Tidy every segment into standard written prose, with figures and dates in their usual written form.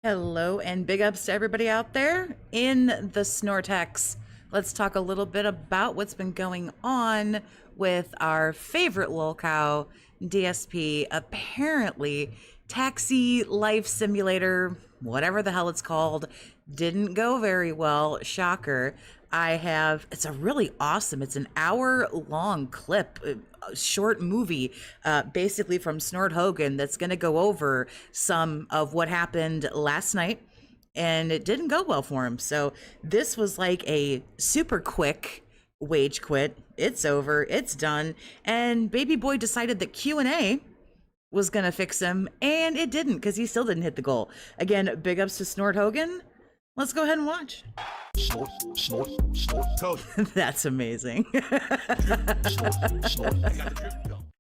Hello and big ups to everybody out there in the Snortex. Let's talk a little bit about what's been going on with our favorite lolcow, DSP. Apparently, Taxi Life Simulator, whatever the hell it's called, didn't go very well. Shocker. It's a really awesome, it's an hour long clip, a short movie, basically from Snort Hogan that's going to go over some of what happened last night. And it didn't go well for him. So this was like a super quick wage quit. It's over. It's done. And baby boy decided that Q&A was going to fix him. And it didn't, because he still didn't hit the goal. Again, big ups to Snort Hogan. Let's go ahead and watch. Snort Hogan. That's amazing.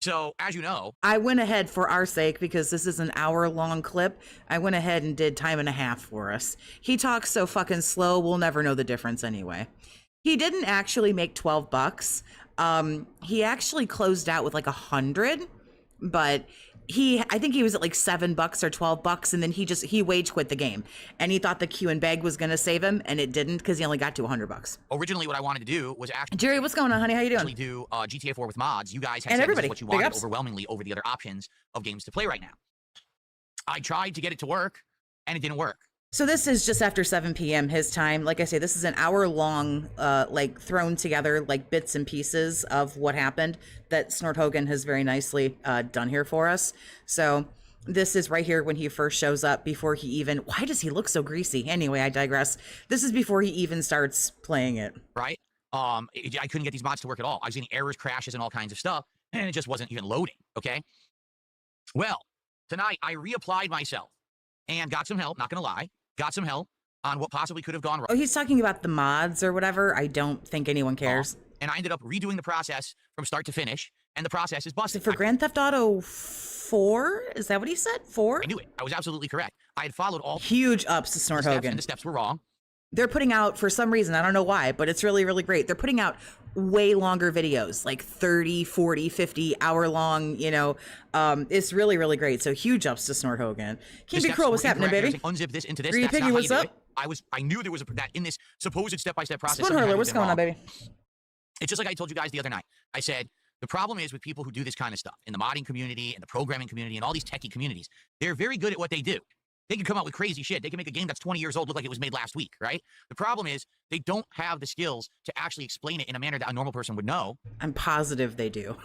So, as you know, I went ahead for our sake, because this is an hour-long clip. I went ahead and did time and a half for us. He talks so fucking slow, we'll never know the difference anyway. He didn't actually make 12 bucks. He actually closed out with like 100, but I think he was at like $7 or 12 bucks, and then he wage quit the game, and he thought the Q and bag was gonna save him, and it didn't, because he only got to 100 bucks. Originally, what I wanted to do was actually Jerry, what's going on, honey? How you doing? do GTA 4 with mods. You guys had And said everybody, this is what you big wanted ups. overwhelmingly over the other options of games to play right now. I tried to get it to work, and it didn't work. So this is just after 7 p.m. his time. Like I say, this is an hour long, like thrown together like bits and pieces of what happened that Snort Hogan has very nicely done here for us. So this is right here when he first shows up, before he even, why does he look so greasy? Anyway, I digress. This is before he even starts playing it. Right? I couldn't get these mods to work at all. I was getting errors, crashes, and all kinds of stuff, and it just wasn't even loading, okay? Well, tonight I reapplied myself and got some help, not gonna lie. Got some help on what possibly could have gone wrong. Oh, he's talking about the mods or whatever. I don't think anyone cares. And I ended up redoing the process from start to finish, and the process is busted. For Grand Theft Auto 4? Is that what he said? 4? I knew it. I was absolutely correct. I had followed all Huge ups to Snort steps, Hogan. and the steps were wrong. They're putting out, for some reason, I don't know why, but it's really, really great. They're putting out way longer videos, like 30, 40, 50 hour long, it's really, really great. So huge ups to Snort Hogan. King Be Cruel, what's happening, baby? Unzip this into this. ReeeCap, That's not what's how you up? do it. I knew there was that in this supposed step-by-step process. Spoon Hurler, what's going on, baby? It's just like I told you guys the other night. I said, the problem is with people who do this kind of stuff in the modding community and the programming community and all these techie communities, they're very good at what they do. They can come out with crazy shit. They can make a game that's 20 years old look like it was made last week, right? The problem is they don't have the skills to actually explain it in a manner that a normal person would know. I'm positive they do.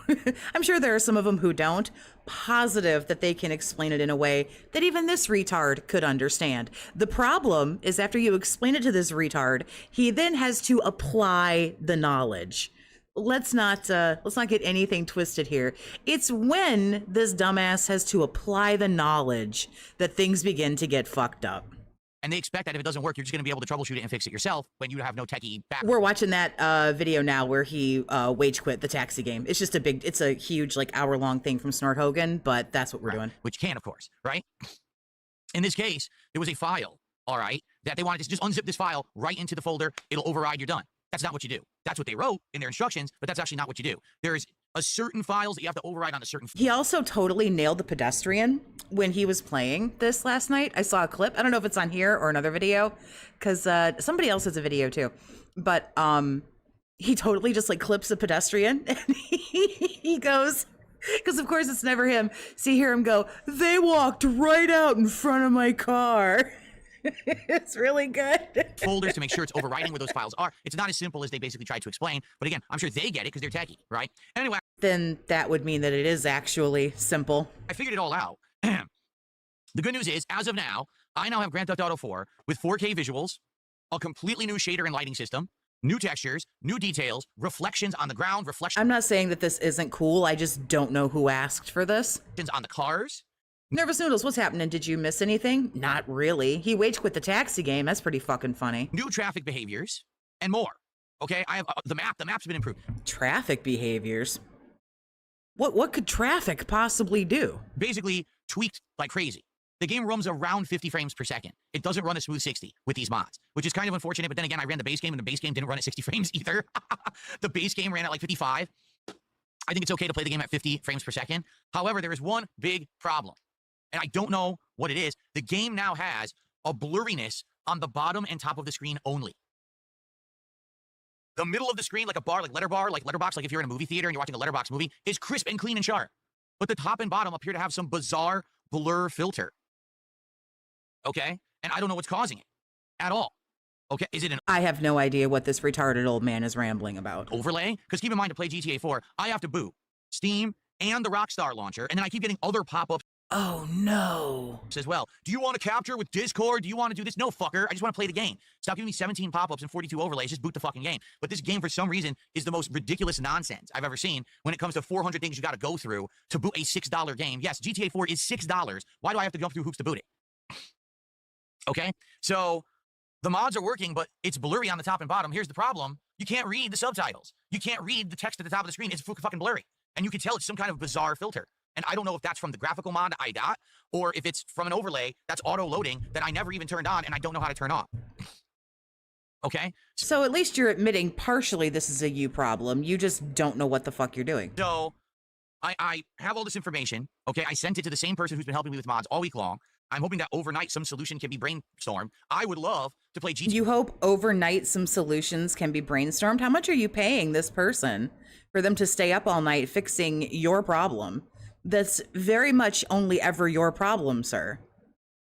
I'm sure there are some of them who don't. Positive that they can explain it in a way that even this retard could understand. The problem is, after you explain it to this retard, he then has to apply the knowledge. Let's not get anything twisted here. It's when this dumbass has to apply the knowledge that things begin to get fucked up. And they expect that if it doesn't work, you're just going to be able to troubleshoot it and fix it yourself when you have no techie background. We're watching that video now where he wage quit the taxi game. It's just it's a huge, like, hour-long thing from Snort Hogan, but that's what we're doing. Which can, of course, right? In this case, there was a file, all right, that they wanted to just unzip this file right into the folder. It'll override, you're done. That's not what you do. That's what they wrote in their instructions, but that's actually not what you do. There's a certain files that you have to override on a certain. He also totally nailed the pedestrian when he was playing this last night. I saw a clip. I don't know if it's on here or another video, because somebody else has a video too. But he totally just like clips a pedestrian, and he goes, because of course it's never him. So you hear him go, "They walked right out in front of my car." It's really good. Folders to make sure it's overriding where those files are. It's not as simple as they basically tried to explain. But again, I'm sure they get it because they're techie, right? Anyway. Then that would mean that it is actually simple. I figured it all out. The good news is, as of now, I now have Grand Theft Auto 4 with 4K visuals, a completely new shader and lighting system, new textures, new details, reflections on the ground, reflections. I'm not saying that this isn't cool. I just don't know who asked for this. On the cars. Nervous Noodles, what's happening? Did you miss anything? Not really. He wage quit the taxi game. That's pretty fucking funny. New traffic behaviors and more. Okay, I have the map. The map's been improved. Traffic behaviors? What could traffic possibly do? Basically tweaked like crazy. The game runs around 50 frames per second. It doesn't run a smooth 60 with these mods, which is kind of unfortunate. But then again, I ran the base game, and the base game didn't run at 60 frames either. The base game ran at like 55. I think it's okay to play the game at 50 frames per second. However, there is one big problem. And I don't know what it is. The game now has a blurriness on the bottom and top of the screen only. The middle of the screen, like a bar, like letterbox, like if you're in a movie theater and you're watching a letterbox movie, is crisp and clean and sharp. But the top and bottom appear to have some bizarre blur filter. Okay? And I don't know what's causing it at all. Okay? Is it an I have no idea what this retarded old man is rambling about. overlay? Because keep in mind, to play GTA 4, I have to boot Steam and the Rockstar launcher, and then I keep getting other pop-ups Oh, no. as well. Do you want to capture with Discord? Do you want to do this? No, fucker. I just want to play the game. Stop giving me 17 pop-ups and 42 overlays. Just boot the fucking game. But this game, for some reason, is the most ridiculous nonsense I've ever seen when it comes to 400 things you got to go through to boot a $6 game. Yes, GTA 4 is $6. Why do I have to jump through hoops to boot it? Okay? So the mods are working, but it's blurry on the top and bottom. Here's the problem. You can't read the subtitles. You can't read the text at the top of the screen. It's fucking blurry. And you can tell it's some kind of bizarre filter. And I don't know if that's from the graphical mod I got, or if it's from an overlay that's auto-loading that I never even turned on and I don't know how to turn off. Okay? So at least you're admitting partially this is a you problem. You just don't know what the fuck you're doing. So I have all this information. Okay? I sent it to the same person who's been helping me with mods all week long. I'm hoping that overnight some solution can be brainstormed. I would love to play GTA. You hope overnight some solutions can be brainstormed? How much are you paying this person for them to stay up all night fixing your problem? That's very much only ever your problem, sir.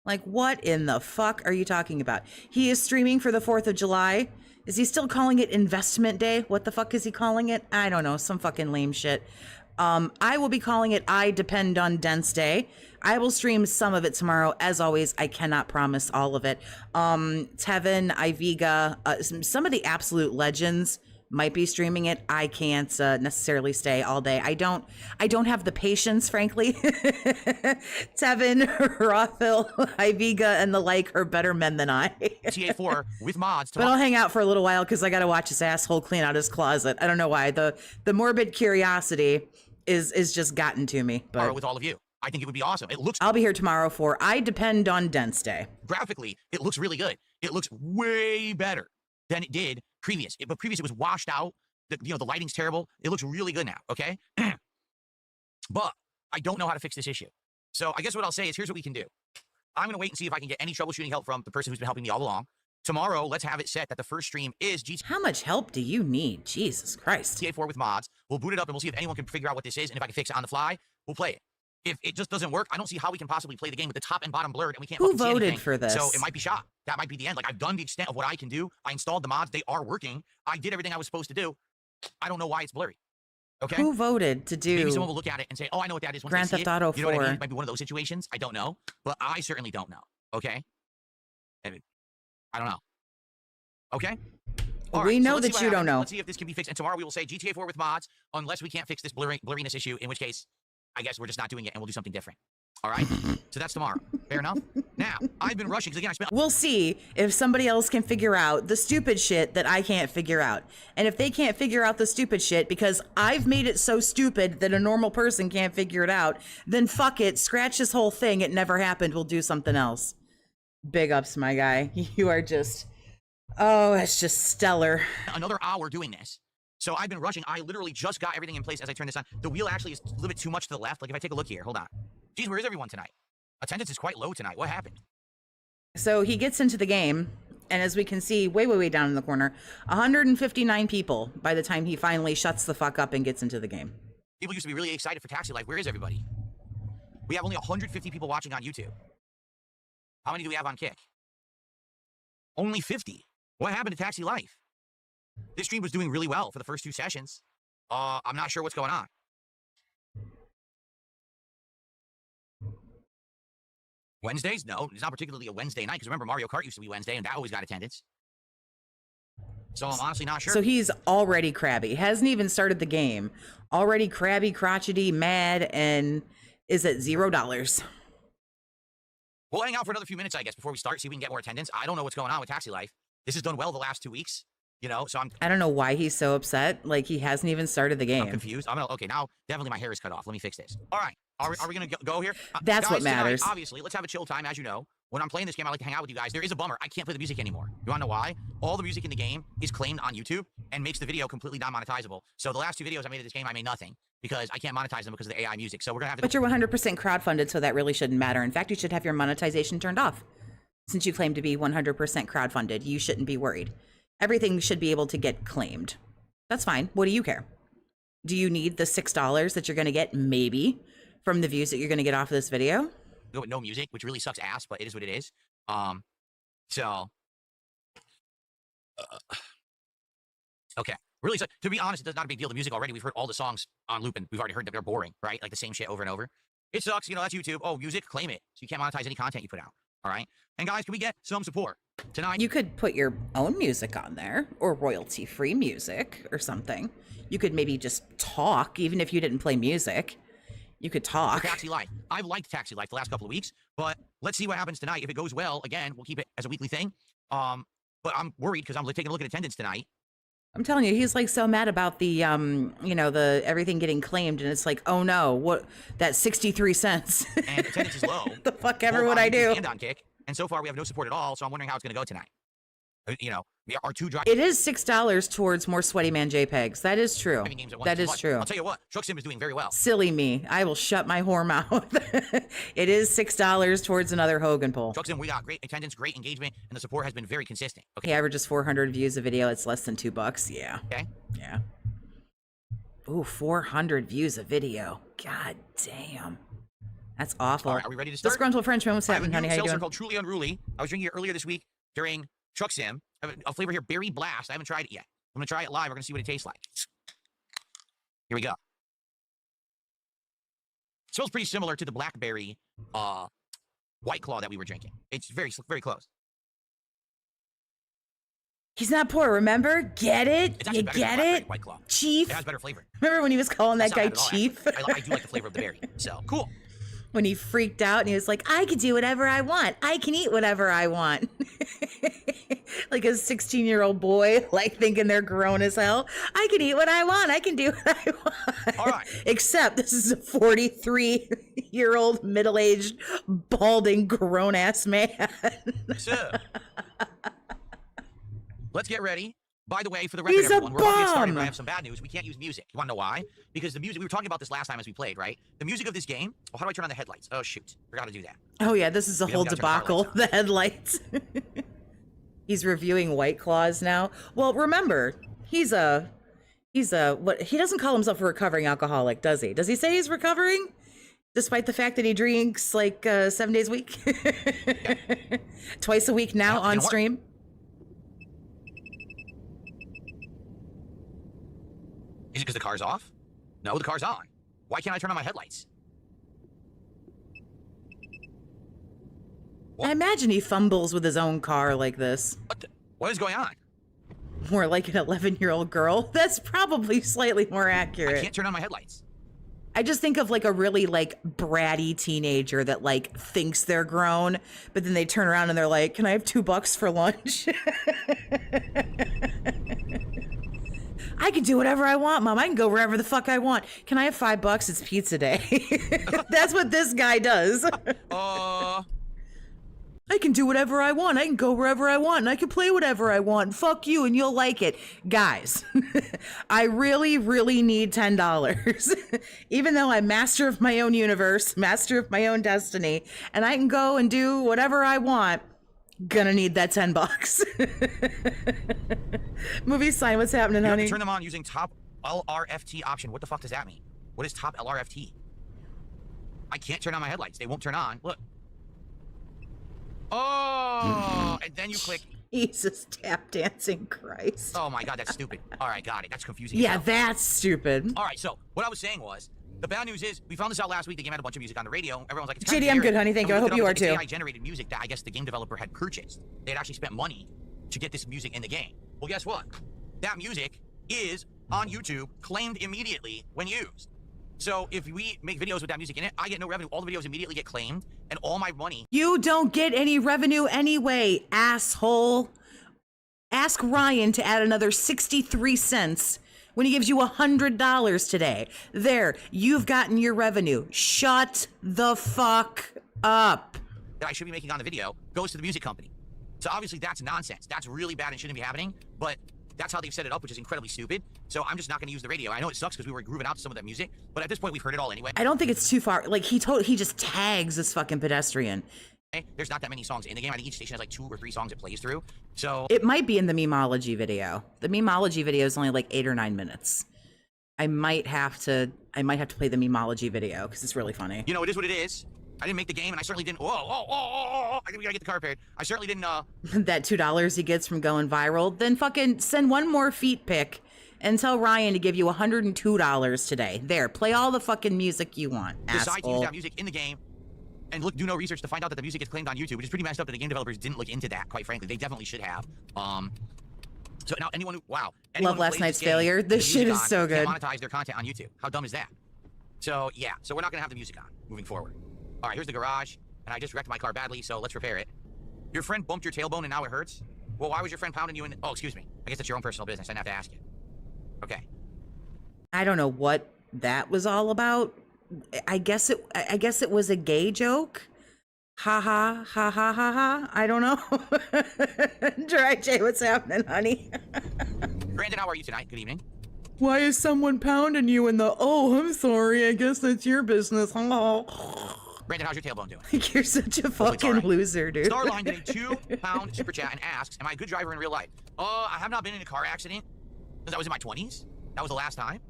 Like, what in the fuck are you talking about? He is streaming for the 4th of July. Is he still calling it Investment Day? What the fuck is he calling it? I don't know. Some fucking lame shit. I will be calling it I Depend on Dense Day. I will stream some of it tomorrow. As always, I cannot promise all of it. Tevin, Iviga, some of the absolute legends might be streaming it. I can't necessarily stay all day. I don't have the patience, frankly. Tevin, Rothil, Iviga, and the like are better men than I. GTA 4 with mods. But I'll hang out for a little while because I got to watch this asshole clean out his closet. I don't know why. The morbid curiosity is just gotten to me. But with all of you. I think it would be awesome. It looks. I'll be here tomorrow for I Depend on Dense Day. Graphically, it looks really good. It looks way better than it did previous. But previous, it was washed out. The lighting's terrible. It looks really good now, okay? But I don't know how to fix this issue. So I guess what I'll say is here's what we can do. I'm going to wait and see if I can get any troubleshooting help from the person who's been helping me all along. Tomorrow, let's have it set that the first stream is GTA. How much help do you need? Jesus Christ. GTA 4 with mods. We'll boot it up and we'll see if anyone can figure out what this is. And if I can fix it on the fly, we'll play it. If it just doesn't work, I don't see how we can possibly play the game with the top and bottom blurred and we can't Who fucking see voted anything. for this? So it might be shot. That might be the end. Like, I've done the extent of what I can do. I installed the mods. They are working. I did everything I was supposed to do. I don't know why it's blurry. Okay? Who voted to do Maybe someone will look at it and say, oh, I know what that is. Once Grand they see Theft Auto it. You know what I 4? mean? It might be one of those situations. I don't know. But I certainly don't know. Okay? I don't know. Okay? All We right, know let's see that what you don't happens. know. Let's see if this can be fixed. And tomorrow we will say GTA 4 with mods, unless we can't fix this blurriness issue, in which case, I guess we're just not doing it and we'll do something different. All right? So that's tomorrow. Fair enough? Now, I've been rushing because, again, I spent... We'll see if somebody else can figure out the stupid shit that I can't figure out. And if they can't figure out the stupid shit because I've made it so stupid that a normal person can't figure it out, then fuck it. Scratch this whole thing. It never happened. We'll do something else. Big ups, my guy. You are just... Oh, it's just stellar. Another hour doing this. So I've been rushing. I literally just got everything in place as I turn this on. The wheel actually is a little bit too much to the left. Like, if I take a look here, hold on. Geez, where is everyone tonight? Attendance is quite low tonight. What happened? So he gets into the game, and as we can see, way down in the corner, 159 people by the time he finally shuts the fuck up and gets into the game. People used to be really excited for Taxi Life. Where is everybody? We have only 150 people watching on YouTube. How many do we have on Kick? Only 50. What happened to Taxi Life? This stream was doing really well for the first 2 sessions. I'm not sure what's going on. Wednesdays? No, it's not particularly a Wednesday night, because remember, Mario Kart used to be Wednesday, and that always got attendance. So I'm honestly not sure. So he's already crabby. Hasn't even started the game. Already crabby, crotchety, mad, and is at $0. We'll hang out for another few minutes, I guess, before we start, see if we can get more attendance. I don't know what's going on with Taxi Life. This has done well the last 2 weeks, you know, so I don't know why he's so upset. Like, he hasn't even started the game. I'm confused. Okay, now, definitely my hair is cut off. Let me fix this. All right. Are we going to go here? That's guys, what matters. Tonight, obviously, let's have a chill time, as you know. When I'm playing this game, I like to hang out with you guys. There is a bummer. I can't play the music anymore. You want to know why? All the music in the game is claimed on YouTube and makes the video completely non-monetizable. So the last 2 videos I made of this game, I made nothing because I can't monetize them because of the AI music. So we're going to have to... But you're 100% crowdfunded, so that really shouldn't matter. In fact, you should have your monetization turned off. Since you claim to be 100% crowdfunded, you shouldn't be worried. Everything should be able to get claimed. That's fine. What do you care? Do you need the $6 that you're going to get, maybe, from the views that you're going to get off of this video? Go with no music, which really sucks ass, but it is what it is. Okay. Really, so, to be honest, it's not a big deal. The music already, we've heard all the songs on loop, and we've already heard that they're boring, right? Like the same shit over and over. It sucks. You know, that's YouTube. Oh, music, claim it. So you can't monetize any content you put out. All right. And guys, can we get some support tonight? You could put your own music on there, or royalty-free music or something. You could maybe just talk, even if you didn't play music. You could talk. Taxi Life. I've liked Taxi Life the last couple of weeks, but let's see what happens tonight. If it goes well, again, we'll keep it as a weekly thing. But I'm worried because I'm taking a look at attendance tonight. I'm telling you, he's like so mad about the, you know, the everything getting claimed, and it's like, oh no, what, that 63 cents. And attendance is low. The fuck ever would I do? And on kick. And so far we have no support at all, so I'm wondering how it's going to go tonight. You know, our two drive. It is $6 towards more Sweaty Man JPEGs. That is true. That is true. I'll tell you what, Truck Sim is doing very well. Silly me. I will shut my whore mouth. It is $6 towards another Hogan poll. Truck Sim, we got great attendance, great engagement, and the support has been very consistent. Okay. He averages 400 views a video. It's less than $2. Yeah. Okay. Yeah. Ooh, 400 views a video. God damn. That's awful. All right, are we ready to start? Disgruntled Frenchman, what's happening, honey? How you doing? Called Truly Unruly. I was drinking it earlier this week during Truck Sim. I have a flavor here, Berry Blast. I haven't tried it yet. I'm going to try it live. We're going to see what it tastes like. Here we go. It smells pretty similar to the blackberry White Claw that we were drinking. It's very, very close. He's not poor, remember? Get it? You get it? White Claw. Chief? It has better flavor. Remember when he was calling that guy Chief? I do like the flavor of the berry. So, cool. When he freaked out and he was like, I can do whatever I want. I can eat whatever I want. Like a 16-year-old boy, like thinking they're grown as hell. I can eat what I want. I can do what I want. All right. Except this is a 43-year-old middle-aged, balding, grown-ass man. So, let's get ready. By the way, for the record, everyone, we're about to get started, but I have some bad news. We can't use music. You want to know why? Because the music, we were talking about this last time as we played, right? The music of this game, oh, how do I turn on the headlights? Oh, shoot. Forgot to do that. Oh, yeah, this is a whole debacle, the headlights. He's reviewing White Claws now. Well, remember, he's a, what, he doesn't call himself a recovering alcoholic, does he? Does he say he's recovering? Despite the fact that he drinks like 7 days a week? Twice a week now on stream? Is it because the car's off? No, the car's on. Why can't I turn on my headlights? What? I imagine he fumbles with his own car like this. What is going on? More like an 11-year-old girl. That's probably slightly more accurate. I can't turn on my headlights. I just think of like a really like bratty teenager that like thinks they're grown, but then they turn around and they're like, can I have $2 for lunch? I can do whatever I want, Mom. I can go wherever the fuck I want. Can I have $5? It's pizza day. That's what this guy does. I can do whatever I want. I can go wherever I want. And I can play whatever I want. Fuck you, and you'll like it. Guys, I really, really need $10. Even though I'm master of my own universe, master of my own destiny, and I can go and do whatever I want, gonna need that $10. Movie sign, what's happening, honey? You turn them on using top LRFT option. What the fuck does that mean? What is top LRFT? I can't turn on my headlights. They won't turn on. Look. Oh, and then you click. Jesus, tap dancing Christ. Oh my God, that's stupid. All right, got it. That's confusing. Yeah, that's stupid. All right, so what I was saying was, the bad news is, we found this out last week. The game had a bunch of music on the radio. Everyone's like, it's JD, I'm good, honey. Thank you. I hope you are too. AI-generated music that I guess the game developer had purchased. They had actually spent money to get this music in the game. Well, guess what? That music is on YouTube, claimed immediately when used. So if we make videos with that music in it, I get no revenue. All the videos immediately get claimed, and all my money. You don't get any revenue anyway, asshole. Ask Ryan to add another 63 cents when he gives you $100 today. There, you've gotten your revenue. Shut the fuck up. That I should be making on the video goes to the music company. So obviously that's nonsense. That's really bad and shouldn't be happening, but that's how they've set it up, which is incredibly stupid. So I'm just not going to use the radio. I know it sucks because we were grooving out to some of that music, but at this point we've heard it all anyway. I don't think it's too far. Like he just tags this fucking pedestrian. there's not that many songs in the game. I think each station has like 2 or 3 songs it plays through. So It might be in the Memology video. The Memology video is only like 8 or 9 minutes. I might have to play the Memology video because it's really funny. you know, it is what it is. I didn't make the game, and I certainly didn't. I think we gotta get the car repaired. I certainly didn't. That $2 he gets from going viral. Then fucking send one more feet pic and tell Ryan to give you $102 today. There, play all the fucking music you want. Decide to use Asshole. that music in the game, and do no research to find out that the music gets claimed on YouTube, which is pretty messed up that the game developers didn't look into that. Quite frankly, they definitely should have. So now anyone who Love Last Night's Failure. This shit is so good. Can't monetize their content on YouTube. How dumb is that? So yeah, so we're not gonna have the music on moving forward. All right, here's the garage, and I just wrecked my car badly, so let's repair it. Your friend bumped your tailbone and now it hurts? Well, why was your friend pounding you in the... Oh, excuse me. I guess that's your own personal business. I didn't have to ask you. Okay. I don't know what that was all about. I guess it was a gay joke. Ha ha ha ha ha ha. I don't know. Dry J, what's happening, honey? Brandon, how are you tonight? Good evening. Why is someone pounding you in the... Oh, I'm sorry. I guess that's your business. Oh. Brandon, how's your tailbone doing? You're such a fucking loser, dude. Starline did a £2 super chat and asks, am I a good driver in real life? I have not been in a car accident since I was in my 20s. That was the last time.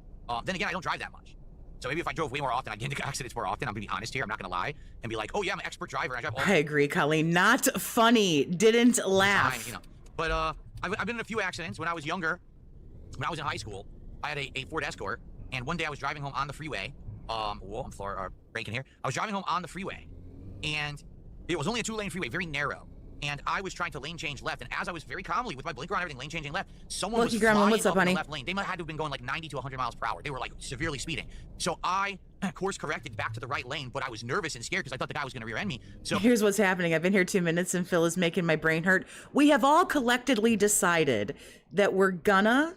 Then again, I don't drive that much. So maybe if I drove way more often, I'd get into accidents more often. I'm gonna be honest here. I'm not gonna lie and be like, oh yeah, I'm an expert driver. And I drive all I agree, Colleen. Not funny. Didn't laugh. time, you know. But I've been in a few accidents when I was younger. When I was in high school, I had a Ford Escort, and one day I was driving home on the freeway. Whoa, I'm breaking here. I was driving home on the freeway, and it was only a 2-lane freeway, very narrow. And I was trying to lane change left, and as I was very calmly with my blinker on everything, lane changing left, someone was flying what's up, up in honey? the left lane. They might have had to have been going like 90 to 100 miles per hour. They were like severely speeding. So I course corrected back to the right lane, but I was nervous and scared because I thought the guy was going to rear end me. So here's what's happening. I've been here 2 minutes and Phil is making my brain hurt. We have all collectively decided that we're gonna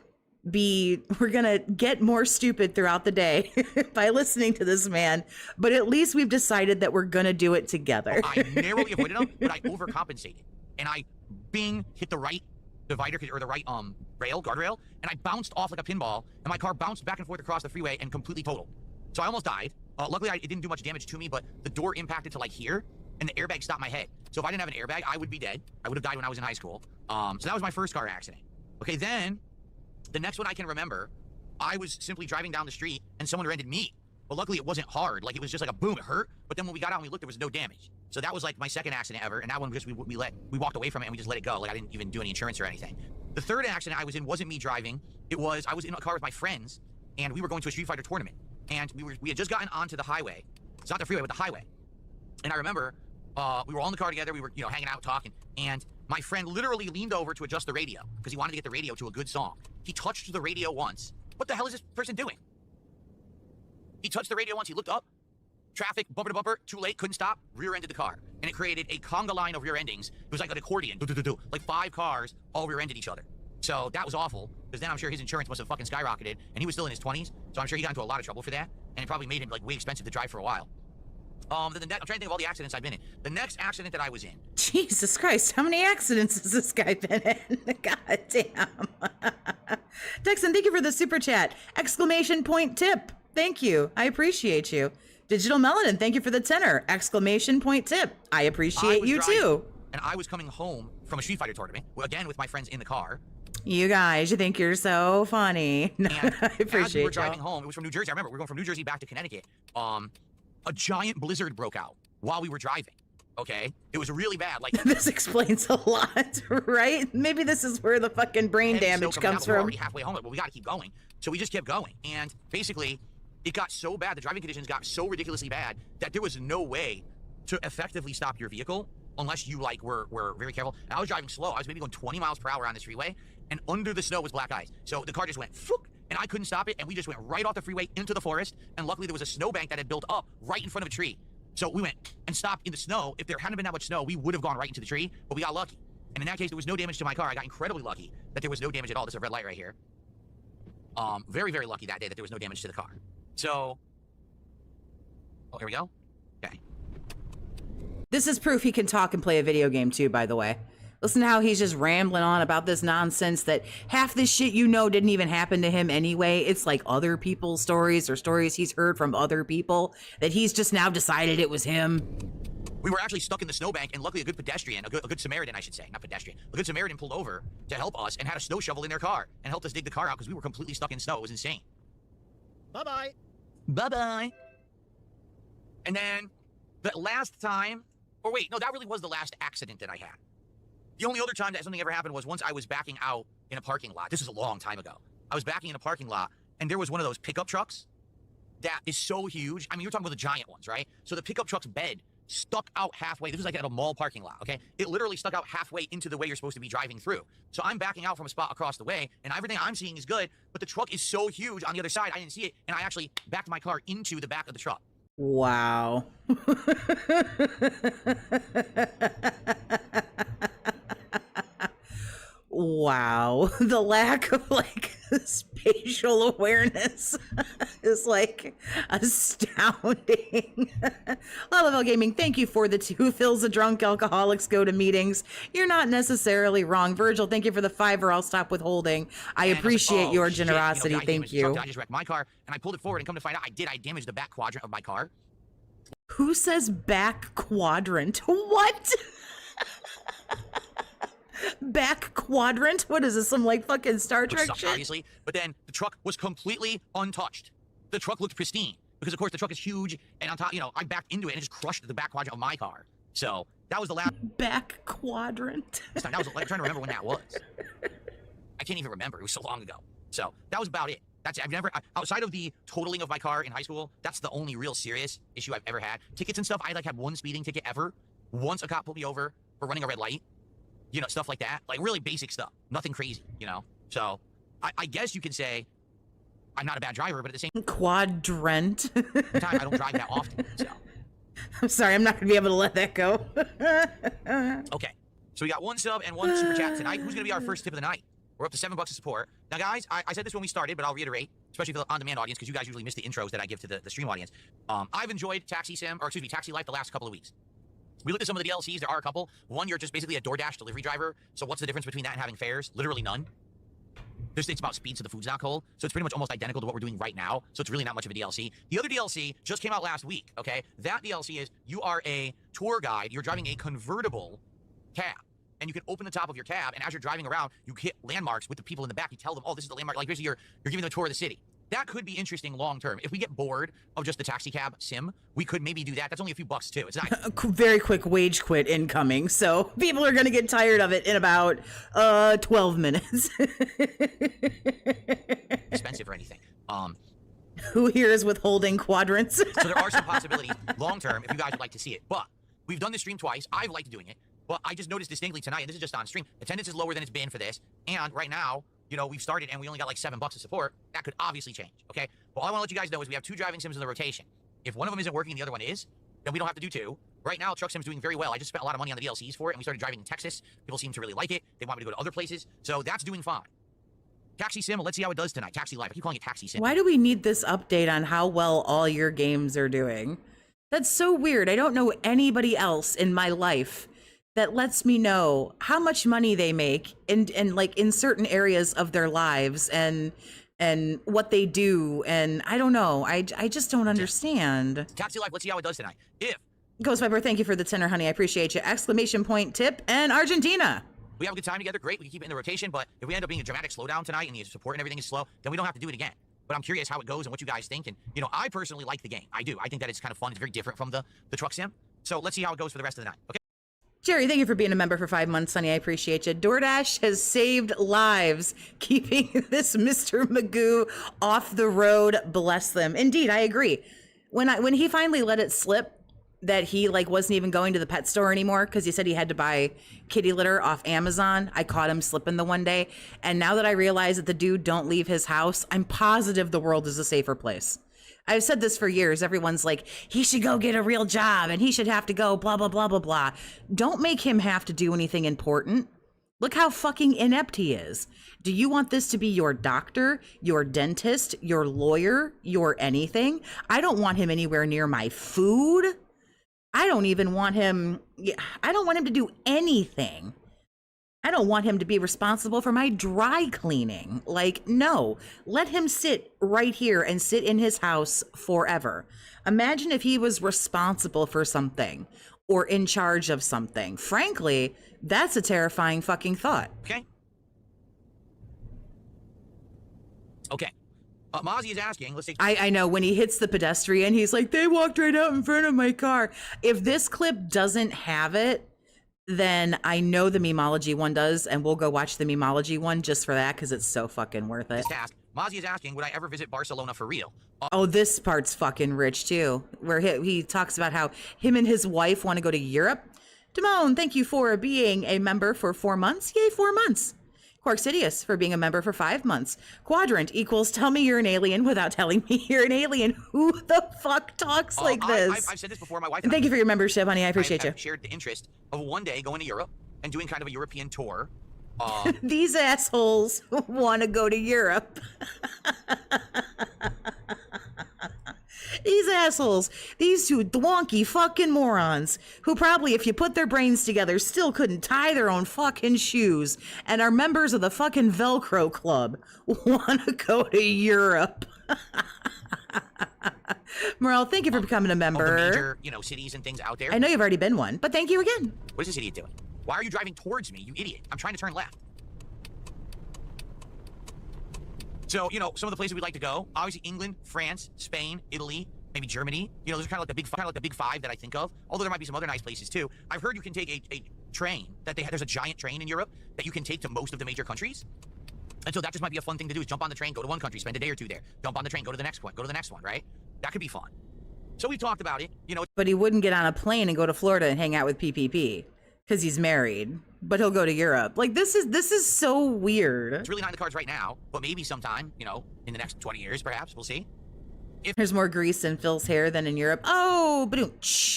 get more stupid throughout the day by listening to this man, but at least we've decided that we're gonna do it together. I narrowly avoided him, but I overcompensated, and I hit the right divider or the right guardrail, and I bounced off like a pinball, and my car bounced back and forth across the freeway and completely totaled. So I almost died. Luckily, it didn't do much damage to me, but the door impacted to like here, and the airbag stopped my head. So if I didn't have an airbag, I would be dead. I would have died when I was in high school. So that was my first car accident. Okay, then the next one I can remember, I was simply driving down the street and someone rear-ended me. But luckily it wasn't hard. Like it was just like a boom, it hurt. But then when we got out and we looked, there was no damage. So that was like my second accident ever. And that one just we walked away from it and we just let it go. Like I didn't even do any insurance or anything. The third accident I was in wasn't me driving. I was in a car with my friends and we were going to a Street Fighter tournament. And we had just gotten onto the highway. It's not the freeway, but the highway. And I remember we were all in the car together. We were, hanging out, talking. And my friend literally leaned over to adjust the radio because he wanted to get the radio to a good song. He touched the radio once. What the hell is this person doing? He touched the radio once. He looked up. Traffic, bumper to bumper, too late, couldn't stop, rear-ended the car. And it created a conga line of rear endings. It was like an accordion. Like 5 cars all rear-ended each other. So that was awful, because then I'm sure his insurance must have fucking skyrocketed, and he was still in his 20s, so I'm sure he got into a lot of trouble for that, and it probably made him like way expensive to drive for a while. I'm trying to think of all the accidents I've been in. The next accident that I was in. Jesus Christ, how many accidents has this guy been in? God damn. Texan, thank you for the super chat. Exclamation point tip. Thank you. I appreciate you. Digital Melanin, thank you for the tenor. Exclamation point tip. I appreciate you too. And I was coming home from a Street Fighter tournament, again with my friends in the car. You guys, you think you're so funny. And I appreciate as we were driving home, it was from New Jersey. I remember we were going from New Jersey back to Connecticut. A giant blizzard broke out while we were driving. Okay, it was really bad. Like this explains a lot, right? Maybe this is where the fucking brain damage comes from. We're already halfway home, but we got to keep going. So we just kept going, and basically, it got so bad. The driving conditions got so ridiculously bad that there was no way to effectively stop your vehicle unless you were very careful. And I was driving slow. I was maybe going 20 miles per hour on this freeway, and under the snow was black ice. So the car just went flook, and I couldn't stop it, and we just went right off the freeway into the forest. And luckily, there was a snowbank that had built up right in front of a tree. So we went and stopped in the snow. If there hadn't been that much snow, we would have gone right into the tree, but we got lucky. And in that case, there was no damage to my car. I got incredibly lucky that there was no damage at all. There's a red light right here. Very, very lucky that day that there was no damage to the car. So, here we go. Okay. This is proof he can talk and play a video game too, by the way. Listen to how he's just rambling on about this nonsense that half this shit didn't even happen to him anyway. It's like other people's stories or stories he's heard from other people that he's just now decided it was him. We were actually stuck in the snowbank, and luckily a good pedestrian, a good Samaritan, I should say, not pedestrian, a good Samaritan pulled over to help us and had a snow shovel in their car and helped us dig the car out because we were completely stuck in snow. It was insane. Bye-bye. Bye-bye. And then the last time, or wait, no, that really was the last accident that I had. The only other time that something ever happened was once I was backing out in a parking lot. This was a long time ago. I was backing in a parking lot, and there was one of those pickup trucks that is so huge. I mean, you're talking about the giant ones, right? So the pickup truck's bed stuck out halfway. This was like at a mall parking lot, okay? It literally stuck out halfway into the way you're supposed to be driving through. So I'm backing out from a spot across the way, and everything I'm seeing is good, but the truck is so huge on the other side, I didn't see it, and I actually backed my car into the back of the truck. Wow. Wow. The lack of like spatial awareness is like astounding. Level Gaming, thank you for the 2 fills of drunk alcoholics go to meetings. You're not necessarily wrong. Virgil, thank you for the $5. I'll stop withholding. I appreciate like, your shit, generosity. I thank you. I just wrecked my car, and I pulled it forward, and come to find out, I damaged the back quadrant of my car. Who says back quadrant? What? Back quadrant? What is this, some like fucking Star Trek shit? Obviously, but then the truck was completely untouched. The truck looked pristine because, of course, the truck is huge, and on top, I backed into it and it just crushed the back quadrant of my car. So that was the last back quadrant. time. That was like, I'm trying to remember when that was. I can't even remember. It was so long ago. So that was about it. That's it. Outside of the totaling of my car in high school, that's the only real serious issue I've ever had. Tickets and stuff, I like had one speeding ticket ever. Once a cop pulled me over for running a red light. Stuff like that. Like really basic stuff. Nothing crazy, So I guess you can say I'm not a bad driver, but at the same quadrant. time, I don't drive that often. So I'm sorry, I'm not going to be able to let that go. Okay. So we got 1 sub and 1 super chat tonight. Who's going to be our first tip of the night? We're up to $7 of support. Now, guys, I said this when we started, but I'll reiterate, especially for the on-demand audience, because you guys usually miss the intros that I give to the stream audience. I've enjoyed Taxi Life the last couple of weeks. We looked at some of the DLCs. There are a couple. One, you're just basically a DoorDash delivery driver. So what's the difference between that and having fares? Literally none. It's about speed, so the food's not cold. So it's pretty much almost identical to what we're doing right now. So it's really not much of a DLC. The other DLC just came out last week, okay? That DLC is you are a tour guide. You're driving a convertible cab. And you can open the top of your cab, and as you're driving around, you hit landmarks with the people in the back. You tell them, oh, this is the landmark. Like, basically, you're giving them a tour of the city. That could be interesting long term. If we get bored of just the taxi cab sim, we could maybe do that. That's only a few bucks too. It's not very quick wage quit incoming, so people are going to get tired of it in about 12 minutes. expensive or anything. Who here is withholding quadrants? So there are some possibilities long term if you guys would like to see it. But we've done this stream twice. I've liked doing it. But I just noticed distinctly tonight, and this is just on stream, attendance is lower than it's been for this. And right now, we've started and we only got like $7 of support. That could obviously change, okay? But all I want to let you guys know is we have 2 driving sims in the rotation. If one of them isn't working and the other one is, then we don't have to do 2. Right now, Truck Sim's doing very well. I just spent a lot of money on the DLCs for it, and we started driving in Texas. People seem to really like it. They want me to go to other places. So that's doing fine. Taxi Sim, let's see how it does tonight. Taxi Life. I keep calling it Taxi Sim. Why do we need this update on how well all your games are doing? That's so weird. I don't know anybody else in my life that lets me know how much money they make and like in certain areas of their lives and what they do. And I don't know. I just don't understand. Taxi Life, let's see how it does tonight. Ghost Viper, thank you for the tenor, honey. I appreciate you. Exclamation point tip and Argentina. We have a good time together, great. We can keep it in the rotation, but if we end up being a dramatic slowdown tonight and the support and everything is slow, then we don't have to do it again. But I'm curious how it goes and what you guys think. And, I personally like the game. I do. I think that it's kind of fun. It's very different from the Truck Sim. So let's see how it goes for the rest of the night. Okay. Jerry, thank you for being a member for 5 months, honey. I appreciate you. DoorDash has saved lives, keeping this Mr. Magoo off the road. Bless them. Indeed, I agree. When he finally let it slip that he wasn't even going to the pet store anymore because he said he had to buy kitty litter off Amazon, I caught him slipping the one day. And now that I realize that the dude don't leave his house, I'm positive the world is a safer place. I've said this for years. Everyone's like, he should go get a real job and he should have to go blah, blah, blah, blah, blah. Don't make him have to do anything important. Look how fucking inept he is. Do you want this to be your doctor, your dentist, your lawyer, your anything? I don't want him anywhere near my food. I don't want him to do anything. I don't want him to be responsible for my dry cleaning. No, let him sit right here and sit in his house forever. Imagine if he was responsible for something. or in charge of something. Frankly, that's a terrifying fucking thought. Okay. Okay. Mozzie is asking, let's say... I know, when he hits the pedestrian, he's like, they walked right out in front of my car. If this clip doesn't have it, then I know the Memology one does, and we'll go watch the Memology one just for that, because it's so fucking worth it. Task. Mozzie is asking, would I ever visit Barcelona for real? Oh, this part's fucking rich, too, where he talks about how him and his wife want to go to Europe. Damone, thank you for being a member for 4 months. Yay, 4 months. Quarksidius for being a member for 5 months. Quadrant equals tell me you're an alien without telling me you're an alien. Who the fuck talks like this? I've said this before. My wife and thank you for your membership, honey. I appreciate you. Shared the interest of one day going to Europe and doing kind of a European tour. These assholes want to go to Europe. These assholes, these two wonky fucking morons, who probably, if you put their brains together, still couldn't tie their own fucking shoes, and are members of the fucking Velcro Club, want to go to Europe. Morel, thank you for becoming a member. The major, cities and things out there. I know you've already been one, but thank you again. What is this idiot doing? Why are you driving towards me, you idiot? I'm trying to turn left. So, some of the places we'd like to go, obviously England, France, Spain, Italy, maybe Germany. Those are kind of like the big five that I think of. Although there might be some other nice places too. I've heard you can take a train there's a giant train in Europe that you can take to most of the major countries. And so that just might be a fun thing to do, is jump on the train, go to one country, spend a day or two there. Jump on the train, go to the next one, right? That could be fun. So we talked about it, But he wouldn't get on a plane and go to Florida and hang out with PPP because he's married. But he'll go to Europe. Like, this is so weird. It's really not in the cards right now, but maybe sometime, in the next 20 years, perhaps. We'll see. There's more grease in Phil's hair than in Europe. Oh, boom.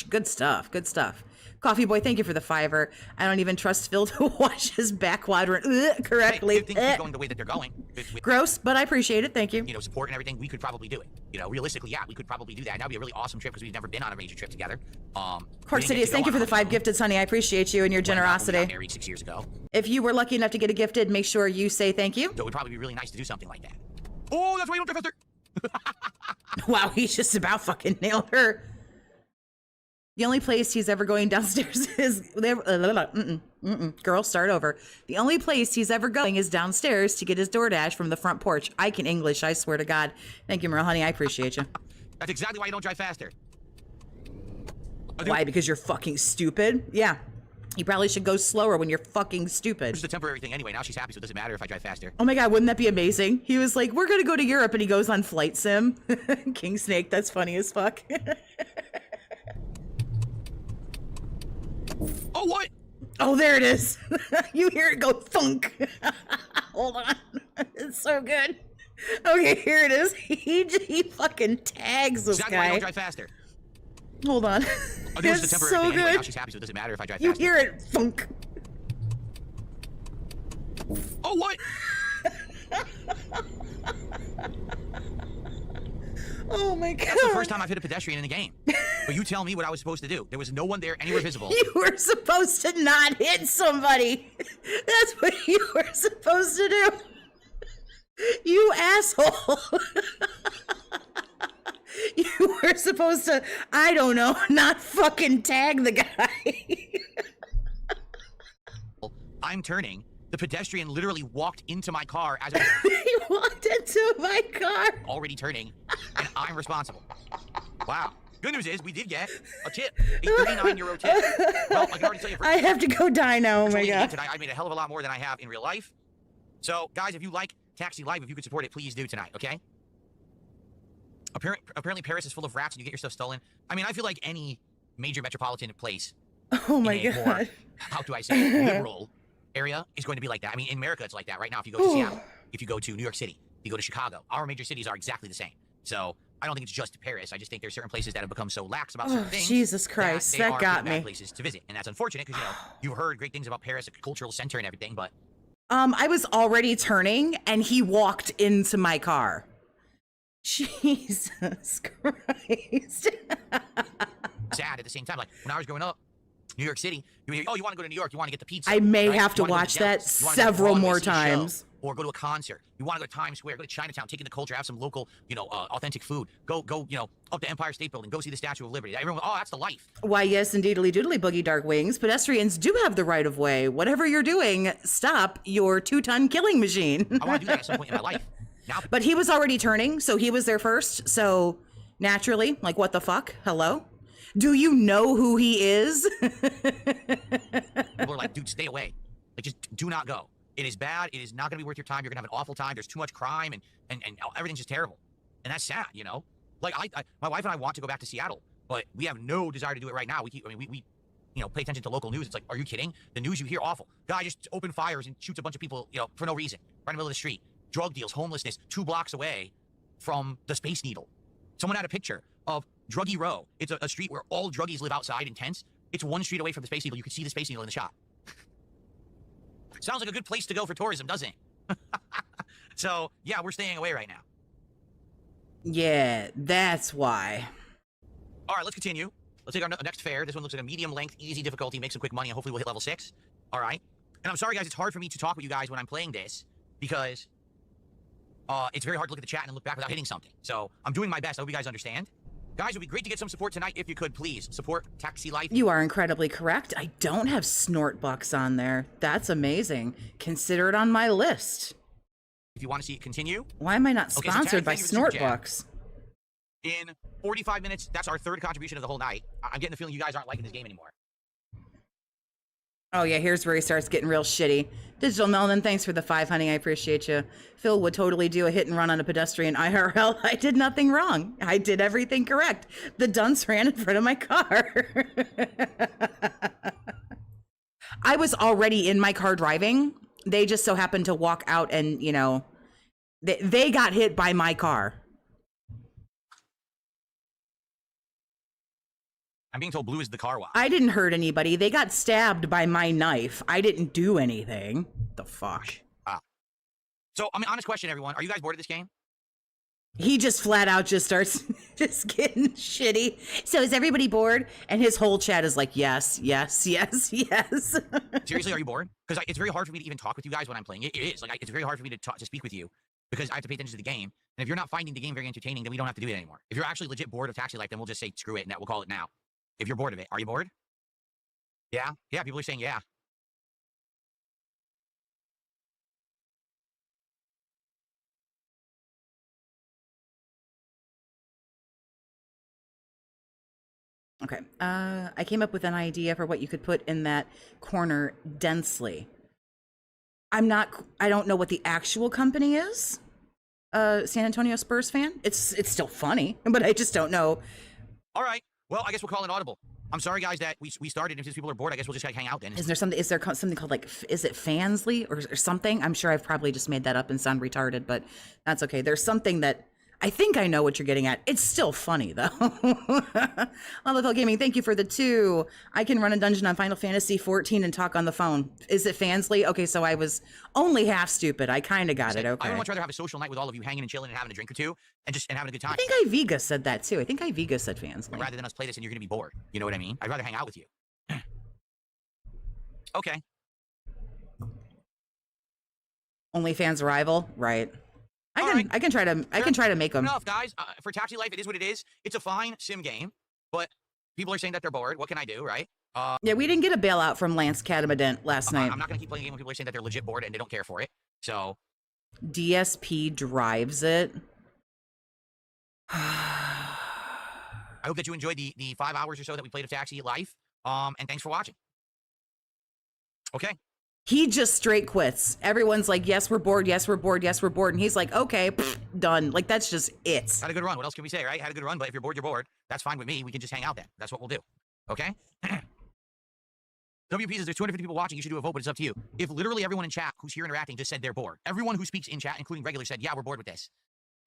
Good stuff. Good stuff. Coffee Boy, thank you for the $5. I don't even trust Phil to wash his back quadrant correctly. If things keep going the way that they're going. Gross, but I appreciate it. Thank you. Support and everything, we could probably do it. Realistically, yeah, we could probably do that. That'd be a really awesome trip because we've never been on a major trip together. Cork City, thank you for the 5 gifted, honey. I appreciate you and your generosity. We got married 6 years ago. If you were lucky enough to get a gifted, make sure you say thank you. So it would probably be really nice to do something like that. Oh, that's why you don't drive faster. Wow, he's just about fucking nailed her. The only place he's ever going downstairs is... Girl, start over. The only place he's ever going is downstairs to get his DoorDash from the front porch. I can English, I swear to God. Thank you, Merle, honey. I appreciate you. That's exactly why you don't drive faster. Why? Because you're fucking stupid? Yeah. You probably should go slower when you're fucking stupid. It's a temporary thing anyway. Now she's happy, so it doesn't matter if I drive faster. Oh my God, wouldn't that be amazing? He was like, we're going to go to Europe, and he goes on Flight Sim. King Snake, that's funny as fuck. Oh, what? Oh, there it is. You hear it go thunk. Hold on. It's so good. Okay, here it is. He fucking tags this exactly guy. Why you don't drive faster. Hold on. It's so thing good. anyway. Now she's happy, so it doesn't matter if I drive faster. You hear it thunk. Oh, what? Oh my God. That's the first time I've hit a pedestrian in the game. But you tell me what I was supposed to do. There was no one there anywhere visible. You were supposed to not hit somebody. That's what you were supposed to do. You asshole. You were supposed to, I don't know, not fucking tag the guy. I'm turning. The pedestrian literally walked into my car as He walked into my car. Already turning, and I'm responsible. Wow. Good news is we did get a tip, a 39-euro tip. Well, I can already tell you. I have to go die now. Oh my God. Tonight, I made a hell of a lot more than I have in real life. So, guys, if you like Taxi Live, if you could support it, please do tonight. Okay? Apparently, Paris is full of rats, and you get your stuff stolen. I mean, I feel like any major metropolitan place. Oh my God. More, how do I say it, liberal area is going to be like that. I mean, in America, it's like that right now. If you go to Seattle, if you go to New York City, if you go to Chicago, our major cities are exactly the same. So I don't think it's just Paris. I just think there's certain places that have become so lax about certain things. Jesus Christ, that got me. Places to visit, and that's unfortunate because you've heard great things about Paris, a cultural center and everything, but I was already turning, and he walked into my car. Jesus Christ. sad at the same time. Like when I was growing up, New York City, you hear, oh, you want to go to New York, you want to get the pizza. I may right? have to You wanna go watch Dallas. that You wanna go to several Broadway, more see a show, times. or go to a concert. You want to go to Times Square, go to Chinatown, take in the culture, have some local, authentic food. Go, up to Empire State Building, go see the Statue of Liberty. Everyone, oh, that's the life. Why, yes, indeedly doodly boogie dark wings. Pedestrians do have the right of way. Whatever you're doing, stop your 2-ton killing machine. I want to do that at some point in my life. Now, But he was already turning, so he was there first. So naturally, like, what the fuck? Hello? Do you know who he is? people are like, dude, stay away. Like, just do not go. It is bad. It is not going to be worth your time. You're going to have an awful time. There's too much crime, and everything's just terrible. And that's sad, you know? Like, my wife and I want to go back to Seattle, but we have no desire to do it right now. We pay attention to local news. It's like, are you kidding? The news you hear, awful. Guy just opened fires and shoots a bunch of people, for no reason. Right in the middle of the street. Drug deals, homelessness, 2 blocks away from the Space Needle. Someone had a picture of Druggy Row. It's a street where all druggies live outside in tents. It's 1 street away from the Space Needle. You can see the Space Needle in the shot. Sounds like a good place to go for tourism, doesn't it? So, yeah, we're staying away right now. Yeah, that's why. All right, let's continue. Let's take our next fare. This one looks like a medium length, easy difficulty, make some quick money, and hopefully we'll hit level 6. All right. And I'm sorry, guys, it's hard for me to talk with you guys when I'm playing this because it's very hard to look at the chat and look back without hitting something. So I'm doing my best. I hope you guys understand. Guys, it would be great to get some support tonight if you could, please. Support Taxi Life. You are incredibly correct. I don't have Snort Bucks on there. That's amazing. Consider it on my list. If you want to see it continue. Why am I not Okay, so sponsored Chad, by thank you for the super Snort chat. Bucks? In 45 minutes, that's our 3rd contribution of the whole night. I'm getting the feeling you guys aren't liking this game anymore. Oh yeah, here's where he starts getting real shitty. Digital Melon, thanks for the 5, honey. I appreciate you. Phil would totally do a hit and run on a pedestrian IRL. I did nothing wrong. I did everything correct. The dunce ran in front of my car. I was already in my car driving. They just so happened to walk out and, they got hit by my car. I'm being told blue is the car wash. I didn't hurt anybody. They got stabbed by my knife. I didn't do anything. The fuck? So, honest question, everyone. Are you guys bored of this game? He just flat out just starts just getting shitty. So is everybody bored? And his whole chat is like, yes, yes, yes, yes. Seriously, are you bored? Because it's very hard for me to even talk with you guys when I'm playing. It is. Like, it's very hard for me to speak with you because I have to pay attention to the game. And if you're not finding the game very entertaining, then we don't have to do it anymore. If you're actually legit bored of Taxi Life, then we'll just say screw it and we'll call it now. If you're bored of it. Are you bored? Yeah? Yeah, people are saying yeah. Okay. I came up with an idea for what you could put in that corner densely. I don't know what the actual company is. San Antonio Spurs fan. It's still funny, but I just don't know. All right. Well, I guess we'll call it audible. I'm sorry, guys, that we started. If people are bored, I guess we'll just hang out then. Is there something called like, is it Fansly or something? I'm sure I've probably just made that up and sound retarded, but that's okay. There's something that I think I know what you're getting at. It's still funny though. LFL Gaming, thank you for the 2. I can run a dungeon on Final Fantasy 14 and talk on the phone. Is it Fansly? Okay, so I was only half stupid. I kind of got it. Okay. I would much rather have a social night with all of you hanging and chilling and having a drink or 2 and having a good time. I think Iviga said that too. I think Iviga said Fansly. Rather than us play this and you're going to be bored. You know what I mean? I'd rather hang out with you. Okay. OnlyFans rival, right? I can try to make them. Enough, guys. For Taxi Life, it is what it is. It's a fine sim game, but people are saying that they're bored. What can I do, right? Yeah, we didn't get a bailout from Lance Catamident last night. I'm not going to keep playing a game when people are saying that they're legit bored and they don't care for it. So DSP drives it. I hope that you enjoyed the 5 hours or so that we played of Taxi Life. And thanks for watching. Okay. He just straight quits. Everyone's like, yes, we're bored. Yes, we're bored. Yes, we're bored. And he's like, okay, done. Like, that's just it. Had a good run. What else can we say, right? Had a good run, but if you're bored, you're bored. That's fine with me. We can just hang out then. That's what we'll do. Okay? WP says there's 250 people watching. You should do a vote, but it's up to you. If literally everyone in chat who's here interacting just said they're bored, everyone who speaks in chat, including regular, said, yeah, we're bored with this.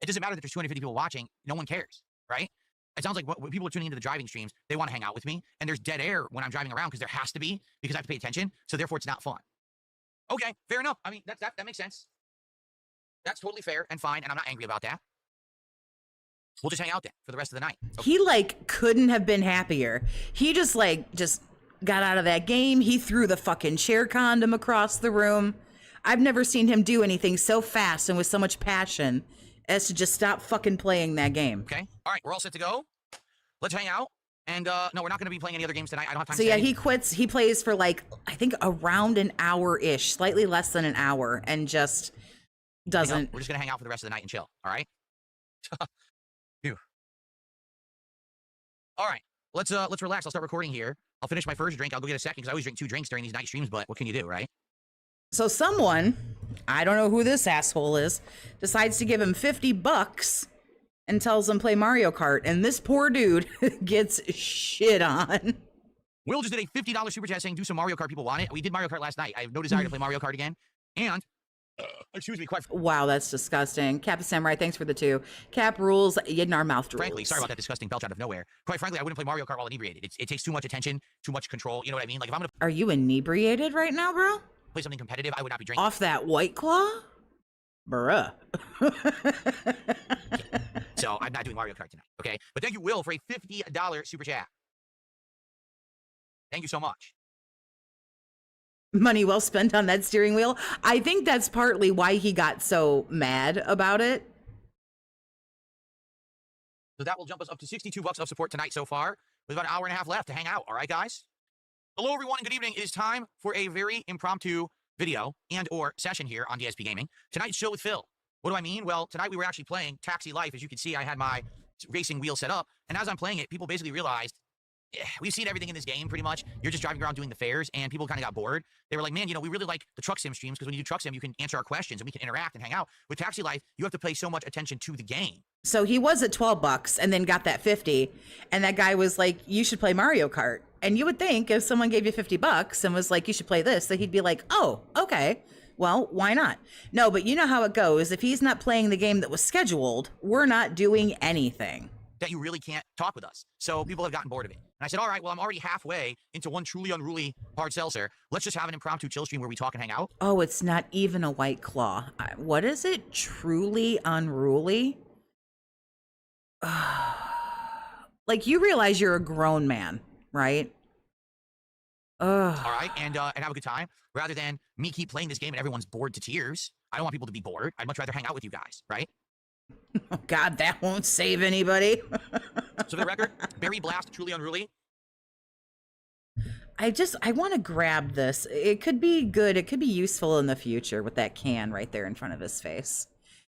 It doesn't matter that there's 250 people watching. No one cares, right? It sounds like when people are tuning into the driving streams, they want to hang out with me, and there's dead air when I'm driving around because there has to be, because I have to pay attention, so therefore it's not fun. Okay, fair enough. I mean, that makes sense. That's totally fair and fine, and I'm not angry about that. We'll just hang out then for the rest of the night. Okay. He, like, couldn't have been happier. He just got out of that game. He threw the fucking chair condom across the room. I've never seen him do anything so fast and with so much passion as to just stop fucking playing that game. Okay. All right, we're all set to go. Let's hang out. And no, we're not going to be playing any other games tonight. I don't have time So to yeah, say. he quits. He plays for like, I think around an hour-ish, slightly less than an hour, and just doesn't. We're just going to hang out for the rest of the night and chill. All right? Phew. All right. Let's relax. I'll start recording here. I'll finish my first drink. I'll go get a second because I always drink 2 drinks during these night streams, but what can you do, right? So someone, I don't know who this asshole is, decides to give him $50 and tells him play Mario Kart, and this poor dude gets shit on. Will just did a $50 super chat saying do some Mario Kart. People want it. We did Mario Kart last night. I have no desire to play Mario Kart again. And excuse me, Wow, that's disgusting. Cap the Samurai, thanks for the 2. Cap rules, Yidnar mouth rules. frankly, sorry about that disgusting belch out of nowhere. Quite frankly, I wouldn't play Mario Kart while inebriated. It takes too much attention, too much control. You know what I mean? Like if I'm gonna Are you inebriated right now, bro? play something competitive, I would not be drinking. Off that White Claw? Bruh. So I'm not doing Mario Kart tonight, okay? But thank you, Will, for a $50 super chat. Thank you so much. Money well spent on that steering wheel. I think that's partly why he got so mad about it. So that will jump us up to $62 of support tonight so far, with about an hour and a half left to hang out. All right, guys? Hello, everyone, and good evening. It is time for a very impromptu video and or session here on DSP Gaming. Tonight's show with Phil. What do I mean? Well, tonight we were actually playing Taxi Life. As you can see, I had my racing wheel set up, and as I'm playing it, people basically realized, we've seen everything in this game pretty much. You're just driving around doing the fairs, and people kind of got bored. They were like, man, you know, we really like the truck sim streams because when you do truck sim, you can answer our questions and we can interact and hang out. With Taxi Life, you have to pay so much attention to the game. So he was at $12 and then got that 50, and that guy was like, you should play Mario Kart. And you would think if someone gave you $50 and was like, you should play this, that he'd be like, oh, okay, well, why not? No, but you know how it goes. If he's not playing the game that was scheduled, we're not doing anything. That you really can't talk with us. So people have gotten bored of it. And I said, all right, well, I'm already halfway into one truly unruly hard seltzer. Let's just have an impromptu chill stream where we talk and hang out. Oh, it's not even a White Claw. What is it? Truly unruly? Like, you realize you're a grown man, right? All right, and have a good time. Rather than me keep playing this game and everyone's bored to tears. I don't want people to be bored. I'd much rather hang out with you guys, right? Oh, God, that won't save anybody. So for the record, Berry Blast, truly unruly. I want to grab this. It could be good. It could be useful in the future with that can right there in front of his face.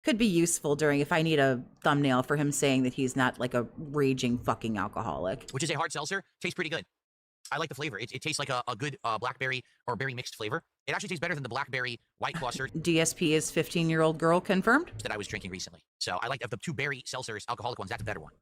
Could be useful during if I need a thumbnail for him saying that he's not like a raging fucking alcoholic. Which is a hard seltzer. Tastes pretty good. I like the flavor. It tastes like a good blackberry or berry mixed flavor. It actually tastes better than the blackberry White Claw DSP is 15-year-old girl confirmed that I was drinking recently. So I like of the 2 berry seltzers, alcoholic ones. That's a better one.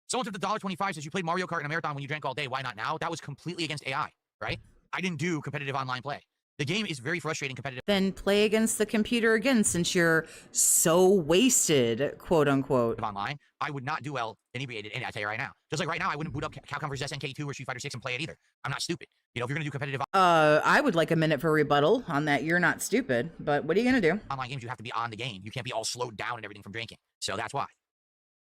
Someone took the $1.25 says you played Mario Kart in a marathon when you drank all day. Why not now? That was completely against AI, right? I didn't do competitive online play. The game is very frustrating competitive. Then play against the computer again since you're so wasted, quote unquote. Online, I would not do well inebriated. And I tell you right now, just like right now, I wouldn't boot up Capcom vs SNK2 or Street Fighter 6 and play it either. I'm not stupid. You know, if you're gonna do competitive I would like a minute for rebuttal on that. You're not stupid, but what are you gonna do? online games, you have to be on the game. You can't be all slowed down and everything from drinking. So that's why.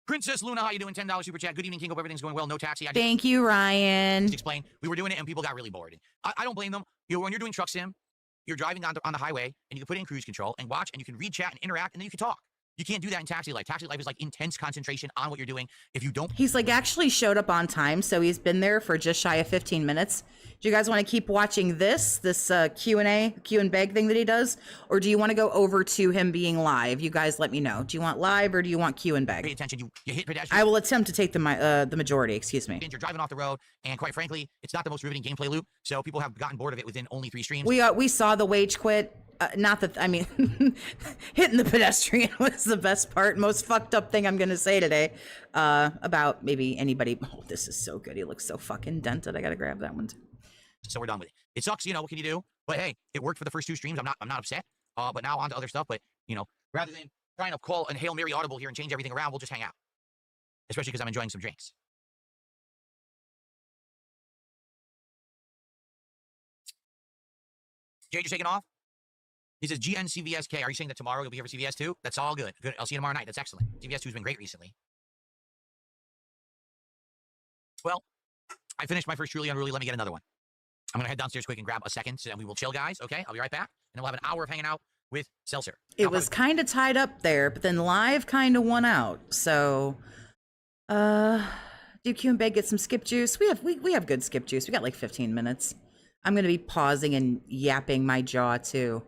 Princess Luna, how you doing? $10 super chat. Good evening, King. Hope everything's going well. No taxi. I Thank you, Ryan. just explained. We were doing it and people got really bored. I don't blame them. You know, when you're doing truck sim, you're driving on the highway and you can put it in cruise control and watch and you can read chat and interact and then you can talk. You can't do that in Taxi Life. Taxi Life is like intense concentration on what you're doing. If you don't, He's like actually showed up on time, so he's been there for just shy of 15 minutes. Do you guys want to keep watching this Q and beg thing that he does, or do you want to go over to him being live? You guys let me know. Do you want live or do you want Q and pay beg? attention. You hit pedestrian. I will attempt to take the majority. Excuse me. You're driving off the road, and quite frankly, it's not the most riveting gameplay loop. So people have gotten bored of it within only 3 streams. We saw the wage quit. Not that I mean, hitting the pedestrian was the best part. Most fucked up thing I'm gonna say today about maybe anybody. Oh, this is so good. He looks so fucking dented. I gotta grab that one too. So we're done with it. It sucks, you know. What can you do? But hey, it worked for the first 2 streams. I'm not upset. But now on to other stuff. But you know, rather than trying to call and Hail Mary audible here and change everything around, we'll just hang out. Especially because I'm enjoying some drinks. Jade, you're taking off? He says, GNCVSK. Are you saying that tomorrow you'll be here for CVS 2? That's all good. Good. I'll see you tomorrow night. That's excellent. CVS 2 has been great recently. Well, I finished my first truly unruly. Let me get another one. I'm going to head downstairs quick and grab a second, and we will chill, guys, okay? I'll be right back, and then we'll have an hour of hanging out with Seltzer. It was kind of tied up there, but then live kind of won out. So, do Q and Beg get some skip juice? We have good skip juice. We got like 15 minutes. I'm going to be pausing and yapping my jaw, too.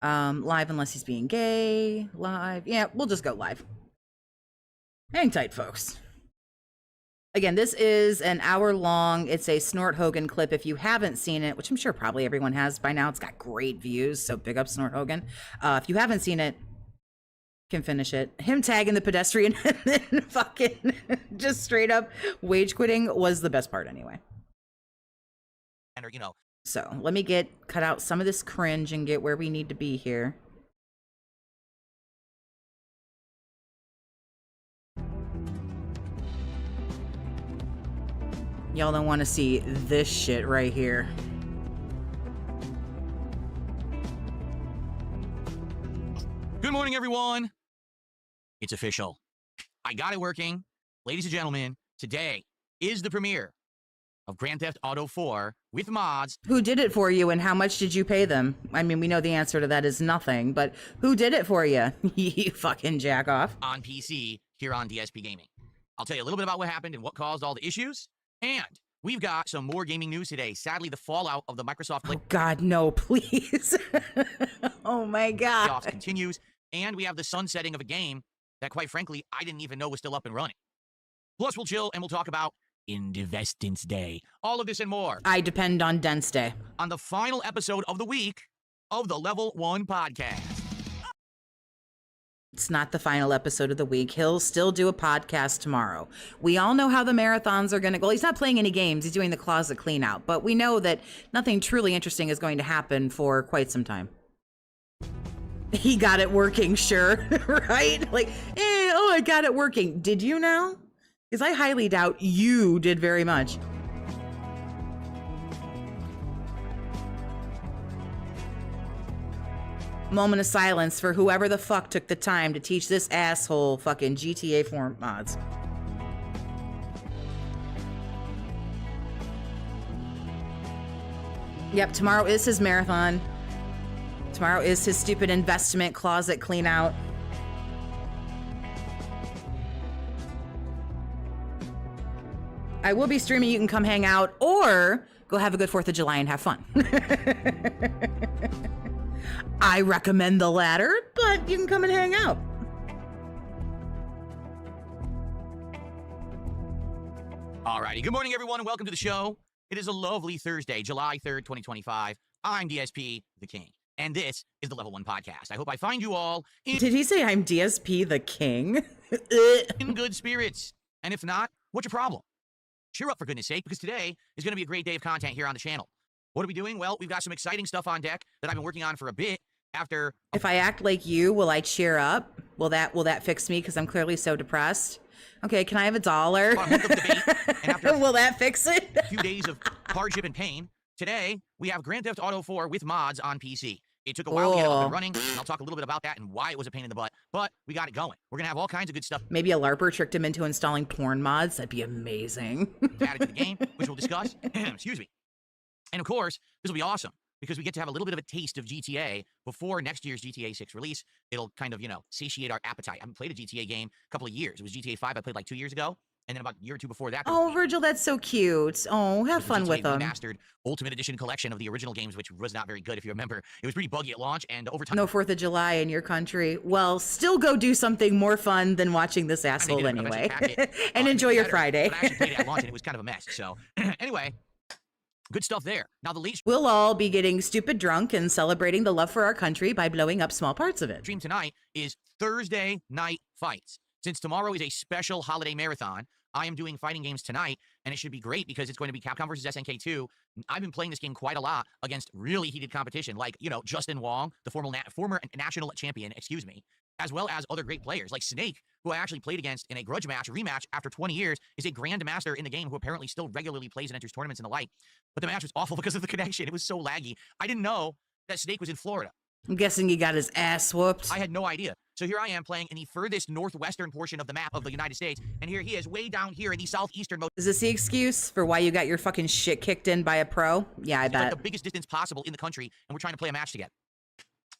Live unless he's being gay. Live. Yeah, we'll just go live. Hang tight, folks. Again, this is an hour long. It's a Snort Hogan clip. If you haven't seen it, which I'm sure probably everyone has by now, it's got great views, so big up Snort Hogan. If you haven't seen it, can finish it. Him tagging the pedestrian and then fucking just straight up wage quitting was the best part anyway. And, you know. So let me cut out some of this cringe and get where we need to be here. Y'all don't want to see this shit right here. Good morning, everyone. It's official. I got it working. Ladies and gentlemen, today is the premiere of Grand Theft Auto 4 with mods. Who did it for you and how much did you pay them? I mean, we know the answer to that is nothing, but who did it for you? You fucking jack off. On PC here on DSP Gaming. I'll tell you a little bit about what happened and what caused all the issues. And we've got some more gaming news today. Sadly, the fallout of the Microsoft Oh God, no, please. Oh my God. layoffs continues. And we have the sunsetting of a game that, quite frankly, I didn't even know was still up and running. Plus, we'll chill and we'll talk about Indivestance Day. All of this and more. I depend on Dense Day. On the final episode of the week of the Level 1 Podcast. It's not the final episode of the week. He'll still do a podcast tomorrow. We all know how the marathons are going to go. Well, he's not playing any games. He's doing the closet clean out. But we know that nothing truly interesting is going to happen for quite some time. He got it working, sure. Right? Like, I got it working. Did you now? Because I highly doubt you did very much. Moment of silence for whoever the fuck took the time to teach this asshole fucking GTA 4 mods. Yep, tomorrow is his marathon. Tomorrow is his stupid investment closet clean out. I will be streaming. You can come hang out or go have a good 4th of July and have fun. I recommend the latter, but you can come and hang out. Alrighty, good morning, everyone, and welcome to the show. It is a lovely Thursday, July 3rd, 2025. I'm DSP, the King, and this is the Level 1 Podcast. I hope I find you all Did he say I'm DSP, the King? in good spirits. And if not, what's your problem? Cheer up, for goodness sake, because today is going to be a great day of content here on the channel. What are we doing? Well, we've got some exciting stuff on deck that I've been working on for a bit. After if I act like you, will I cheer up? Will that fix me? Because I'm clearly so depressed. Okay, can I have $1? a month of debate, and after will that fix it? a few days of hardship and pain, today we have Grand Theft Auto 4 with mods on PC. It took a while to get up and running, and I'll talk a little bit about that and why it was a pain in the butt, but we got it going. We're going to have all kinds of good stuff. Maybe a LARPer tricked him into installing porn mods. That'd be amazing. Added to the game, which we'll discuss. Excuse me. And of course, this will be awesome because we get to have a little bit of a taste of GTA before next year's GTA 6 release. It'll kind of, satiate our appetite. I haven't played a GTA game a couple of years. It was GTA 5 I played like 2 years ago. And then about a year or two before that. Oh, Virgil, that's so cute. Oh, have fun with them. Remastered Ultimate Edition collection of the original games, which was not very good, if you remember. It was pretty buggy at launch, and over time. No 4th of July in your country. Well, still go do something more fun than watching this asshole anyway. And enjoy your Friday. But I actually played it at launch, and it was kind of a mess. So, anyway. Good stuff there. Now, the late we'll all be getting stupid drunk and celebrating the love for our country by blowing up small parts of it. Stream tonight is Thursday Night Fights. Since tomorrow is a special holiday marathon, I am doing fighting games tonight, and it should be great because it's going to be Capcom versus SNK 2. I've been playing this game quite a lot against really heated competition, like, Justin Wong, the former national champion, as well as other great players, like Snake, who I actually played against in a grudge rematch after 20 years, is a grandmaster in the game who apparently still regularly plays and enters tournaments and the like. But the match was awful because of the connection. It was so laggy. I didn't know that Snake was in Florida. I'm guessing he got his ass whooped. I had no idea. So here I am playing in the furthest northwestern portion of the map of the United States, and here he is way down here in the southeastern most. Is this the excuse for why you got your fucking shit kicked in by a pro? Yeah, I It's like bet. the biggest distance possible in the country, and we're trying to play a match together.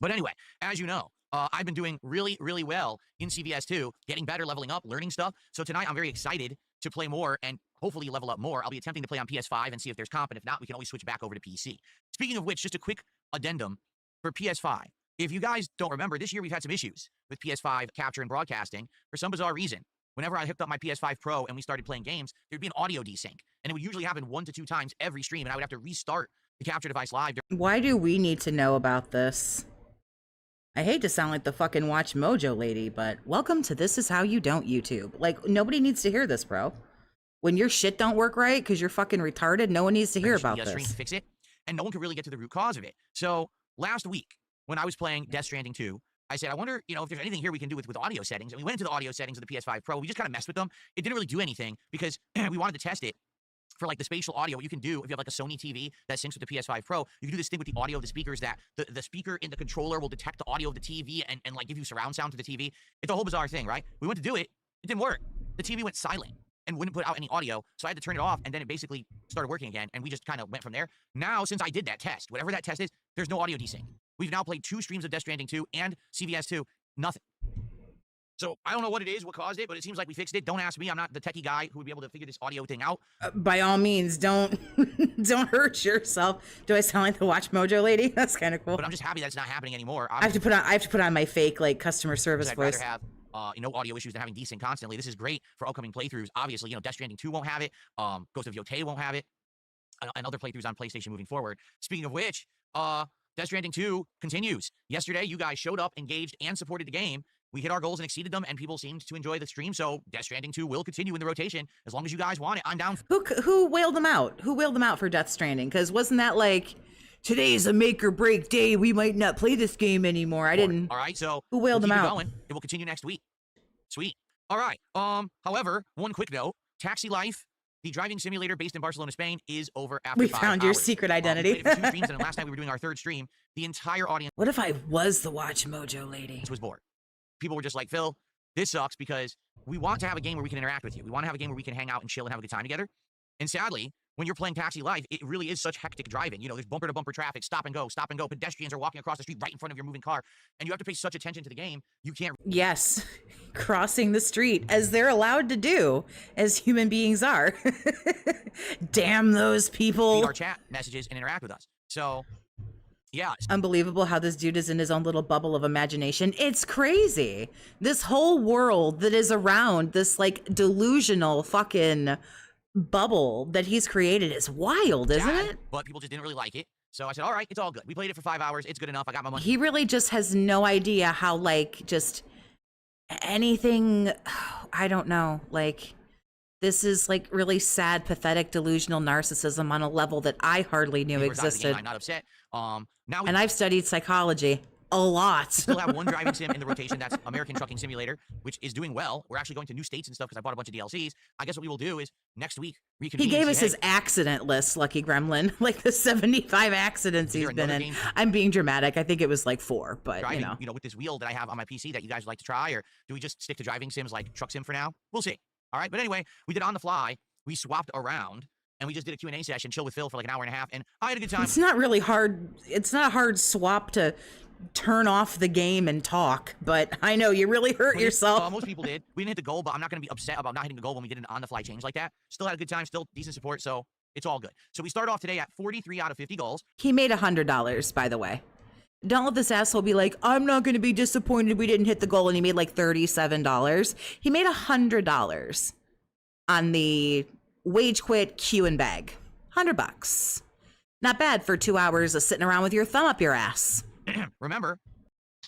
But anyway, as you know, I've been doing really, really well in CVS2, getting better, leveling up, learning stuff. So tonight I'm very excited to play more and hopefully level up more. I'll be attempting to play on PS5 and see if there's comp, and if not, we can always switch back over to PC. Speaking of which, just a quick addendum for PS5. If you guys don't remember, this year we've had some issues with PS5 capture and broadcasting. For some bizarre reason, whenever I hooked up my PS5 Pro and we started playing games, there'd be an audio desync. And it would usually happen 1 to 2 times every stream, and I would have to restart the capture device live. Why do we need to know about this? I hate to sound like the fucking Watch Mojo lady, but welcome to This Is How You Don't YouTube. Like, nobody needs to hear this, bro. When your shit don't work right because you're fucking retarded, no one needs to hear about Stream this. to fix it, and no one could really get to the root cause of it. So last week, when I was playing Death Stranding 2, I said, I wonder, if there's anything here we can do with audio settings. And we went into the audio settings of the PS5 Pro. We just kind of messed with them. It didn't really do anything because we wanted to test it for like the spatial audio. What you can do if you have like a Sony TV that syncs with the PS5 Pro, you can do this thing with the audio of the speakers that the speaker in the controller will detect the audio of the TV and like give you surround sound to the TV. It's a whole bizarre thing, right? We went to do it. It didn't work. The TV went silent and wouldn't put out any audio. So I had to turn it off, and then it basically started working again. And we just kind of went from there. Now, since I did that test, whatever that test is, there's no audio desync. We've now played 2 streams of Death Stranding 2 and CVS2. Nothing. So I don't know what it is, what caused it, but it seems like we fixed it. Don't ask me. I'm not the techie guy who would be able to figure this audio thing out. By all means, don't don't hurt yourself. Do I sound like the Watch Mojo lady? That's kind of cool. But I'm just happy that it's not happening anymore. I have to put on my fake like customer service I'd voice. rather have audio issues than having desync constantly. This is great for upcoming playthroughs. Obviously, Death Stranding 2 won't have it. Ghost of Yotei won't have it. And other playthroughs on PlayStation moving forward. Speaking of which, Death Stranding 2 continues. Yesterday, you guys showed up, engaged, and supported the game. We hit our goals and exceeded them, and people seemed to enjoy the stream, so Death Stranding 2 will continue in the rotation. As long as you guys want it, I'm down. Who whaled them out? Who whaled them out for Death Stranding? Because wasn't that like, today's a make or break day, we might not play this game anymore? I didn't. All right, so who whaled them out? Going. It will continue next week. Sweet. All right. However, one quick note: Taxi Life, the driving simulator based in Barcelona, Spain, is over after 5 We found your hours. secret identity. We played it for 2 streams, and then last night we were doing our 3rd stream. The entire audience. What if I was the Watch Mojo lady? Was bored. People were just like, Phil, this sucks because we want to have a game where we can interact with you. We want to have a game where we can hang out and chill and have a good time together. And sadly, when you're playing Taxi Life, it really is such hectic driving. There's bumper to bumper traffic, stop and go. Pedestrians are walking across the street right in front of your moving car. And you have to pay such attention to the game. You can't. Yes. Crossing the street as they're allowed to do, as human beings are. Damn those people. Read our chat messages and interact with us. So, yeah. Unbelievable how this dude is in his own little bubble of imagination. It's crazy. This whole world that is around this like delusional fucking bubble that he's created is wild, isn't it? But people just didn't really like it. So I said, all right, it's all good. We played it for 5 hours. It's good enough. I got my money. He really just has no idea how like just anything, I don't know, like this is like really sad, pathetic, delusional narcissism on a level that I hardly knew existed. I'm not upset. And I've studied psychology a lot. Still have one driving sim in the rotation. That's American Trucking Simulator, which is doing well. We're actually going to new states and stuff because I bought a bunch of DLCs. I guess what we will do is next week reconvene. He gave us his accident list, Lucky Gremlin, like the 75 accidents he's been in. I'm being dramatic. I think it was like 4, but driving, with this wheel that I have on my PC that you guys would like to try, or do we just stick to driving sims like Truck Sim for now? We'll see. All right, but anyway, we did on the fly. We swapped around. And we just did a Q&A session, chill with Phil for like an hour and a half, and I had a good time. It's not really hard. It's not a hard swap to turn off the game and talk, but I know you really hurt yourself. Most people did. We didn't hit the goal, but I'm not going to be upset about not hitting the goal when we did an on-the-fly change like that. Still had a good time, still decent support, so it's all good. So we start off today at 43 out of 50 goals. He made $100, by the way. Don't let this asshole be like, I'm not going to be disappointed we didn't hit the goal, and he made like $37. He made $100 on the wage quit Q and bag. $100. Not bad for 2 hours of sitting around with your thumb up your ass. Remember,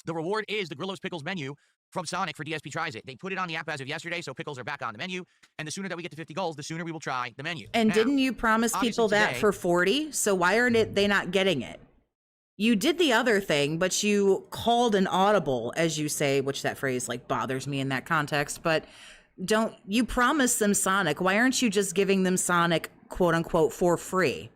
the reward is the Grillo's Pickles menu from Sonic for DSP Tries It. They put it on the app as of yesterday, so pickles are back on the menu. And the sooner that we get to 50 goals, the sooner we will try the menu. And now, didn't you promise people that today, for 40? So why aren't they not getting it? You did the other thing, but you called an audible, as you say, which that phrase like bothers me in that context. But don't you promise them Sonic? Why aren't you just giving them Sonic, quote unquote, for free?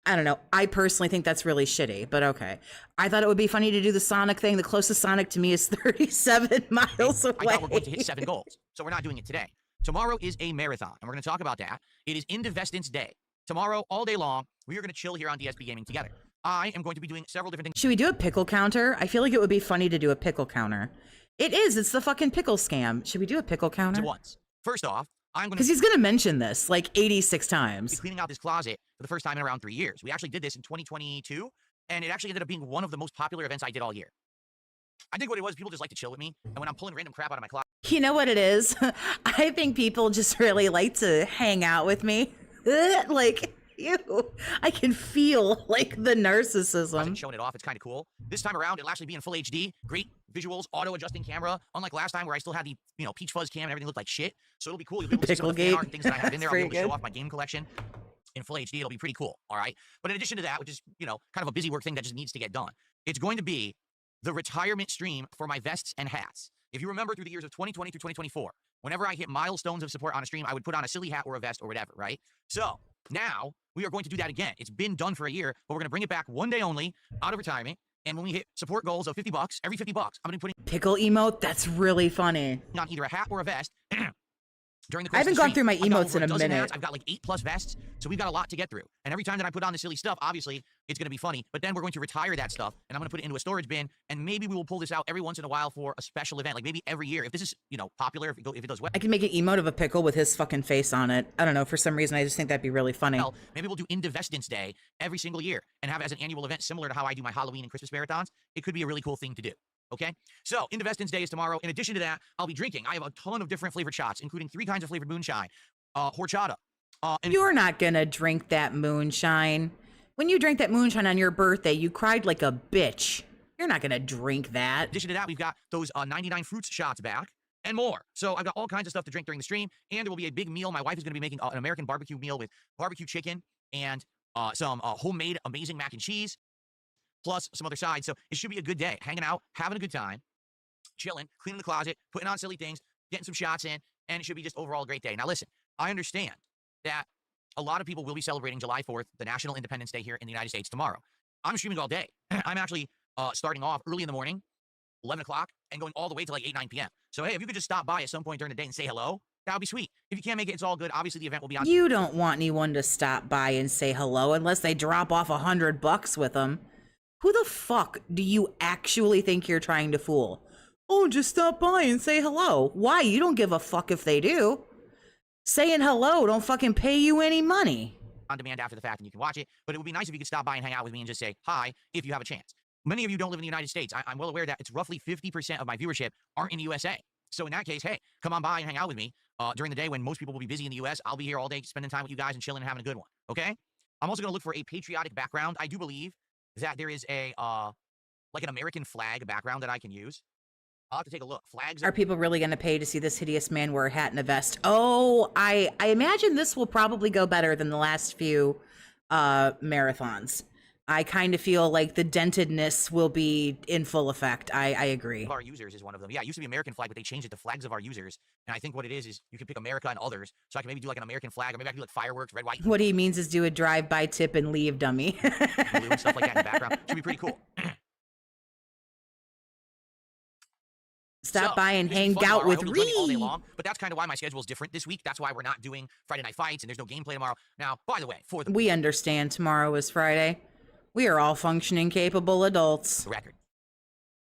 I don't know. I personally think that's really shitty, but okay. I thought it would be funny to do the Sonic thing. The closest Sonic to me is 37 miles away. I thought we're going to hit 7 goals, so we're not doing it today. Tomorrow is a marathon, and we're going to talk about that. It is Indivestance Day. Tomorrow, all day long, we are going to chill here on DSP Gaming together. I am going to be doing several different things. Should we do a pickle counter? I feel like it would be funny to do a pickle counter. It is. It's the fucking pickle scam. Should we do a pickle counter? Once. First off, I'm going to... Because he's going to mention this like 86 times. Cleaning out this closet for the first time in around 3 years. We actually did this in 2022, and it actually ended up being one of the most popular events I did all year. I think what it was, people just like to chill with me, and when I'm pulling random crap out of my closet... You know what it is? I think people just really like to hang out with me. Like... Ew. I can feel like the narcissism. Showing it off, it's kind of cool. This time around, it'll actually be in full HD, great visuals, auto-adjusting camera. Unlike last time where I still had the peach fuzz cam and everything looked like shit. So it'll be cool. You'll be able to see some of the fan art and things that I have in there. I'll be able to show off my game collection in full HD. It'll be pretty cool. All right. But in addition to that, which is kind of a busy work thing that just needs to get done, it's going to be the retirement stream for my vests and hats. If you remember through the years of 2020 through 2024, whenever I hit milestones of support on a stream, I would put on a silly hat or a vest or whatever, right? So now we are going to do that again. It's been done for a year, but we're going to bring it back one day only out of retirement. And when we hit support goals of $50, every $50, I'm going to be putting pickle emote. That's really funny. On either a hat or a vest. During the course I haven't gone through my emotes in a minute. Hats. I've got like 8+ vests, so we've got a lot to get through. And every time that I put on the silly stuff, obviously, it's going to be funny. But then we're going to retire that stuff, and I'm going to put it into a storage bin, and maybe we will pull this out every once in a while for a special event, like maybe every year. If this is, popular, if it does well. I can make an emote of a pickle with his fucking face on it. I don't know. For some reason, I just think that'd be really funny. Well, maybe we'll do Indivestance Day every single year and have it as an annual event similar to how I do my Halloween and Christmas marathons. It could be a really cool thing to do. Okay, so Indivestance Day is tomorrow. In addition to that, I'll be drinking. I have a ton of different flavored shots, including 3 kinds of flavored moonshine, horchata. And you're not gonna drink that moonshine. When you drank that moonshine on your birthday, you cried like a bitch. You're not gonna drink that. In addition to that, we've got those 99 fruits shots back and more. So I've got all kinds of stuff to drink during the stream, and there will be a big meal. My wife is going to be making an American barbecue meal with barbecue chicken and some homemade amazing mac and cheese, plus some other sides. So it should be a good day, hanging out, having a good time, chilling, cleaning the closet, putting on silly things, getting some shots in, and it should be just overall a great day. Now listen, I understand that a lot of people will be celebrating July 4th, the National Independence Day here in the United States tomorrow. I'm streaming all day. I'm actually starting off early in the morning, 11 o'clock, and going all the way to like 8, 9 p.m. So hey, if you could just stop by at some point during the day and say hello, that would be sweet. If you can't make it, it's all good. Obviously, the event will be on. You don't want anyone to stop by and say hello unless they drop off $100 with them. Who the fuck do you actually think you're trying to fool? Oh, just stop by and say hello. Why? You don't give a fuck if they do. Saying hello don't fucking pay you any money. On demand after the fact, and you can watch it. But it would be nice if you could stop by and hang out with me and just say hi if you have a chance. Many of you don't live in the United States. I'm well aware that it's roughly 50% of my viewership aren't in the USA. So in that case, hey, come on by and hang out with me during the day when most people will be busy in the US. I'll be here all day spending time with you guys and chilling and having a good one. Okay? I'm also going to look for a patriotic background. I do believe that there is a like an American flag background that I can use. I'll have to take a look. Flags are people really going to pay to see this hideous man wear a hat and a vest? Oh, I imagine this will probably go better than the last few marathons. I kind of feel like the dentedness will be in full effect. I agree. Our users is one of them. Yeah, it used to be American flag, but they changed it to flags of our users. And I think what it is you can pick America and others. So I can maybe do like an American flag, or maybe I can do like fireworks, red, white. What he means is do a drive-by tip and leave, dummy. Blue and stuff like that in the background. Should be pretty cool. Stop by and hang out with Ree. All day long, but that's kind of why my schedule is different this week. That's why we're not doing Friday Night Fights, and there's no gameplay tomorrow. Now, by the way, we understand tomorrow is Friday. We are all functioning, capable adults. Record.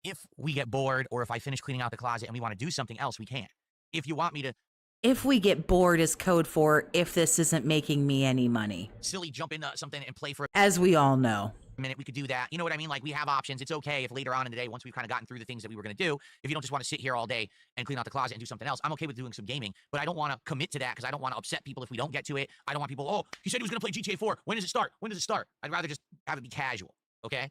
If we get bored, or if I finish cleaning out the closet and we want to do something else, we can. If you want me to... If we get bored is code for if this isn't making me any money. Silly jump into something and play for... As we all know. A minute, we could do that. You know what I mean? Like, we have options. It's okay if later on in the day, once we've kind of gotten through the things that we were going to do, if you don't just want to sit here all day and clean out the closet and do something else, I'm okay with doing some gaming, but I don't want to commit to that because I don't want to upset people if we don't get to it. I don't want people, oh, he said he was going to play GTA 4. When does it start? When does it start? I'd rather just have it be casual, okay?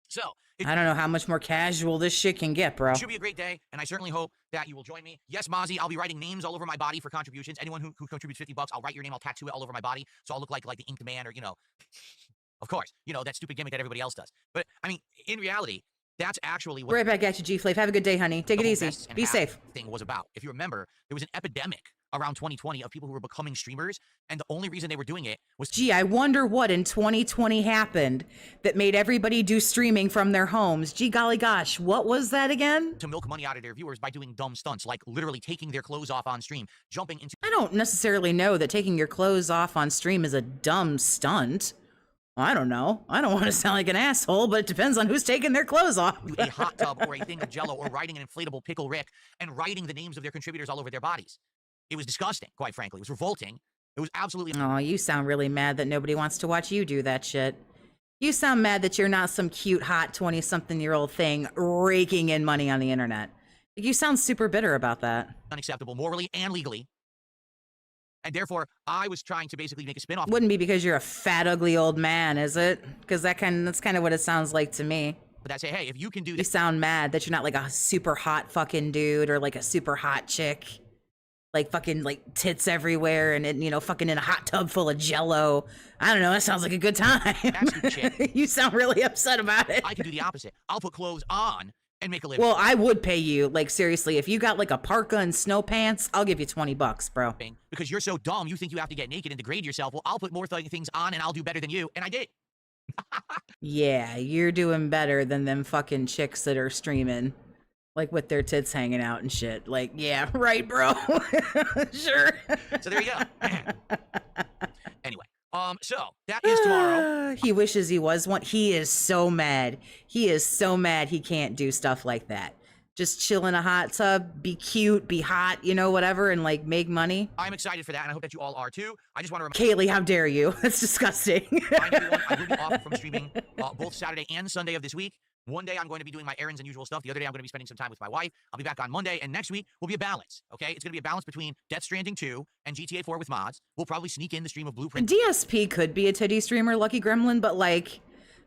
So, I don't know how much more casual this shit can get, bro. It should be a great day, and I certainly hope that you will join me. Yes, Mozzie, I'll be writing names all over my body for contributions. Anyone who contributes $50, I'll write your name, I'll tattoo it all over my body, so I'll look like the Ink Man or, of course, that stupid gimmick that everybody else does. But, I mean, in reality, that's actually what... Right back at you, G-Flav. Have a good day, honey. Take it easy. Be safe. Thing was about. If you remember, there was an epidemic around 2020 of people who were becoming streamers, and the only reason they were doing it was Gee, I wonder what in 2020 happened that made everybody do streaming from their homes. Gee golly gosh, what was that again? to milk money out of their viewers by doing dumb stunts, like literally taking their clothes off on stream, jumping into I don't necessarily know that taking your clothes off on stream is a dumb stunt. I don't know. I don't want to sound like an asshole, but it depends on who's taking their clothes off. a hot tub or a thing of Jello, or riding an inflatable Pickle Rick and writing the names of their contributors all over their bodies. It was disgusting, quite frankly. It was revolting. It was absolutely... Oh, you sound really mad that nobody wants to watch you do that shit. You sound mad that you're not some cute, hot 20-something-year-old thing raking in money on the internet. You sound super bitter about that. unacceptable morally and legally. And therefore, I was trying to basically make a spin-off. Wouldn't be because you're a fat, ugly old man, is it? Because that's kind of what it sounds like to me. But that say, hey, if you can do You this, sound mad that you're not like a super hot fucking dude or like a super hot chick. Like fucking like tits everywhere and, fucking in a hot tub full of Jello. I don't know, that sounds like a good time. That's stupid shit. You sound really upset about it. I can do the opposite. I'll put clothes on and make a living. Well, I would pay you, like seriously, if you got like a parka and snow pants, I'll give you $20, bro. Because you're so dumb, you think you have to get naked and degrade yourself. Well, I'll put more things on and I'll do better than you. And I did. Yeah, you're doing better than them fucking chicks that are streaming, like with their tits hanging out and shit. Like, yeah, right, bro. Sure. So there you go. Anyway, so that is tomorrow. He wishes he was one. He is so mad. He is so mad he can't do stuff like that. Just chill in a hot tub, be cute, be hot, whatever, and like make money. I'm excited for that, and I hope that you all are too. I just want to Kaylee, how dare you? That's disgusting. remind everyone, I will be off from streaming both Saturday and Sunday of this week. One day I'm going to be doing my errands and usual stuff. The other day I'm going to be spending some time with my wife. I'll be back on Monday, and next week will be a balance, okay? It's going to be a balance between Death Stranding 2 and GTA 4 with mods. We'll probably sneak in the stream of Blueprint. DSP could be a titty streamer, Lucky Gremlin, but like,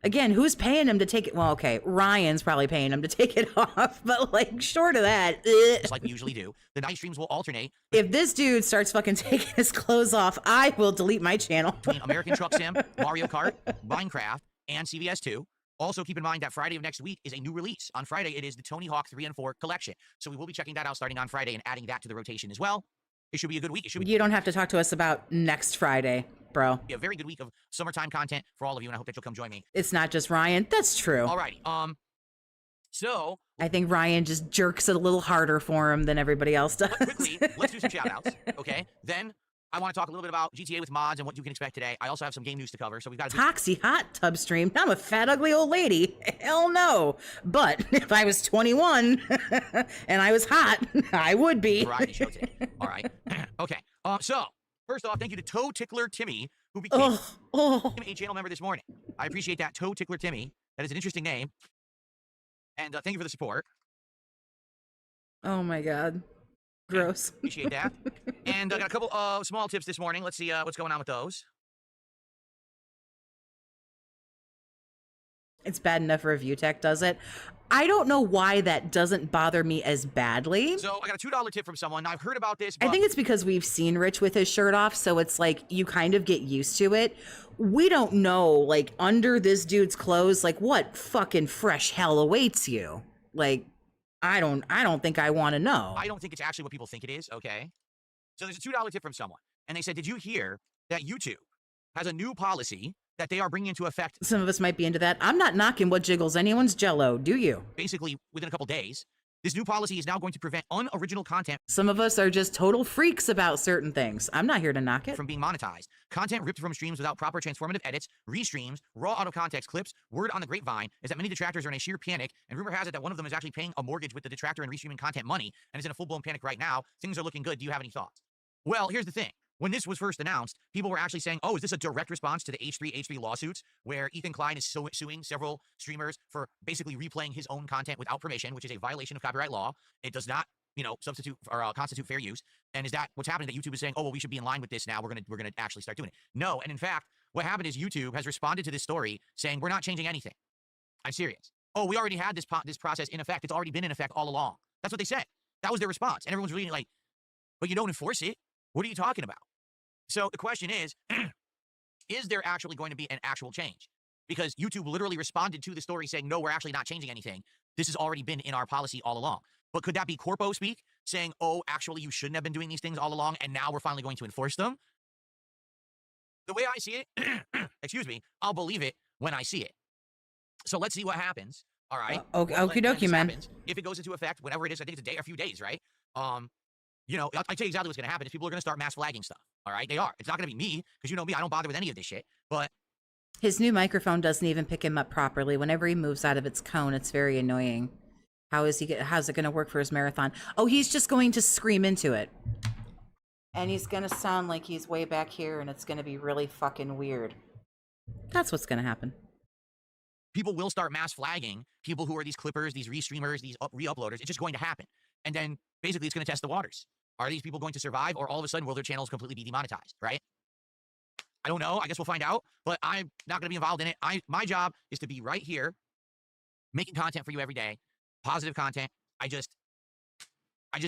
again, who's paying him to take it? Well, okay, Ryan's probably paying him to take it off, but like, short of that, Just like we usually do. The night streams will alternate if this dude starts fucking taking his clothes off, I will delete my channel. between American Truck Sim, Mario Kart, Minecraft, and CVS 2. Also, keep in mind that Friday of next week is a new release. On Friday, it is the Tony Hawk 3 and 4 collection. So we will be checking that out starting on Friday and adding that to the rotation as well. It should be a good week. It should be You don't have to talk to us about next Friday, bro. a very good week of summertime content for all of you, and I hope that you'll come join me. It's not just Ryan. That's true. Alrighty. So I think Ryan just jerks it a little harder for him than everybody else does. quickly, let's do some shout-outs, okay? Then I want to talk a little bit about GTA with mods and what you can expect today. I also have some game news to cover, so we've got to do... Toxie hot tub stream. I'm a fat, ugly old lady. Hell no. But if I was 21 and I was hot, I would be. variety show today. All right. Okay. So first off, thank you to Toe Tickler Timmy, who became a channel member this morning. I appreciate that, Toe Tickler Timmy. That is an interesting name. And thank you for the support. Oh my God. Gross. Appreciate that. And I got a couple of small tips this morning. Let's see what's going on with those. It's bad enough Review Tech does it. I don't know why that doesn't bother me as badly. So I got a $2 tip from someone. Now, I've heard about this, but I think it's because we've seen Rich with his shirt off, so it's like you kind of get used to it. We don't know, like, under this dude's clothes, like, what fucking fresh hell awaits you. Like, I don't think I want to know. I don't think it's actually what people think it is, okay? So there's a $2 tip from someone. And they said, did you hear that YouTube has a new policy that they are bringing into effect Some of us might be into that. I'm not knocking what jiggles anyone's Jello, do you? basically within a couple days? This new policy is now going to prevent unoriginal content Some of us are just total freaks about certain things. I'm not here to knock it. from being monetized. Content ripped from streams without proper transformative edits, restreams, raw out-of-context clips. Word on the grapevine is that many detractors are in a sheer panic, and rumor has it that one of them is actually paying a mortgage with the detractor and restreaming content money, and is in a full-blown panic right now. Things are looking good. Do you have any thoughts? Well, here's the thing. When this was first announced, people were actually saying, oh, is this a direct response to the H3 lawsuits, where Ethan Klein is suing several streamers for basically replaying his own content without permission, which is a violation of copyright law. It does not, substitute or constitute fair use. And is that what's happening, that YouTube is saying, oh, well, we should be in line with this now. We're gonna actually start doing it. No, and in fact, what happened is YouTube has responded to this story saying, we're not changing anything. I'm serious. Oh, we already had this process in effect. It's already been in effect all along. That's what they said. That was their response. And everyone's reading like, but you don't enforce it. What are you talking about? So the question is there actually going to be an actual change? Because YouTube literally responded to the story saying, no, we're actually not changing anything. This has already been in our policy all along. But could that be corpo speak saying, oh, actually, you shouldn't have been doing these things all along, and now we're finally going to enforce them? The way I see it, excuse me, I'll believe it when I see it. So let's see what happens. All right. Okie dokie, man. If it goes into effect, whenever it is, I think it's a few days, right? You know, I'll tell you exactly what's going to happen is people are going to start mass flagging stuff. All right, they are. It's not going to be me because you know me, I don't bother with any of this shit. But his new microphone doesn't even pick him up properly. Whenever he moves out of its cone, it's very annoying. How's it going to work for his marathon? Oh, he's just going to scream into it. And he's going to sound like he's way back here, and it's going to be really fucking weird. That's what's going to happen. People will start mass flagging people who are these clippers, these restreamers, these re-uploaders. It's just going to happen. And then basically it's going to test the waters. Are these people going to survive, or all of a sudden will their channels completely be demonetized, right? I don't know. I guess we'll find out, but I'm not going to be involved in it. My job is to be right here, making content for you every day, positive content. I just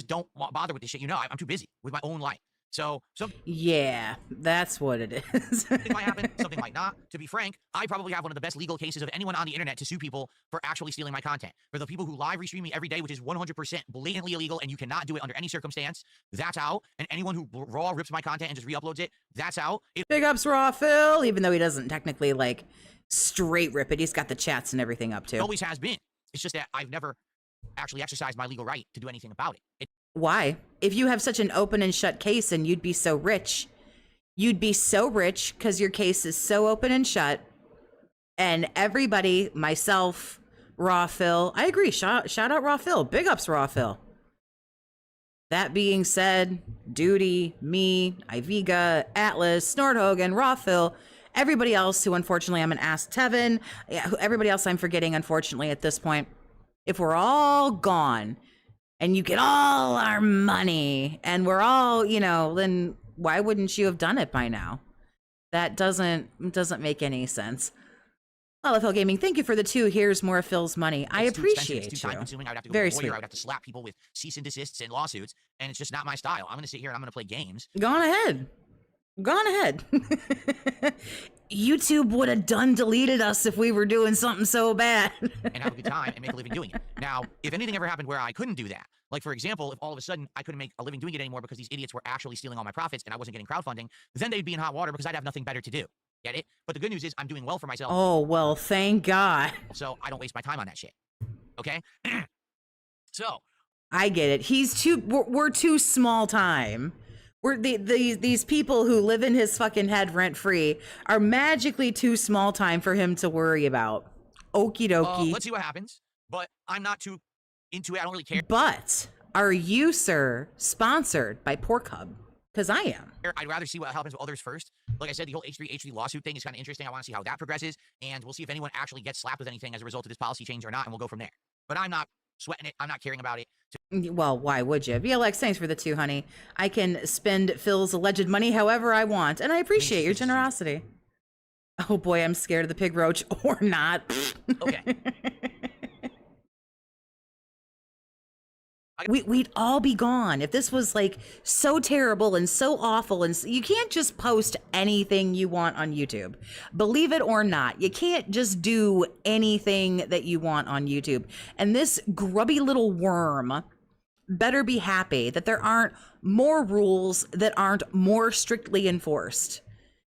don't bother with this shit. You know, I'm too busy with my own life. So yeah, that's what it is. something might happen, something might not. To be frank, I probably have one of the best legal cases of anyone on the internet to sue people for actually stealing my content. For the people who live restream me every day, which is 100% blatantly illegal, and you cannot do it under any circumstance, that's out. And anyone who raw rips my content and just re-uploads it, that's out. Big ups Raw Phil, even though he doesn't technically like straight rip it. He's got the chats and everything up too. It always has been. It's just that I've never actually exercised my legal right to do anything about it. Why? If you have such an open and shut case and you'd be so rich, you'd be so rich because your case is so open and shut. And everybody, myself, Raw Phil, I agree. Shout out Raw Phil. Big ups Raw Phil. That being said, Duty, me, Iviga, Atlas, Snort Hogan, Raw Phil, everybody else who unfortunately I'm an Ask Tevin, everybody else I'm forgetting unfortunately at this point, if we're all gone and you get all our money and we're all, you know, then why wouldn't you have done it by now? That doesn't make any sense. LFL Gaming, thank you for the 2. Here's more of Phil's money. I appreciate it's too time consuming. I would have to go Very to a lawyer. sweet. I would have to slap people with cease and desists and lawsuits, and it's just not my style. I'm going to sit here and I'm going to play games. Go on ahead. YouTube would have done deleted us if we were doing something so bad. And have a good time and make a living doing it. Now, if anything ever happened where I couldn't do that, like for example, if all of a sudden I couldn't make a living doing it anymore because these idiots were actually stealing all my profits and I wasn't getting crowdfunding, then they'd be in hot water because I'd have nothing better to do. Get it? But the good news is I'm doing well for myself. Oh, well, thank God. So I don't waste my time on that shit. Okay? So. I get it. We're too small time. These people who live in his fucking head rent free are magically too small time for him to worry about. Okie dokie. Let's see what happens. But I'm not too into it. I don't really care. But are you, sir, sponsored by Pork Hub? Because I am. I'd rather see what happens with others first. Like I said, the whole H3 lawsuit thing is kind of interesting. I want to see how that progresses. And we'll see if anyone actually gets slapped with anything as a result of this policy change or not. And we'll go from there. But I'm not sweating it. I'm not caring about it. Well, why would you? VLX, thanks for the 2, honey. I can spend Phil's alleged money however I want, and I appreciate your generosity. Oh boy, I'm scared of the Pigroach, or not. Okay. We'd all be gone if this was like so terrible and so awful. And you can't just post anything you want on YouTube. Believe it or not, you can't just do anything that you want on YouTube. And this grubby little worm better be happy that there aren't more rules that aren't more strictly enforced,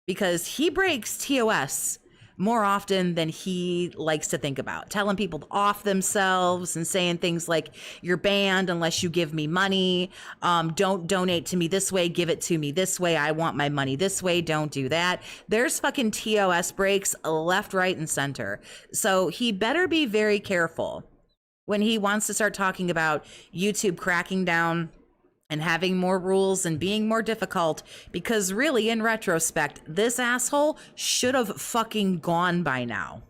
because he breaks TOS more often than he likes to think about, telling people to off themselves and saying things like, you're banned unless you give me money. Don't donate to me this way. Give it to me this way. I want my money this way. Don't do that. There's fucking TOS breaks left, right, and center. So he better be very careful when he wants to start talking about YouTube cracking down and having more rules and being more difficult, because really, in retrospect, this asshole should have fucking gone by now.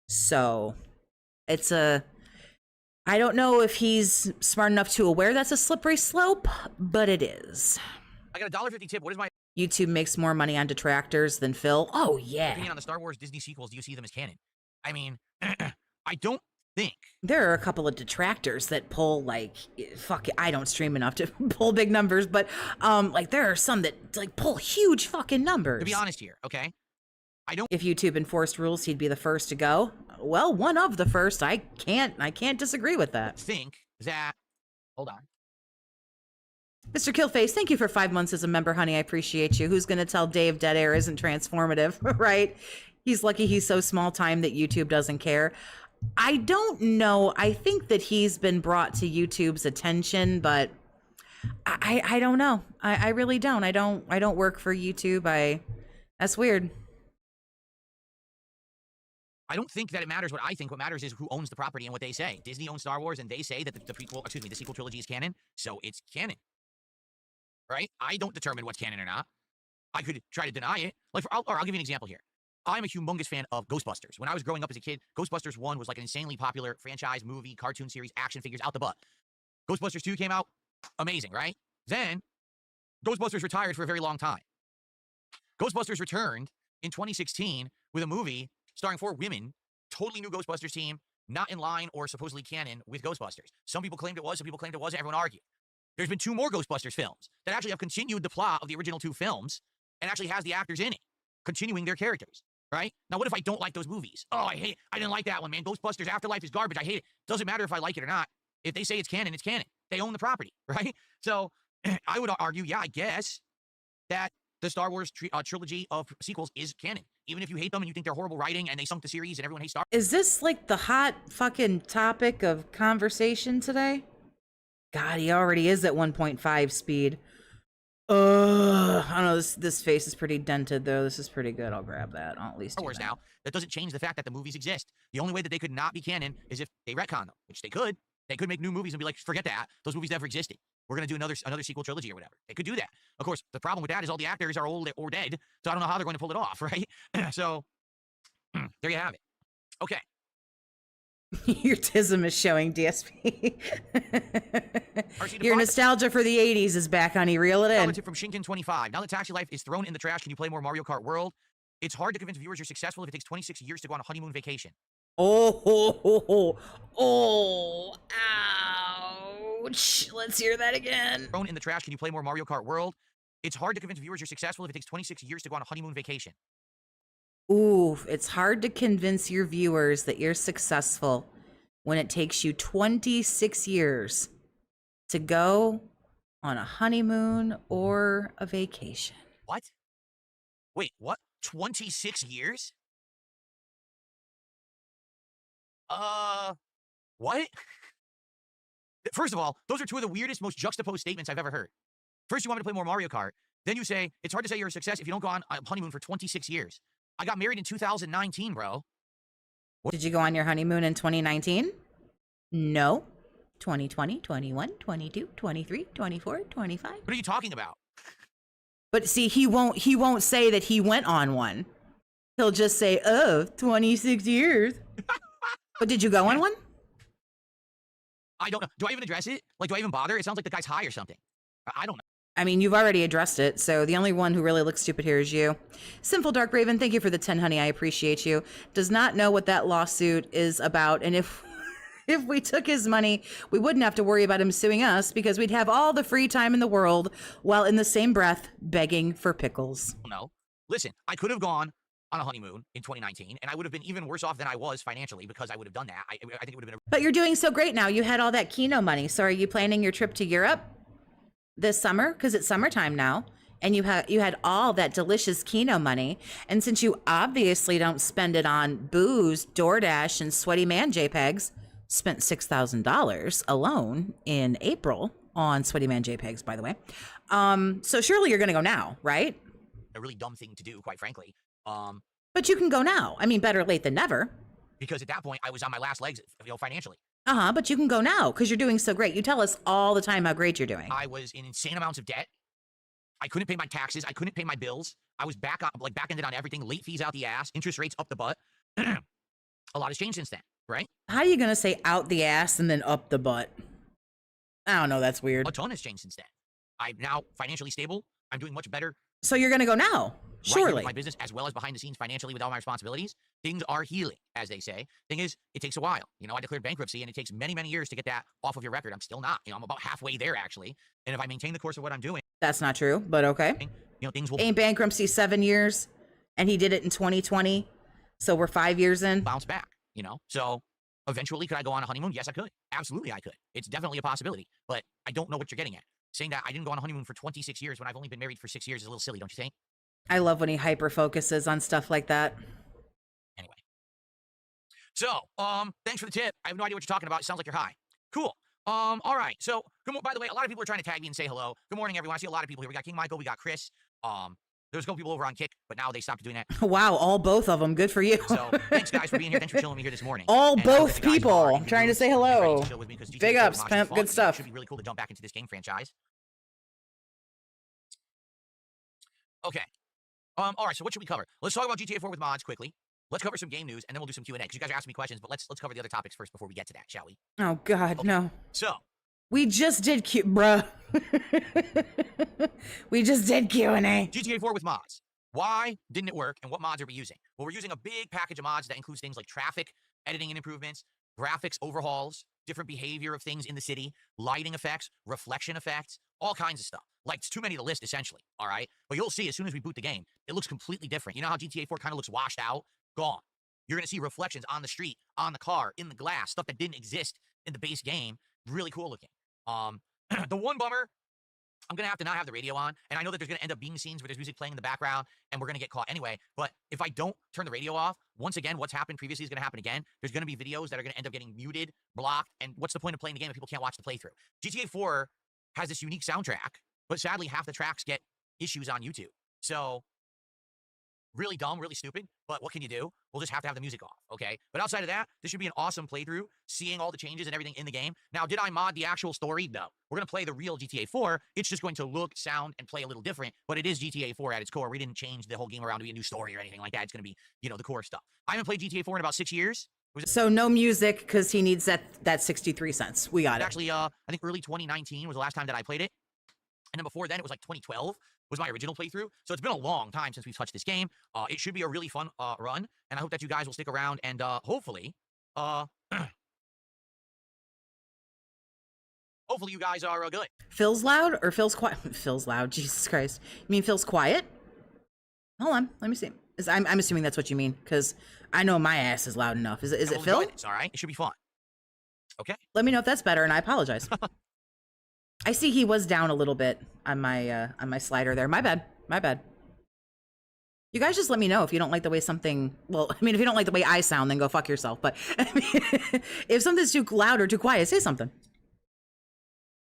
So it's I don't know if he's smart enough to aware that's a slippery slope, but it is. I got a $1.50 tip. What is my YouTube makes more money on detractors than Phil? Oh, yeah. opinion on the Star Wars Disney sequels? Do you see them as canon? I mean, I don't think. There are a couple of detractors that pull like I don't stream enough to pull big numbers, but like there are some that like pull huge fucking numbers. To be honest here, okay? If YouTube enforced rules, he'd be the first to go. Well, one of the first. I can't disagree with that. Think that Hold on. Mr. Killface, thank you for 5 months as a member, honey. I appreciate you. Who's going to tell Dave dead air isn't transformative, right? He's lucky he's so small time that YouTube doesn't care. I don't know. I think that he's been brought to YouTube's attention, but I don't know. I really don't. I don't work for YouTube. That's weird. I don't think that it matters what I think. What matters is who owns the property and what they say. Disney owns Star Wars, and they say that the sequel trilogy is canon, so it's canon. Right? I don't determine what's canon or not. I could try to deny it. Like, I'll give you an example here. I'm a humongous fan of Ghostbusters. When I was growing up as a kid, Ghostbusters 1 was like an insanely popular franchise, movie, cartoon series, action figures out the butt. Ghostbusters 2 came out, amazing, right? Then, Ghostbusters retired for a very long time. Ghostbusters returned in 2016 with a movie starring 4 women, totally new Ghostbusters team, not in line or supposedly canon with Ghostbusters. Some people claimed it was, some people claimed it wasn't, everyone argued. There's been 2 more Ghostbusters films that actually have continued the plot of the original 2 films and actually has the actors in it, continuing their characters, right? Now, what if I don't like those movies? Oh, I hate it. I didn't like that one, man. Ghostbusters Afterlife is garbage. I hate it. Doesn't matter if I like it or not. If they say it's canon, it's canon. They own the property, right? So I would argue, yeah, I guess that the Star Wars trilogy of sequels is canon. Even if you hate them and you think they're horrible writing and they sunk the series and everyone hates Star Wars. Is this like the hot fucking topic of conversation today? God, he already is at 1.5 speed. I don't know. This face is pretty dented, though. This is pretty good. I'll grab that. I'll at least Star Wars now. That doesn't change the fact that the movies exist. The only way that they could not be canon is if they retcon them, which they could. They could make new movies and be like, forget that. Those movies never existed. We're going to do another sequel trilogy or whatever. They could do that. Of course, the problem with that is all the actors are old or dead, so I don't know how they're going to pull it off, right? So, there you have it. Okay. Your tism is showing, DSP. Your RC nostalgia for the 80s is back, honey. Reel it in. From Shinkin25. Now that Taxi Life is thrown in the trash, can you play more Mario Kart World? It's hard to convince viewers you're successful if it takes 26 years to go on a honeymoon vacation. Oh, ouch. Let's hear that again. Thrown in the trash, can you play more Mario Kart World? It's hard to convince viewers you're successful if it takes 26 years to go on a honeymoon vacation. Ooh, it's hard to convince your viewers that you're successful when it takes you 26 years to go on a honeymoon or a vacation. What? Wait, what? 26 years? What? First of all, those are 2 of the weirdest, most juxtaposed statements I've ever heard. First, you want me to play more Mario Kart. Then you say, it's hard to say you're a success if you don't go on a honeymoon for 26 years. I got married in 2019, bro. What? Did you go on your honeymoon in 2019? No. 2020, 21, 22, 23, 24, 25. What are you talking about? But see, he won't say that he went on one. He'll just say, oh, 26 years. But did you go on one? I don't know. Do I even address it? Like, do I even bother? It sounds like the guy's high or something. I don't know. I mean, you've already addressed it, so the only one who really looks stupid here is you. Sinful Dark Raven, thank you for the 10, honey. I appreciate you. Does not know what that lawsuit is about, and if we took his money, we wouldn't have to worry about him suing us because we'd have all the free time in the world while in the same breath begging for pickles. No. Listen, I could have gone on a honeymoon in 2019, and I would have been even worse off than I was financially because I would have done that. I think it would have been But you're doing so great now. You had all that Keno money. So are you planning your trip to Europe this summer? Because it's summertime now. And you had all that delicious Keno money. And since you obviously don't spend it on booze, DoorDash, and sweaty man JPEGs, spent $6,000 alone in April on sweaty man JPEGs, by the way. So surely you're going to go now, right? a really dumb thing to do, quite frankly. But you can go now. I mean, better late than never. Because at that point, I was on my last legs, financially. But you can go now because you're doing so great. You tell us all the time how great you're doing. I was in insane amounts of debt. I couldn't pay my taxes. I couldn't pay my bills. I was back-ended on everything. Late fees out the ass. Interest rates up the butt. A lot has changed since then, right? How are you going to say out the ass and then up the butt? I don't know. That's weird. A ton has changed since then. I'm now financially stable. I'm doing much better. So you're going to go now? Surely. Right here with my business, as well as behind the scenes financially with all my responsibilities. Things are healing, as they say. Thing is, it takes a while. You know, I declared bankruptcy, and it takes many, many years to get that off of your record. I'm still not. You know, I'm about halfway there, actually. And if I maintain the course of what I'm doing... That's not true, but okay. You know, things will... Ain't bankruptcy 7 years, and he did it in 2020, so we're 5 years in. Bounce back, you know? So, eventually, could I go on a honeymoon? Yes, I could. Absolutely, I could. It's definitely a possibility, but I don't know what you're getting at. Saying that I didn't go on a honeymoon for 26 years when I've only been married for 6 years is a little silly, don't you think? I love when he hyper focuses on stuff like that. Anyway. So, thanks for the tip. I have no idea what you're talking about. It sounds like you're high. Cool. All right. So, by the way, a lot of people are trying to tag me and say hello. Good morning, everyone. I see a lot of people here. We got King Michael. We got Chris. There's a couple people over on Kick, but now they stopped doing that. Wow, both of them. Good for you. So, thanks, guys, for being here. Thanks for chilling with me here this morning. Both people trying to say hello. Big Big ups, pimp. Good stuff. It should be really cool to jump back into this game franchise. Okay. All right, so what should we cover? Let's talk about GTA 4 with mods quickly. Let's cover some game news, and then we'll do some Q&A, because you guys are asking me questions, but let's cover the other topics first before we get to that, shall we? Oh, God, no. So. We just did bruh. We just did Q&A. GTA 4 with mods. Why didn't it work, and what mods are we using? Well, we're using a big package of mods that includes things like traffic, editing and improvements, graphics overhauls, different behavior of things in the city, lighting effects, reflection effects, all kinds of stuff. Like, it's too many to list, essentially, all right? But you'll see as soon as we boot the game, it looks completely different. You know how GTA 4 kind of looks washed out? Gone. You're going to see reflections on the street, on the car, in the glass, stuff that didn't exist in the base game. Really cool looking. The one bummer, I'm going to have to not have the radio on, and I know that there's going to end up being scenes where there's music playing in the background, and we're going to get caught anyway, but if I don't turn the radio off, once again, what's happened previously is going to happen again. There's going to be videos that are going to end up getting muted, blocked, and what's the point of playing the game if people can't watch the playthrough? GTA 4 has this unique soundtrack, but sadly, half the tracks get issues on YouTube. So, really dumb, really stupid, but what can you do? We'll just have to have the music off, okay? But outside of that, this should be an awesome playthrough, seeing all the changes and everything in the game. Now, did I mod the actual story? No. We're going to play the real GTA 4. It's just going to look, sound, and play a little different, but it is GTA 4 at its core. We didn't change the whole game around to be a new story or anything like that. It's going to be, the core stuff. I haven't played GTA 4 in about 6 years. So no music, because he needs that 63 cents. We got it. Actually, I think early 2019 was the last time that I played it. And then before then, it was like 2012 was my original playthrough. So it's been a long time since we've touched this game. It should be a really fun run. And I hope that you guys will stick around and hopefully, hopefully you guys are good. Phil's loud or Phil's quiet? Phil's loud. Jesus Christ. You mean Phil's quiet? Hold on. Let me see. I'm assuming that's what you mean, because I know my ass is loud enough. Is it Phil? It's all right. It should be fun. Okay. Let me know if that's better, and I apologize. I see he was down a little bit on my slider there. My bad. You guys just let me know if you don't like the way something. Well, I mean, if you don't like the way I sound, then go fuck yourself. But I mean, if something's too loud or too quiet, say something.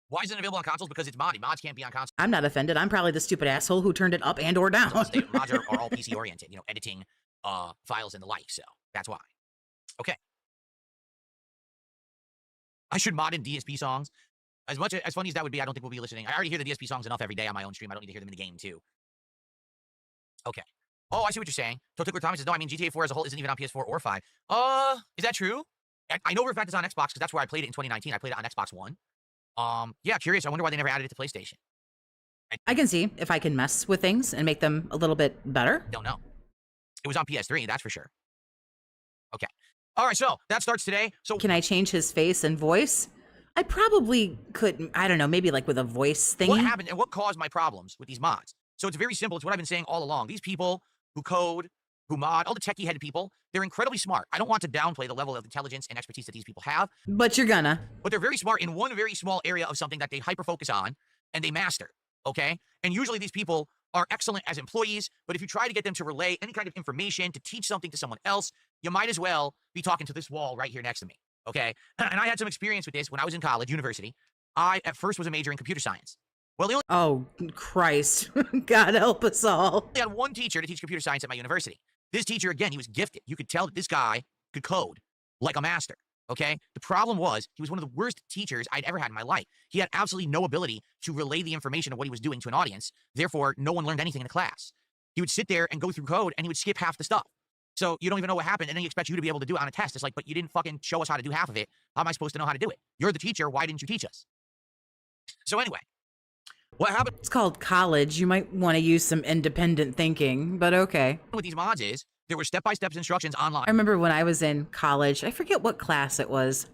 Why isn't it available on consoles? Because it's modded. Mods can't be on consoles. I'm not offended. I'm probably the stupid asshole who turned it up and or down. Mods are all PC oriented. Editing files and the like. So that's why. Okay. I should mod in DSP songs. As funny as that would be, I don't think we'll be listening. I already hear the DSP songs enough every day on my own stream. I don't need to hear them in the game, too. Okay. Oh, I see what you're saying. Totickler Thomas says, no, I mean, GTA 4 as a whole isn't even on PS4 or 5. Is that true? I know for a fact it's on Xbox, because that's where I played it in 2019. I played it on Xbox One. Yeah, curious. I wonder why they never added it to PlayStation. I can see if I can mess with things and make them a little bit better. Don't know. It was on PS3, that's for sure. Okay. All right, so that starts today. So can I change his face and voice? I probably could, I don't know, maybe like with a voice thing. What happened and what caused my problems with these mods? So it's very simple. It's what I've been saying all along. These people who code, who mod, all the techie-headed people, they're incredibly smart. I don't want to downplay the level of intelligence and expertise that these people have. But you're gonna. But they're very smart in one very small area of something that they hyper-focus on and they master, okay? And usually these people are excellent as employees, but if you try to get them to relay any kind of information, to teach something to someone else, you might as well be talking to this wall right here next to me. Okay, and I had some experience with this when I was in college, university. I, at first, was a major in computer science. Well, they only oh, Christ. God help us all. had one teacher to teach computer science at my university. This teacher, again, he was gifted. You could tell that this guy could code like a master, okay? The problem was he was one of the worst teachers I'd ever had in my life. He had absolutely no ability to relay the information of what he was doing to an audience. Therefore, no one learned anything in the class. He would sit there and go through code, and he would skip half the stuff. So you don't even know what happened, and then he expects you to be able to do it on a test. It's like, but you didn't fucking show us how to do half of it. How am I supposed to know how to do it? You're the teacher. Why didn't you teach us? So anyway, what happened? It's called college. You might want to use some independent thinking, but okay. With these mods is there were step-by-step instructions online. I remember when I was in college, I forget what class it was,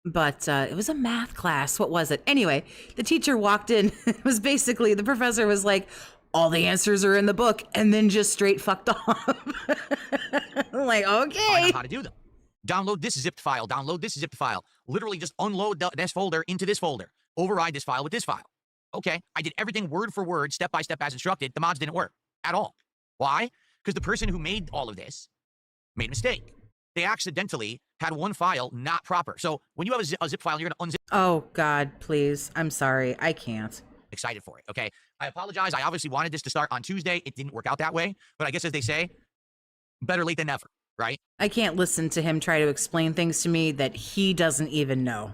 but it was a math class. What was it? Anyway, the teacher walked in. It was basically, the professor was like, all the answers are in the book, and then just straight fucked off. I'm like, okay. I know how to do them. download this zipped file, download this zipped file. Literally just unload this folder into this folder. Override this file with this file. Okay, I did everything word for word, step by step as instructed. The mods didn't work at all. Why? Because the person who made all of this made a mistake. They accidentally had one file not proper. So when you have a zip file, you're going to unzip. Oh, God, please. I'm sorry. I can't. Excited for it, okay? I apologize. I obviously wanted this to start on Tuesday. It didn't work out that way. But I guess as they say, better late than never, right? I can't listen to him try to explain things to me that he doesn't even know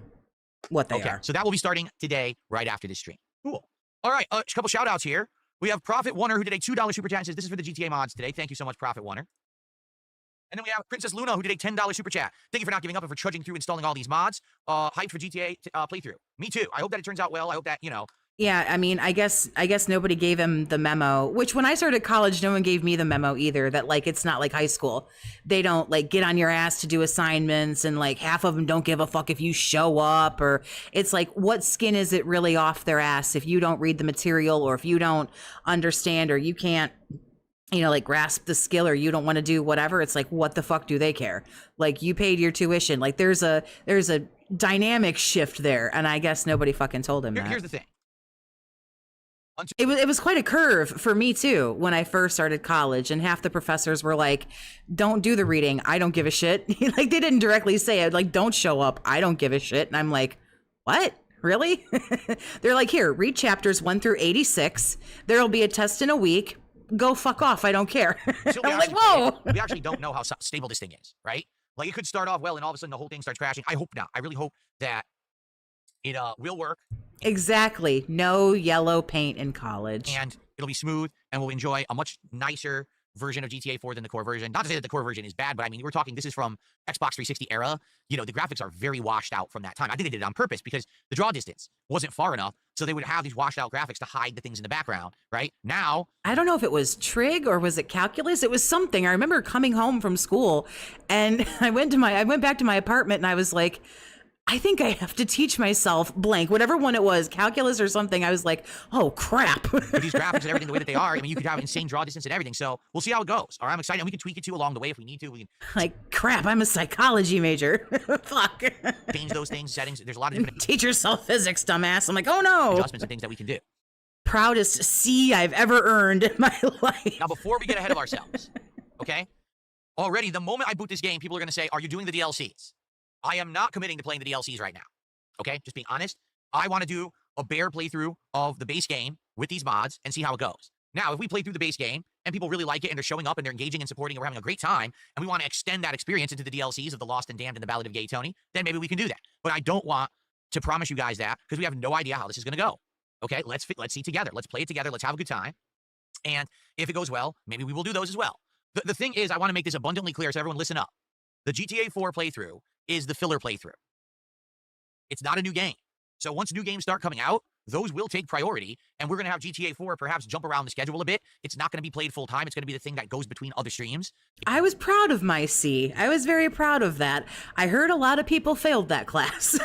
what they are. So that will be starting today, right after this stream. Cool. All right, a couple shout outs here. We have Profit Oner, who did a $2 super chat and says, this is for the GTA mods today. Thank you so much, Profit Oner. And then we have Princess Luna, who did a $10 super chat. Thank you for not giving up and for trudging through installing all these mods. Hyped for GTA playthrough. Me too. I hope that it turns out well. I hope that, Yeah, I mean, I guess nobody gave him the memo, which when I started college, no one gave me the memo either, that like, it's not like high school. They don't like get on your ass to do assignments, and like half of them don't give a fuck if you show up, or it's like, what skin is it really off their ass if you don't read the material, or if you don't understand, or you can't, like grasp the skill, or you don't want to do whatever. It's like, what the fuck do they care? Like, you paid your tuition. Like there's a dynamic shift there. And I guess nobody fucking told him that. Here's the thing. It was quite a curve for me too when I first started college, and half the professors were like, don't do the reading, I don't give a shit. Like, they didn't directly say it, like, don't show up, I don't give a shit. And I'm like, what? Really? They're like, here, read chapters 1 through 86. There'll be a test in a week. Go fuck off, I don't care. I'm like, whoa. We actually don't know how stable this thing is, right? Like, it could start off well and all of a sudden the whole thing starts crashing. I hope not. I really hope that it will work. Exactly. No yellow paint in college. And it'll be smooth, and we'll enjoy a much nicer version of GTA 4 than the core version. Not to say that the core version is bad, but I mean, we're talking, this is from Xbox 360 era. The graphics are very washed out from that time. I think they did it on purpose because the draw distance wasn't far enough, so they would have these washed out graphics to hide the things in the background, right? Now, I don't know if it was trig or was it calculus. It was something. I remember coming home from school, and I went back to my apartment, and I was like, I think I have to teach myself blank, whatever one it was, calculus or something. I was like, oh, crap. With these graphics and everything the way that they are, I mean, you could have insane draw distance and everything. So we'll see how it goes. All right, I'm excited. And we can tweak it too along the way if we need to. We can like, crap, I'm a psychology major. Fuck. change those things, settings. There's a lot of different teach yourself physics, dumbass. I'm like, oh no. Adjustments and things that we can do. Proudest C I've ever earned in my life. Now, before we get ahead of ourselves, okay? Already, the moment I boot this game, people are going to say, are you doing the DLCs? I am not committing to playing the DLCs right now. Okay, just being honest. I want to do a bare playthrough of the base game with these mods and see how it goes. Now, if we play through the base game and people really like it and they're showing up and they're engaging and supporting and we're having a great time and we want to extend that experience into the DLCs of The Lost and Damned and The Ballad of Gay Tony, then maybe we can do that. But I don't want to promise you guys that because we have no idea how this is going to go. Okay, let's see together. Let's play it together. Let's have a good time. And if it goes well, maybe we will do those as well. The thing is, I want to make this abundantly clear so everyone listen up. The GTA 4 playthrough is the filler playthrough. It's not a new game. So once new games start coming out, those will take priority, and we're going to have GTA 4 perhaps jump around the schedule a bit. It's not going to be played full time. It's going to be the thing that goes between other streams. I was proud of my C. I was very proud of that. I heard a lot of people failed that class.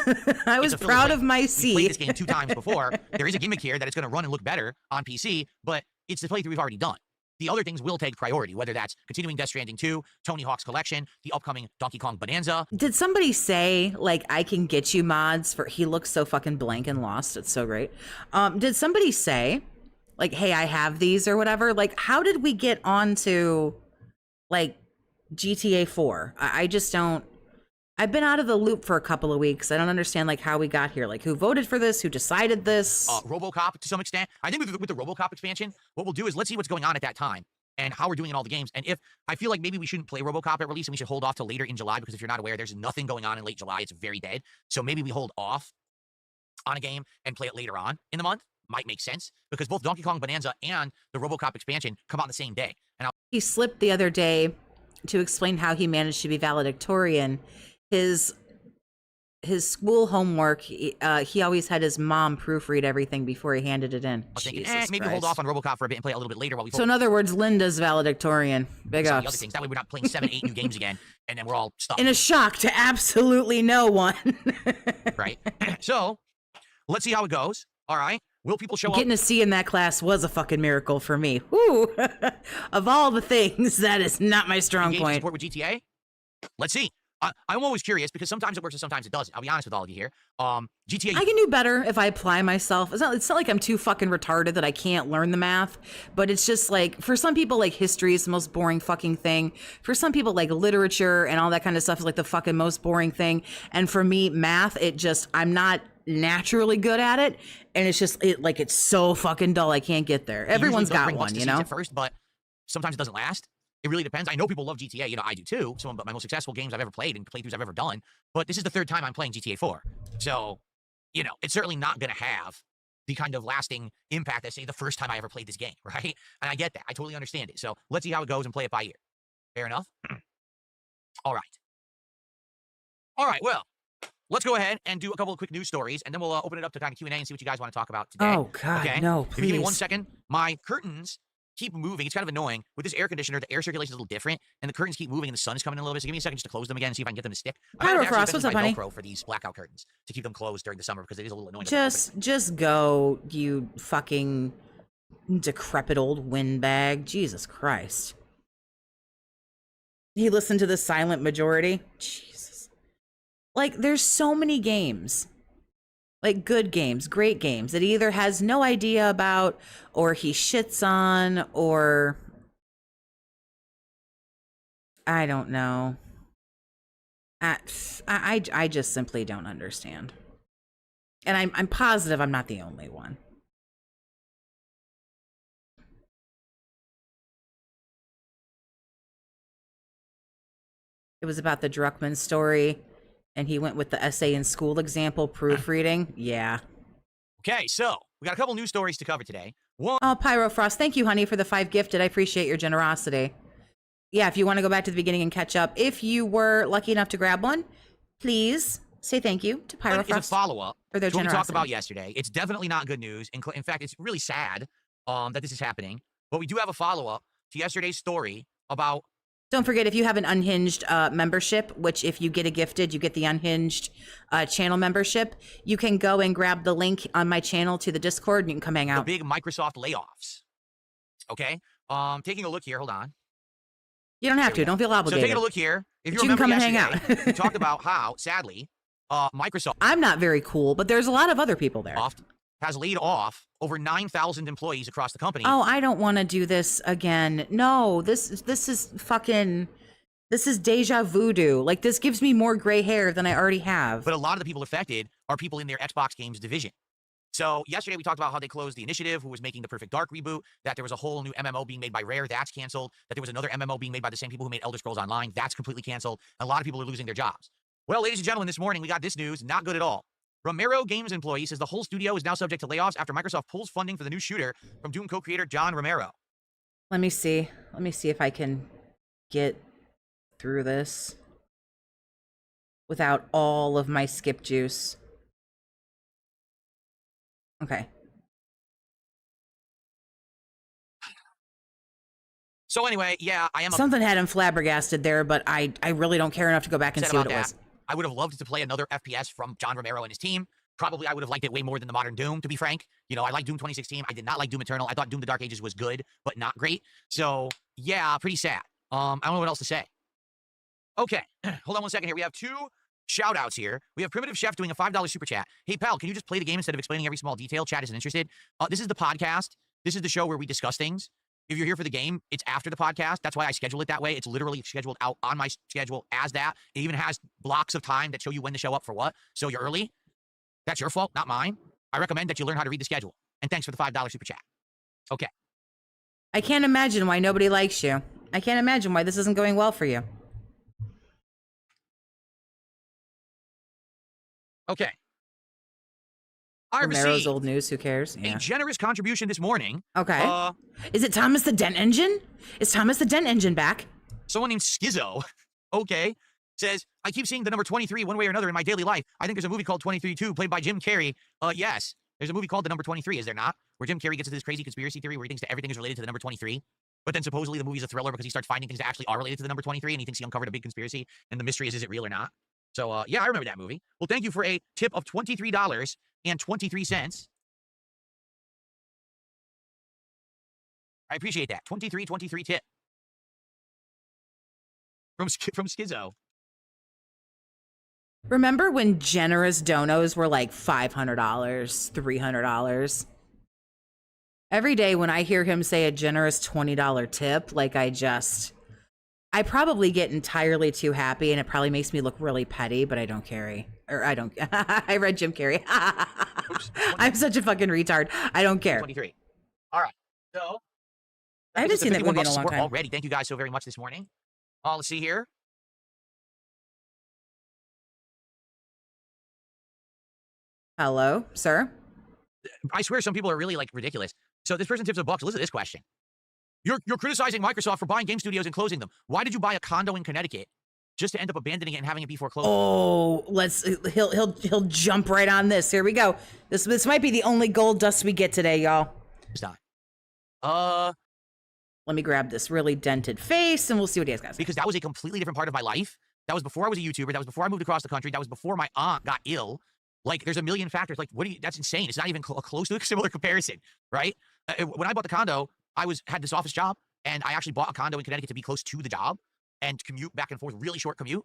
I was proud of my C. We played this game 2 times before. There is a gimmick here that it's going to run and look better on PC, but it's the playthrough we've already done. The other things will take priority, whether that's continuing Death Stranding 2, Tony Hawk's Collection, the upcoming Donkey Kong Bonanza. Did somebody say, like, I can get you mods for... He looks so fucking blank and lost. It's so great. Did somebody say, like, hey, I have these or whatever? Like, how did we get onto, like, GTA 4? I just don't... I've been out of the loop for a couple of weeks. I don't understand, like, how we got here. Like, who voted for this? Who decided this? RoboCop, to some extent. I think with the RoboCop expansion, what we'll do is let's see what's going on at that time and how we're doing in all the games. And if I feel like maybe we shouldn't play RoboCop at release and we should hold off till later in July, because if you're not aware, there's nothing going on in late July. It's very dead. So maybe we hold off on a game and play it later on in the month. Might make sense because both Donkey Kong Bonanza and the RoboCop expansion come out on the same day. And he slipped the other day to explain how he managed to be valedictorian. His school homework, he always had his mom proofread everything before he handed it in. I was thinking, maybe hold off on RoboCop for a bit and play it a little bit later while we... So in other words, Linda's valedictorian. Big ups. The other things. That way we're not playing 7, 8 new games again, and then we're all stuck. In a shock to absolutely no one. Right? So, let's see how it goes. All right? Will people show up? Getting a C in that class was a fucking miracle for me. Woo! Of all the things, that is not my strong point. Support with GTA? Let's see. I'm always curious because sometimes it works and sometimes it doesn't. I'll be honest with all of you here. GTA. I can do better if I apply myself. It's not like I'm too fucking retarded that I can't learn the math, but it's just like, for some people, like, history is the most boring fucking thing. For some people, like, literature and all that kind of stuff is like the fucking most boring thing. And for me, math, I'm not naturally good at it. And it's just, it's so fucking dull. I can't get there. Everyone's got one, you know? At first, but sometimes it doesn't last. It really depends. I know people love GTA. You know, I do too. Some of my most successful games I've ever played and playthroughs I've ever done. But this is the third time I'm playing GTA 4. So, you know, it's certainly not going to have the kind of lasting impact that, say, the first time I ever played this game, right? And I get that. I totally understand it. So let's see how it goes and play it by ear. Fair enough? All right. All right, well, let's go ahead and do a couple of quick news stories, and then we'll open it up to kind of Q&A and see what you guys want to talk about today. Oh, God, okay? no, If you give me 1 please. second, my curtains keep moving. It's kind of annoying. With this air conditioner, the air circulation is a little different, and the curtains keep moving, and the sun is coming in a little bit. So give me a second just to close them again and see if I can get them to stick. Pyro Frost, what's up, honey? GoPro for these blackout curtains to keep them closed during the summer because it is a little annoying. Just go, you fucking decrepit old windbag. Jesus Christ. He listened to the silent majority. Jesus. Like, there's so many games. Like, good games, great games that he either has no idea about or he shits on, or I don't know. I just simply don't understand. And I'm positive I'm not the only one. It was about the Druckmann story, and he went with the essay in school example proofreading. Yeah. Okay, so we got a couple news stories to cover today. One. Oh, Pyro Frost, thank you, honey, for the 5 gifted. I appreciate your generosity. Yeah, if you want to go back to the beginning and catch up, if you were lucky enough to grab one, please say thank you to Pyro Frost. It's a follow-up for their to what we generosity. talked about yesterday. It's definitely not good news. In fact, it's really sad that this is happening. But we do have a follow-up to yesterday's story about... Don't forget, if you have an unhinged membership, which if you get a gifted, you get the unhinged channel membership, you can go and grab the link on my channel to the Discord and you can come hang out. The big Microsoft layoffs. Okay? Taking a look here. Hold on. You don't have to. Don't feel obligated. So taking a look here. If you can remember come and hang out. we talked about how, sadly, Microsoft... I'm not very cool, but there's a lot of other people there. ...has laid off over 9,000 employees across the company. Oh, I don't want to do this again. No, this is fucking... This is deja voodoo. Like, this gives me more gray hair than I already have. But a lot of the people affected are people in their Xbox games division. So yesterday we talked about how they closed the Initiative, who was making the Perfect Dark reboot, that there was a whole new MMO being made by Rare, that's canceled, that there was another MMO being made by the same people who made Elder Scrolls Online, that's completely canceled, and a lot of people are losing their jobs. Well, ladies and gentlemen, this morning we got this news, not good at all. Romero Games employee says the whole studio is now subject to layoffs after Microsoft pulls funding for the new shooter from Doom co-creator John Romero. Let me see if I can get through this without all of my skip juice. Okay. So anyway, yeah, I am... Something had him flabbergasted there, but I really don't care enough to go back and see what it was. I would have loved to play another FPS from John Romero and his team. Probably I would have liked it way more than the modern Doom, to be frank. You know, I like Doom 2016. I did not like Doom Eternal. I thought Doom the Dark Ages was good, but not great. So, yeah, pretty sad. I don't know what else to say. Okay, hold on 1 second here. We have 2 shout-outs here. We have Primitive Chef doing a $5 super chat. Hey, pal, can you just play the game instead of explaining every small detail? Chat isn't interested. This is the podcast. This is the show where we discuss things. If you're here for the game, it's after the podcast. That's why I schedule it that way. It's literally scheduled out on my schedule as that. It even has blocks of time that show you when to show up for what. So you're early. That's your fault, not mine. I recommend that you learn how to read the schedule. And thanks for the $5 super chat. Okay. I can't imagine why nobody likes you. I can't imagine why this isn't going well for you. Okay. I Romero's received old news, who cares? Yeah. a generous contribution this morning. Okay. Is it Thomas the Dent Engine? Is Thomas the Dent Engine back? Someone named Schizo, okay, says, I keep seeing the number 23 one way or another in my daily life. I think there's a movie called 23 2 played by Jim Carrey. Yes, there's a movie called The Number 23, is there not? Where Jim Carrey gets into this crazy conspiracy theory where he thinks that everything is related to the number 23. But then supposedly the movie's a thriller because he starts finding things that actually are related to the number 23 and he thinks he uncovered a big conspiracy and the mystery is it real or not? So, yeah, I remember that movie. Well, thank you for a tip of $23.23. I appreciate that. 23 tip. From Schizo. Remember when generous donos were like $500, $300? Every day when I hear him say a generous $20 tip, like I probably get entirely too happy and it probably makes me look really petty, but I don't care. Or I don't, I read Jim Carrey. Oops. I'm such a fucking retard. I don't care. 23. All right. So I haven't seen that movie in a long time. Already. Thank you guys so very much this morning. Let's see here. Hello, sir. I swear some people are really like ridiculous. So this person tips a buck. So listen to this question. You're criticizing Microsoft for buying game studios and closing them. Why did you buy a condo in Connecticut just to end up abandoning it and having it be foreclosed? Oh, he'll jump right on this. Here we go. This might be the only gold dust we get today, y'all. It's not. Let me grab this really dented face and we'll see what he has got to say. Because that was a completely different part of my life. That was before I was a YouTuber. That was before I moved across the country. That was before my aunt got ill. Like, there's a million factors. Like, that's insane. It's not even close to a similar comparison, right? When I bought the condo, I had this office job, and I actually bought a condo in Connecticut to be close to the job and commute back and forth, really short commute.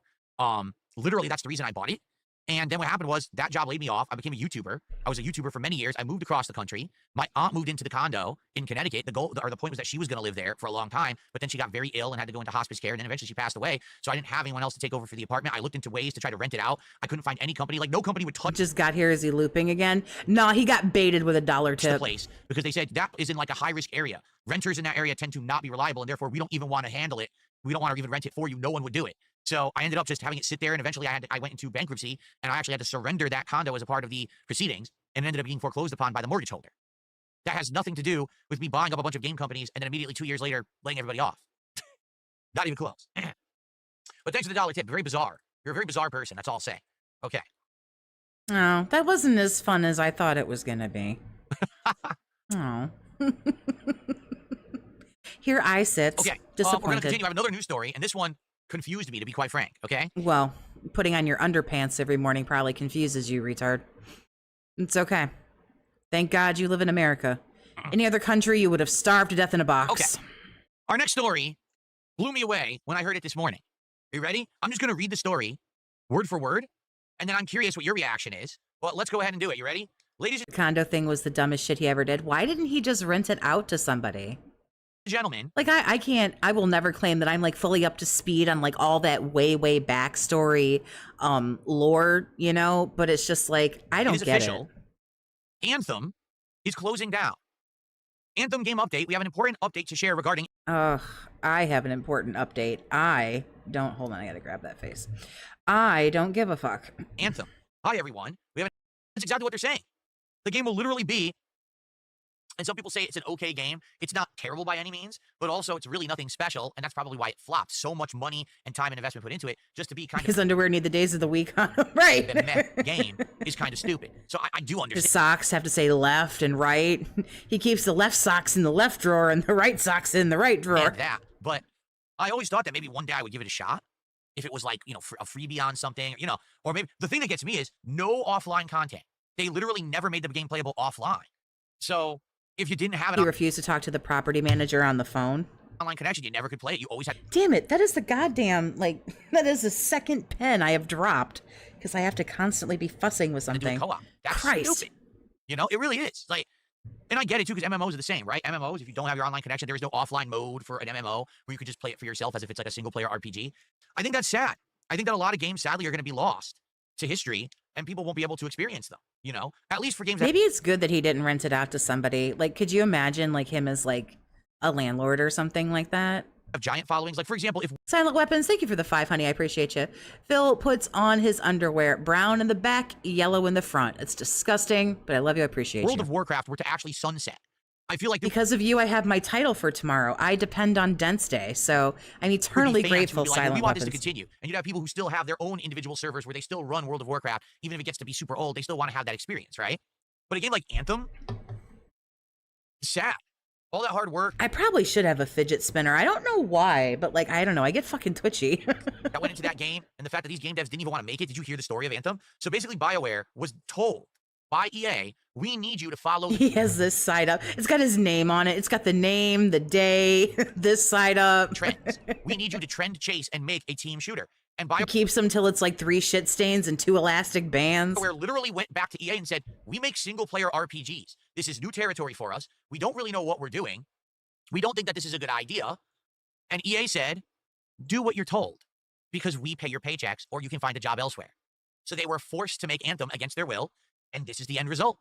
Literally, that's the reason I bought it. And then what happened was that job laid me off. I became a YouTuber. I was a YouTuber for many years. I moved across the country. My aunt moved into the condo in Connecticut. The point was that she was going to live there for a long time, but then she got very ill and had to go into hospice care. And then eventually she passed away. So I didn't have anyone else to take over for the apartment. I looked into ways to try to rent it out. I couldn't find any company. Like, no company would touch. Just got here. Is he looping again? No, he got baited with $1 tip. The place because they said that is in like a high risk area. Renters in that area tend to not be reliable, and therefore we don't even want to handle it. We don't want to even rent it for you. No one would do it. So I ended up just having it sit there, and eventually I went into bankruptcy, and I actually had to surrender that condo as a part of the proceedings, and it ended up being foreclosed upon by the mortgage holder. That has nothing to do with me buying up a bunch of game companies and then immediately 2 years later laying everybody off. Not even close. But thanks for the $1 tip. Very bizarre. You're a very bizarre person. That's all I'll say. Okay. Oh, that wasn't as fun as I thought it was going to be. Oh. Here I sit. Okay. Disappointed. We're going to continue. I have another news story, and this one confused me, to be quite frank, okay? Well, putting on your underpants every morning probably confuses you, retard. It's okay. Thank God you live in America. Any other country, you would have starved to death in a box. Okay. Our next story blew me away when I heard it this morning. Are you ready? I'm just going to read the story word for word, and then I'm curious what your reaction is. Well, let's go ahead and do it. You ready? Ladies and The condo thing was the dumbest shit he ever did. Why didn't he just rent it out to somebody? gentlemen. Like, I will never claim that I'm like fully up to speed on like all that way backstory lore, you know, but it's just like, I don't get official. Anthem is closing down. Anthem game update. We have an important update to share regarding. I have an important update. Hold on, I gotta grab that face. I don't give a fuck. Anthem. Hi, everyone. That's exactly what they're saying. The game will literally be, and some people say it's an okay game. It's not terrible by any means, but also it's really nothing special, and that's probably why it flopped. So much money and time and investment put into it just to be kind of. His underwear need the days of the week on them, right? The meh game is kind of stupid. So I do understand. His socks have to say left and right. He keeps the left socks in the left drawer and the right socks in the right drawer. And that, but I always thought that maybe one day I would give it a shot. If it was like, you know, a freebie on something, you know, or maybe the thing that gets me is no offline content. They literally never made the game playable offline. So if you didn't have it, He refused to talk to the property manager on the phone. Online connection, you never could play it. You always had. Damn it, that is the goddamn, like, that is the second pen I have dropped because I have to constantly be fussing with to do a something. co-op. That's Christ. stupid. You know, it really is. Like, and I get it too, because MMOs are the same, right? MMOs, if you don't have your online connection, there is no offline mode for an MMO where you could just play it for yourself as if it's like a single player RPG. I think that's sad. I think that a lot of games, sadly, are going to be lost to history, and people won't be able to experience them, you know? At least for games that Maybe it's good that he didn't rent it out to somebody. Like, could you imagine, like, him as, like, a landlord or something like that? have giant followings. Like, for example, if Silent Weapons, thank you for the 5, honey. I appreciate you. Phil puts on his underwear, brown in the back, yellow in the front. It's disgusting, but I love you. I appreciate World you. of Warcraft were to actually sunset, I feel like Because of you, I have my title for tomorrow. I depend on Dents Day, so I'm there'd be eternally fans who'd grateful, be like, Silent we want this to Weapons. continue. And you'd have people who still have their own individual servers where they still run World of Warcraft, even if it gets to be super old, they still want to have that experience, right? But a game like Anthem, sad. All that hard work I probably should have a fidget spinner. I don't know why, but like, I don't know. I get fucking twitchy. that went into that game, and the fact that these game devs didn't even want to make it. Did you hear the story of Anthem? So basically, BioWare was told by EA, we need you to follow He has this side up. It's got his name on it. It's got the name, the day, this side up. trends. We need you to trend chase and make a team shooter. And He keeps them till it's like 3 shit stains and 2 elastic bands. BioWare literally went back to EA and said, we make single-player RPGs. This is new territory for us. We don't really know what we're doing. We don't think that this is a good idea. And EA said, do what you're told, because we pay your paychecks, or you can find a job elsewhere. So they were forced to make Anthem against their will, and this is the end result.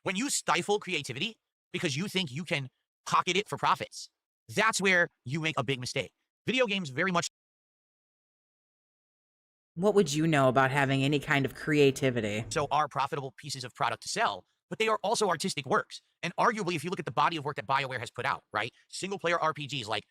When you stifle creativity because you think you can pocket it for profits, that's where you make a big mistake. Video games very much... What would you know about having any kind of creativity? So are profitable pieces of product to sell, but they are also artistic works. And arguably, if you look at the body of work that BioWare has put out, right? Single-player RPGs like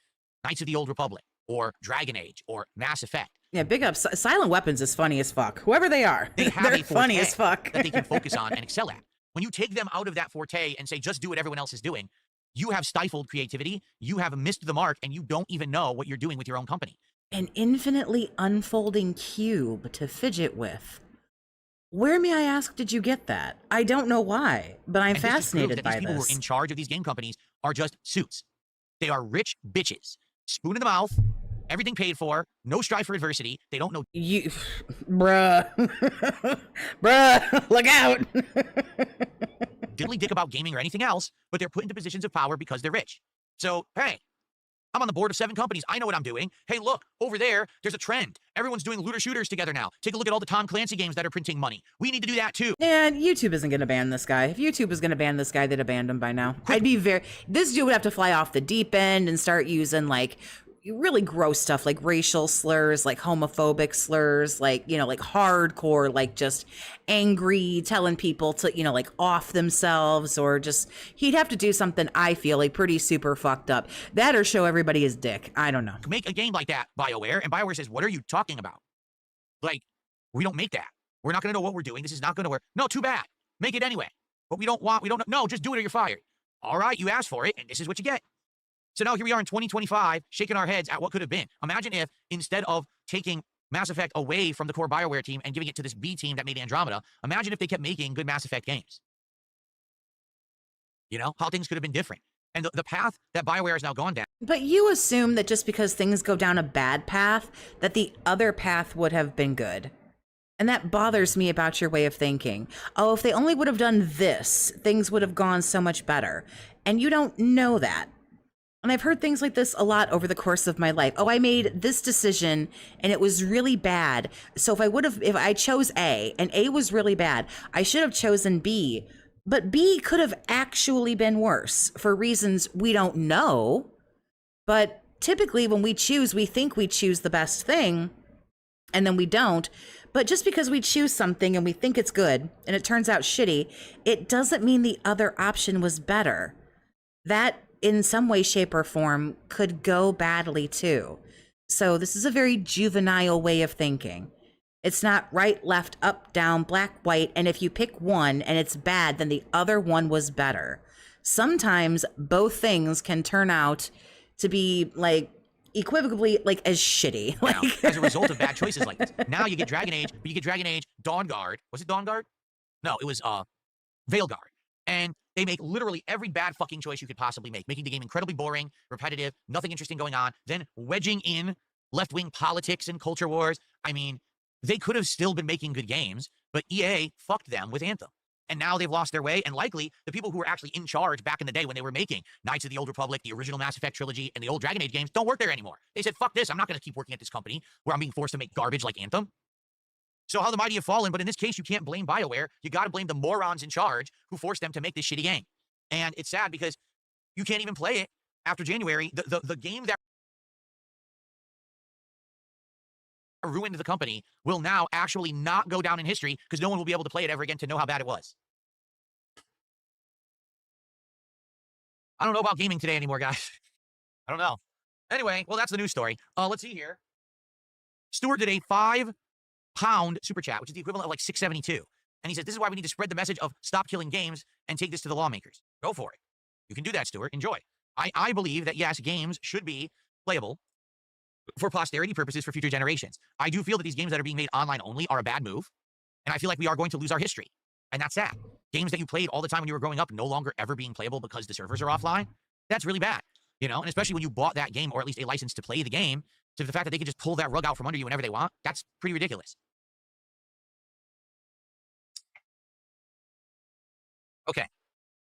Knights of the Old Republic, or Dragon Age, or Mass Effect. Yeah, big up. Silent Weapons is funny as fuck. Whoever they are, They have they're a forte funny as fuck. that they can focus on and excel at. When you take them out of that forte and say, just do what everyone else is doing, you have stifled creativity, you have missed the mark, and you don't even know what you're doing with your own company. An infinitely unfolding cube to fidget with. Where, may I ask, did you get that? I don't know why, but I'm fascinated by these people who are in charge of these game companies are just suits. They are rich bitches. Spoon in the mouth, everything paid for, no strive for adversity. They don't know... You... Bruh. Bruh, look out. diddly dick about gaming or anything else, but they're put into positions of power because they're rich. So, hey, I'm on the board of 7 companies. I know what I'm doing. Hey, look, over there's a trend. Everyone's doing looter shooters together now. Take a look at all the Tom Clancy games that are printing money. We need to do that too. And YouTube isn't going to ban this guy. If YouTube was going to ban this guy, they'd have banned him by now. I'd be this dude would have to fly off the deep end and start using, like, really gross stuff, like racial slurs, like homophobic slurs, like, you know, like hardcore, like just angry, telling people to, you know, like off themselves, or just, he'd have to do something, I feel like, pretty super fucked up. That or show everybody his dick. I don't know. Make a game like that, BioWare, and BioWare says, what are you talking about? Like, we don't make that. We're not going to know what we're doing. This is not going to work. No, too bad. Make it anyway. But we don't know. No, just do it or you're fired. All right, you asked for it, and this is what you get. So now here we are in 2025, shaking our heads at what could have been. Imagine if, instead of taking Mass Effect away from the core BioWare team and giving it to this B team that made Andromeda, imagine if they kept making good Mass Effect games. You know, how things could have been different. And the path that BioWare has now gone down. But you assume that just because things go down a bad path, that the other path would have been good. And that bothers me about your way of thinking. Oh, if they only would have done this, things would have gone so much better. And you don't know that. And I've heard things like this a lot over the course of my life. Oh, I made this decision and it was really bad. So if I chose A and A was really bad, I should have chosen B. But B could have actually been worse for reasons we don't know. But typically when we choose, we think we choose the best thing, and then we don't. But just because we choose something and we think it's good and it turns out shitty, it doesn't mean the other option was better. That, in some way, shape, or form, could go badly too. So this is a very juvenile way of thinking. It's not right, left, up, down, black, white, and if you pick one and it's bad, then the other one was better. Sometimes both things can turn out to be, like, equivocally, like, as shitty. Now, as a result of bad choices like this. Now you get Dragon Age, but you get Dragon Age Dawn Guard. Was it Dawn Guard? No, it was Veil Guard. And they make literally every bad fucking choice you could possibly make, making the game incredibly boring, repetitive, nothing interesting going on, then wedging in left-wing politics and culture wars. I mean, they could have still been making good games, but EA fucked them with Anthem. And now they've lost their way, and likely the people who were actually in charge back in the day when they were making Knights of the Old Republic, the original Mass Effect trilogy, and the old Dragon Age games don't work there anymore. They said, fuck this, I'm not going to keep working at this company where I'm being forced to make garbage like Anthem. So how the mighty have fallen, but in this case, you can't blame BioWare. You got to blame the morons in charge who forced them to make this shitty game. And it's sad because you can't even play it after January. The game that ruined the company will now actually not go down in history because no one will be able to play it ever again to know how bad it was. I don't know about gaming today anymore, guys. I don't know. Anyway, well, that's the news story. Let's see here. Stuart did a £5 super chat, which is the equivalent of like $6.72. And he says, this is why we need to spread the message of stop killing games and take this to the lawmakers. Go for it. You can do that, Stuart. Enjoy. I believe that, yes, games should be playable for posterity purposes for future generations. I do feel that these games that are being made online only are a bad move. And I feel like we are going to lose our history. And that's sad. Games that you played all the time when you were growing up no longer ever being playable because the servers are offline. That's really bad. You know, and especially when you bought that game, or at least a license to play the game, to the fact that they can just pull that rug out from under you whenever they want, that's pretty ridiculous. Okay,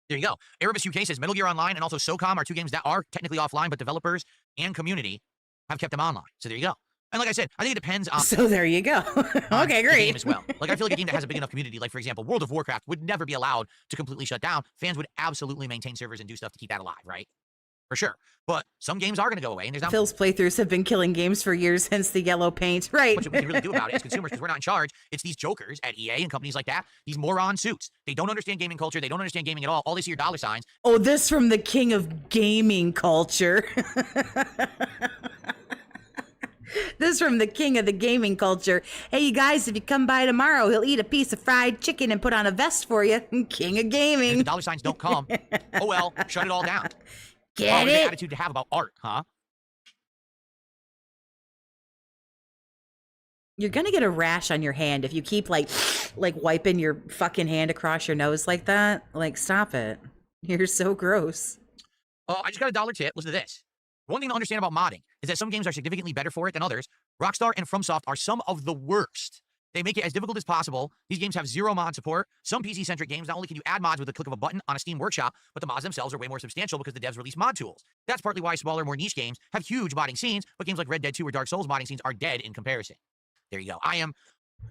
there you go. Erebus UK says Metal Gear Online and also SOCOM are two games that are technically offline, but developers and community have kept them online. So there you go. And like I said, I think it depends on. So there you go. Okay, the great. game as well. Like I feel like a game that has a big enough community, like for example, World of Warcraft would never be allowed to completely shut down. Fans would absolutely maintain servers and do stuff to keep that alive, right? For sure. But some games are going to go away, and there's not Phil's playthroughs have been killing games for years, hence the yellow paint. Right. much we can really do about it as consumers because we're not in charge. It's these jokers at EA and companies like that, these moron suits. They don't understand gaming culture. They don't understand gaming at all. All they see are dollar signs. Oh, this from the king of gaming culture. This from the king of the gaming culture. Hey, you guys, if you come by tomorrow, he'll eat a piece of fried chicken and put on a vest for you. King of And if gaming. the dollar signs don't come, oh well, shut it all down. Get What an it? attitude to have about art, huh? You're gonna get a rash on your hand if you keep like wiping your fucking hand across your nose like that. Like, stop it. You're so gross. I just got a dollar tip. Listen to this. One thing to understand about modding is that some games are significantly better for it than others. Rockstar and FromSoft are some of the worst. They make it as difficult as possible. These games have zero mod support. Some PC-centric games, not only can you add mods with a click of a button on a Steam Workshop, but the mods themselves are way more substantial because the devs release mod tools. That's partly why smaller, more niche games have huge modding scenes, but games like Red Dead 2 or Dark Souls modding scenes are dead in comparison. There you go. I am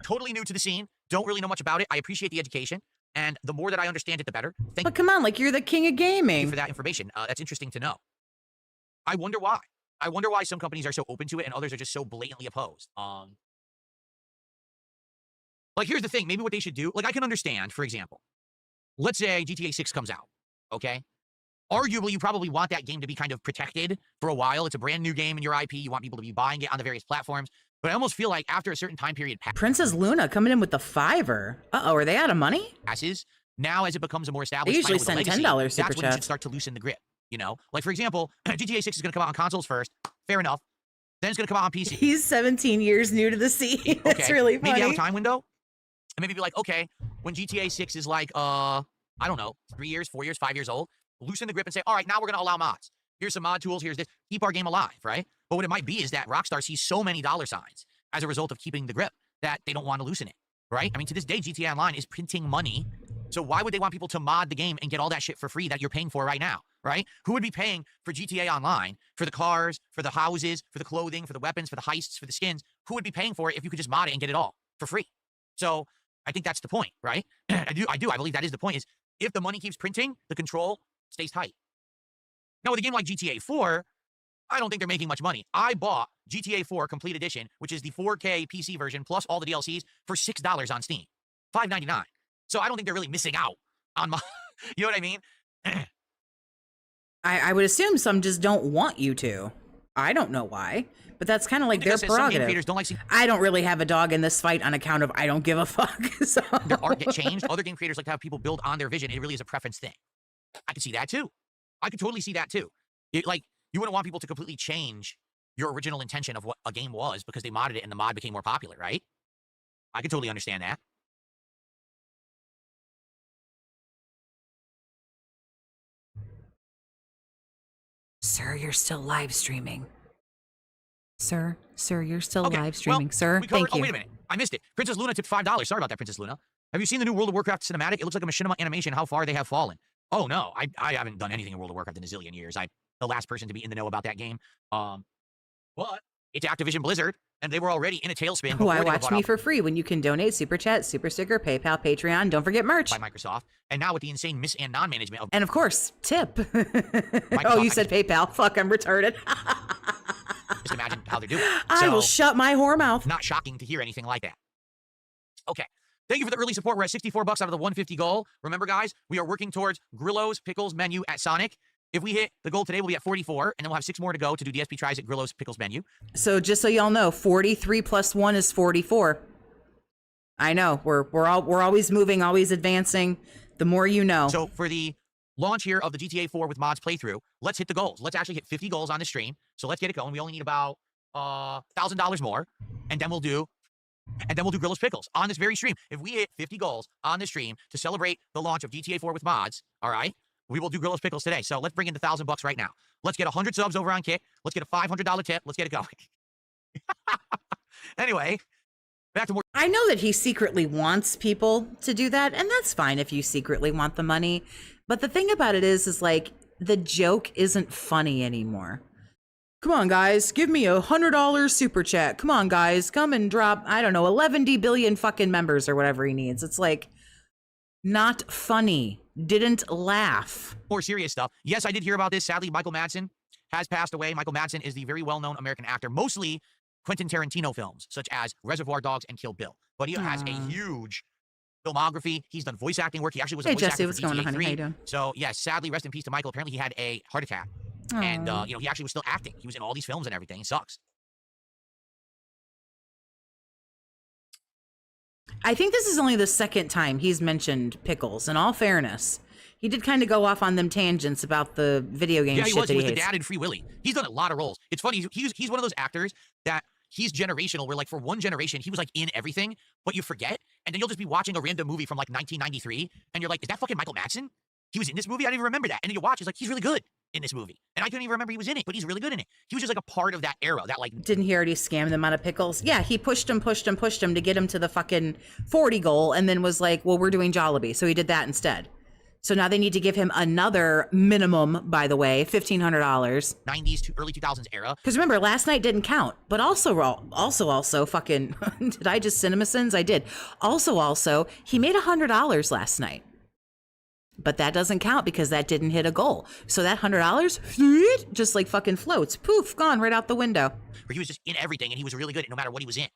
totally new to the scene. Don't really know much about it. I appreciate the education. And the more that I understand it, the better. Thank But come on, like, you're the king of you gaming. for that information. That's interesting to know. I wonder why. I wonder why some companies are so open to it and others are just so blatantly opposed. Like, here's the thing. Maybe what they should do, like, I can understand, for example, let's say GTA 6 comes out, okay? Arguably, you probably want that game to be kind of protected for a while. It's a brand new game in your IP. You want people to be buying it on the various platforms. But I almost feel like after a certain time period Princess Luna coming in with the $5. Uh-oh, are they out of money? passes, now as it becomes a more established They usually title with a send legacy, $10 super that's when you should chats. start to loosen the grip, you know? Like, for example, GTA 6 is going to come out on consoles first. Fair enough. Then it's going to come out on PC. He's 17 years new to the scene. It's Okay, really funny. maybe have a time window. And maybe be like, okay, when GTA 6 is like, I don't know, 3 years, 4 years, 5 years old, loosen the grip and say, all right, now we're going to allow mods. Here's some mod tools. Here's this. Keep our game alive, right? But what it might be is that Rockstar sees so many dollar signs as a result of keeping the grip that they don't want to loosen it, right? I mean, to this day, GTA Online is printing money. So why would they want people to mod the game and get all that shit for free that you're paying for right now, right? Who would be paying for GTA Online, for the cars, for the houses, for the clothing, for the weapons, for the heists, for the skins? Who would be paying for it if you could just mod it and get it all for free? So I think that's the point, right? I believe that is the point, is if the money keeps printing, the control stays tight. Now, with a game like GTA 4, I don't think they're making much money. I bought GTA 4 Complete Edition, which is the 4K PC version plus all the DLCs for $6 on Steam, $5.99. So I don't think they're really missing out on my, you know what I mean? I would assume some just don't want you to. I don't know why, but that's kind of like their Because some game prerogative. creators don't like seeing I don't really have a dog in this fight on account of I don't give a fuck. So. their art get changed. Other game creators like to have people build on their vision. It really is a preference thing. I could see that too. I could totally see that too. Like, you wouldn't want people to completely change your original intention of what a game was because they modded it and the mod became more popular, right? I could totally understand that. Sir, you're still live streaming. Sir, you're still Okay, live streaming, well, sir. we covered, Thank you. Oh, wait a minute. I missed it. Princess Luna tipped $5. Sorry about that, Princess Luna. Have you seen the new World of Warcraft cinematic? It looks like a machinima animation. How far they have fallen. Oh, no. I haven't done anything in World of Warcraft in a zillion years. I'm the last person to be in the know about that game. But it's Activision Blizzard, and they were already in a tailspin. Why before they were watch bought me out for free when you can donate Super Chat, Super Sticker, PayPal, Patreon. Don't forget merch. by Microsoft. And now with the insane mis- and non-management of And of course, tip. Oh, you said PayPal. Fuck, I'm retarded. just imagine how they're doing. I will shut my whore mouth. Not shocking to hear anything like that. Okay. Thank you for the early support. We're at $64 out of the 150 goal. Remember, guys, we are working towards Grillo's Pickles menu at Sonic. If we hit the goal today, we'll be at 44, and then we'll have 6 more to go to do DSP tries at Grillo's Pickles menu. So just so y'all know, 43 plus 1 is 44. I know. We're always moving, always advancing. The more you know. So for the launch here of the GTA 4 with mods playthrough, let's hit the goals. Let's actually hit 50 goals on the stream. So let's get it going. We only need about $1,000 more, and then we'll do Grillo's Pickles on this very stream. If we hit 50 goals on the stream to celebrate the launch of GTA 4 with mods, all right, We will do Grillos Pickles today. So let's bring in the $1,000 right now. Let's get 100 subs over on Kick. Let's get a $500 tip. Let's get it going. Anyway, back to more. I know that he secretly wants people to do that, and that's fine if you secretly want the money. But the thing about it is like the joke isn't funny anymore. Come on, guys, give me $100 super chat. Come on, guys, come and drop, I don't know, 11 billion fucking members or whatever he needs. It's like not funny. Didn't laugh. More serious stuff. Yes, I did hear about this. Sadly, Michael Madsen has passed away. Michael Madsen is the very well-known American actor, mostly Quentin Tarantino films, such as Reservoir Dogs and Kill Bill. But he has a huge filmography. He's done voice acting work. He actually was a voice Jesse, actor what's for going on, GTA honey? 3. How you doing? So, yes, sadly, rest in peace to Michael. Apparently, he had a heart attack. And, you know, he actually was still acting. He was in all these films and everything. It sucks. I think this is only the second time he's mentioned Pickles, in all fairness. He did kind of go off on them tangents about the video game Yeah, shit he was. that He he was the hates. dad in Free Willy. He's done a lot of roles. It's funny. He's one of those actors that he's generational, where, like, for one generation, he was, like, in everything, but you forget. And then you'll just be watching a random movie from, like, 1993, and you're like, is that fucking Michael Madsen? He was in this movie? I didn't even remember that. And then you watch, it's like, he's really good in this movie. And I couldn't even remember he was in it, but he's really good in it. He was just, like, a part of that era, that, like... Didn't he already scam them out of Pickles? Yeah, he pushed him to get him to the fucking 40 goal, and then was like, well, we're doing Jollibee. So he did that instead. So now they need to give him another minimum, by the way, $1,500. 90s to early 2000s era. Because remember, last night didn't count. But also, fucking, did I just CinemaSins? I did. Also, he made $100 last night. But that doesn't count because that didn't hit a goal. So that $100 just like fucking floats. Poof, gone right out the window. Where he was just in everything, and he was really good no matter what he was in.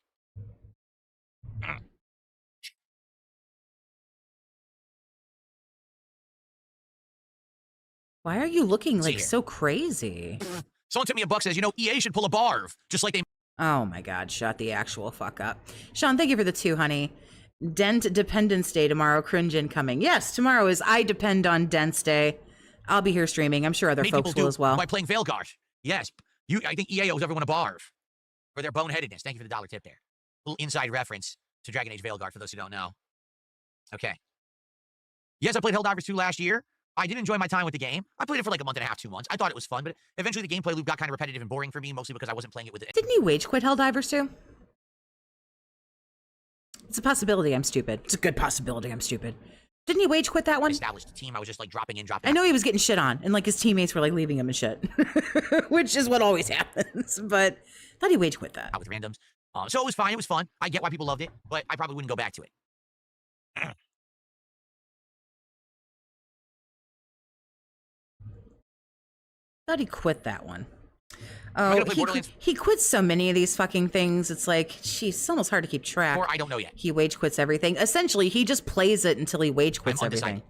Why are you looking like so crazy? Someone sent me a buck, says, you know, EA should pull a Barv, just like they... Oh my God, shut the actual fuck up. Sean, thank you for the 2, honey. Dent Dependence Day tomorrow, cringe incoming. Yes, tomorrow is I Depend on Dent's Day. I'll be here streaming. I'm sure other Many folks people will do as well. by playing Veilguard. Yes, I think EA owes everyone a Barv for their boneheadedness. Thank you for the $1 tip there. A little inside reference to Dragon Age Veilguard for those who don't know. Okay. Yes, I played Helldivers 2 last year. I did enjoy my time with the game. I played it for like a month and a half, 2 months. I thought it was fun, but eventually the gameplay loop got kind of repetitive and boring for me, mostly because I wasn't playing it with it. Didn't he wage quit Helldivers too? It's a possibility I'm stupid. It's a good possibility I'm stupid. Didn't he wage quit that one? Established team. I was just like dropping in, dropping out. I know he was getting shit on, and like his teammates were like leaving him and shit, which is what always happens. But I thought he wage quit that. Out with randoms. So it was fine. It was fun. I get why people loved it, but I probably wouldn't go back to it. Thought he quit that one. Oh, he quits so many of these fucking things. It's like, geez, it's almost hard to keep track. Or I don't know yet. He wage quits everything. Essentially, he just plays it until he wage quits everything.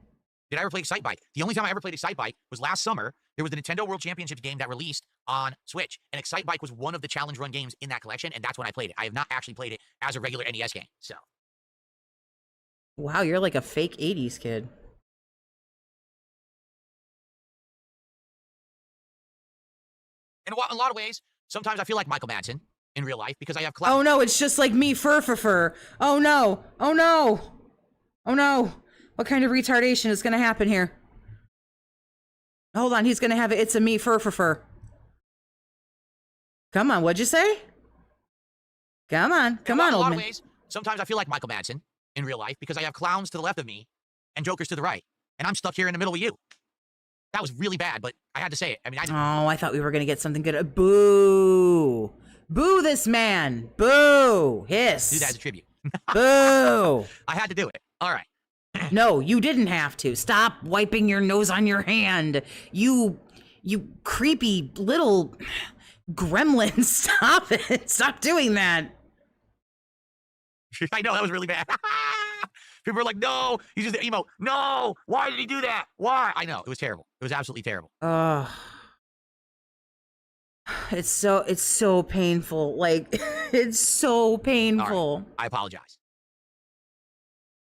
Did I ever play Excitebike? The only time I ever played Excitebike was last summer. There was the Nintendo World Championships game that released on Switch, and Excitebike was one of the challenge run games in that collection, and that's when I played it. I have not actually played it as a regular NES game, so. Wow, you're like a fake 80s kid. In a lot of ways, sometimes I feel like Michael Madsen in real life because I have Oh no, it's just like me, fur. Oh no, oh no, oh no. What kind of retardation is going to happen here? Hold on, he's going to have it. It's a me, fur. Come on, what'd you say? Come on, old man. In a lot of ways, sometimes I feel like Michael Madsen in real life because I have clowns to the left of me and jokers to the right, and I'm stuck here in the middle with you. That was really bad, but I had to say it. I mean, I thought we were going to get something good. Boo. Boo this man. Boo. Hiss. Do that as a tribute. Boo. I had to do it. All right. No, you didn't have to. Stop wiping your nose on your hand. You creepy little gremlin. Stop it. Stop doing that. I know, that was really bad. People were like, no, he's just emo. No, why did he do that? Why? I know, it was terrible. It was absolutely terrible. It's so painful. Like, it's so painful. Right, I apologize.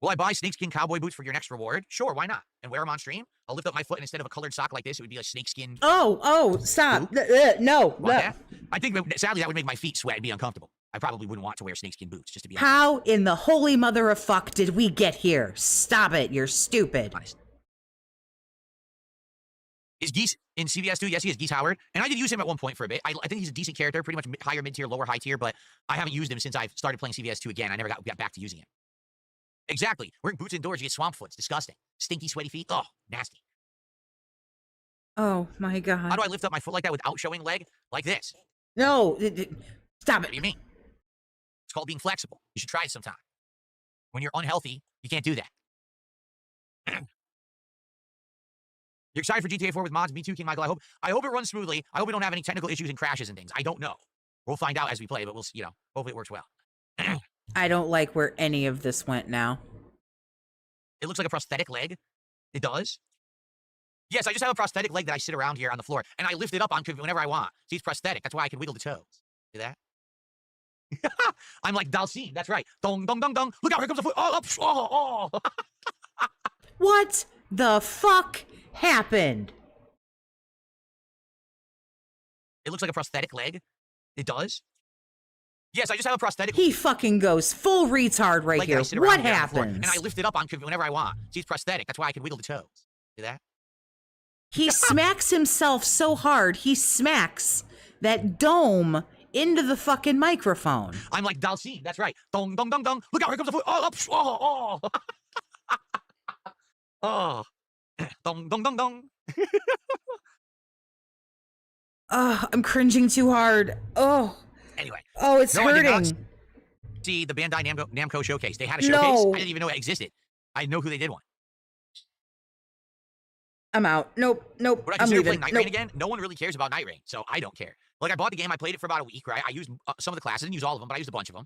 Will I buy snakeskin cowboy boots for your next reward? Sure, why not? And wear them on stream? I'll lift up my foot, and instead of a colored sock like this, it would be a snakeskin. Oh, stop. No. I think, sadly, that would make my feet sweat and be uncomfortable. I probably wouldn't want to wear snakeskin boots, just to be honest. How in the holy mother of fuck did we get here? Stop it. You're stupid. Honest. Is Geese in CVS too? Yes, he is, Geese Howard. And I did use him at one point for a bit. I think he's a decent character, pretty much higher mid-tier, lower high tier, but I haven't used him since I've started playing CVS 2 again. I never got back to using him. Exactly. Wearing boots indoors, you get swamp foot. It's disgusting. Stinky, sweaty feet. Oh, nasty. Oh my God. How do I lift up my foot like that without showing leg? Like this. No, stop What it. do you mean? It's called being flexible. You should try it sometime. When you're unhealthy, you can't do that. You're excited for GTA 4 with mods? Me too, King Michael. I hope it runs smoothly. I hope we don't have any technical issues and crashes and things. I don't know. We'll find out as we play, but we'll, hopefully it works well. I don't like where any of this went now. It looks like a prosthetic leg. It does. Yes, I just have a prosthetic leg that I sit around here on the floor, and I lift it up on whenever I want. See, it's prosthetic. That's why I can wiggle the toes. See that? I'm like Dalcine. That's right. Dong, dong, dong, dong. Look out, here comes the foot. Oh, oh, oh. What the fuck happened? It looks like a prosthetic leg. It does. Yes, I just have a prosthetic. He fucking goes full retard right leg here. that I sit around What here on the floor, happens? and I lift it up on whenever I want. See, it's prosthetic. That's why I can wiggle the toes. See that? He smacks himself so hard, he smacks that dome into the fucking microphone. I'm like Dalcine. That's right. Dong, dong, dong, dong. Look out, here comes the foot. Oh, oh, oh. Oh. Dong, dong, dong, dong. I'm cringing too hard. Oh. Anyway. Oh, it's no, hurting. See the Bandai Namco showcase. They had a showcase. No. I didn't even know it existed. I didn't know who they did one. I'm out. Nope. Would I I'm consider leaving. playing Night Rain again? No one really cares about Night Rain, so I don't care. Like, I bought the game, I played it for about a week, right? I used some of the classes, didn't use all of them, but I used a bunch of them.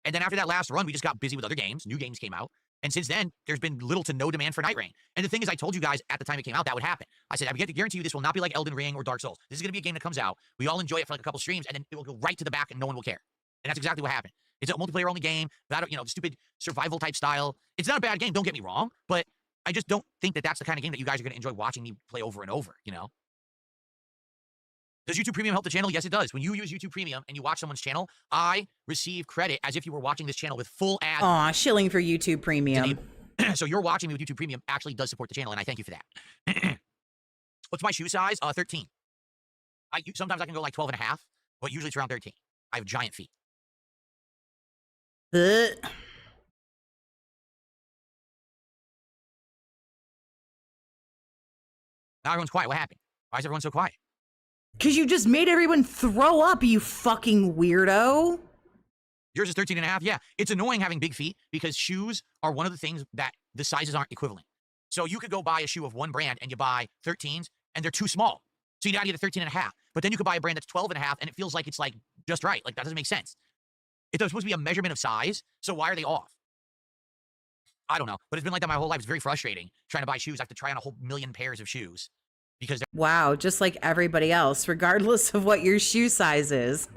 And then after that last run, we just got busy with other games. New games came out. And since then, there's been little to no demand for Night Rain. And the thing is, I told you guys at the time it came out that would happen. I said, I guarantee you this will not be like Elden Ring or Dark Souls. This is going to be a game that comes out. We all enjoy it for like a couple streams, and then it will go right to the back and no one will care. And that's exactly what happened. It's a multiplayer-only game, stupid survival-type style. It's not a bad game, don't get me wrong, but I just don't think that that's the kind of game that you guys are going to enjoy watching me play over and over, Does YouTube Premium help the channel? Yes, it does. When you use YouTube Premium and you watch someone's channel, I receive credit as if you were watching this channel with full ads. Aw, shilling for YouTube Premium. So you're watching me with YouTube Premium actually does support the channel, and I thank you for that. What's my shoe size? 13. Sometimes I can go like 12 and a half, but usually it's around 13. I have giant feet. Now everyone's quiet. What happened? Why is everyone so quiet? Because you just made everyone throw up, you fucking weirdo. Yours is 13 and a half? Yeah. It's annoying having big feet because shoes are one of the things that the sizes aren't equivalent. So you could go buy a shoe of one brand and you buy 13s and they're too small. So you gotta get a 13 and a half. But then you could buy a brand that's 12 and a half and it feels like it's like just right. Like that doesn't make sense. It's supposed to be a measurement of size. So why are they off? I don't know. But it's been like that my whole life. It's very frustrating trying to buy shoes. I have to try on a whole million pairs of shoes. Because wow, just like everybody else, regardless of what your shoe size is.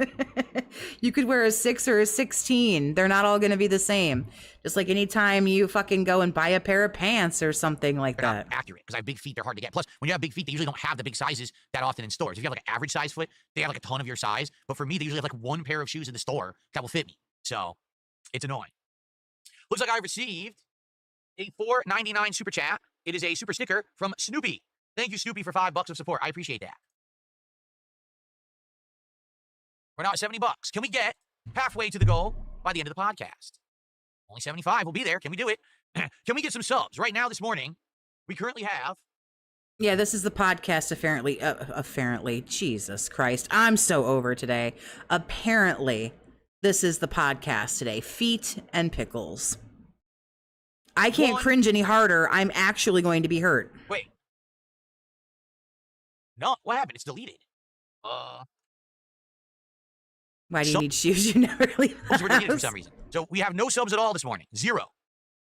You could wear a 6 or a 16. They're not all going to be the same. Just like anytime you fucking go and buy a pair of pants or something like they're that. not accurate because I have big feet. They're hard to get. Plus, when you have big feet, they usually don't have the big sizes that often in stores. If you have like an average size foot, they have like a ton of your size. But for me, they usually have like one pair of shoes in the store that will fit me. So it's annoying. Looks like I received a $4.99 super chat. It is a super sticker from Snoopy. Thank you, Snoopy, for $5 of support. I appreciate that. We're now at $70. Can we get halfway to the goal by the end of the podcast? Only 75. We'll be there. Can we do it? Can we get some subs? Right now, this morning, we currently have... Yeah, this is the podcast, apparently. Jesus Christ. I'm so over today. Apparently, this is the podcast today. Feet and pickles. I can't cringe any harder. I'm actually going to be hurt. Wait. No, what happened? It's deleted. Why do you need shoes you never leave the We're deleted for house? some reason. So we have no subs at all this morning. 0.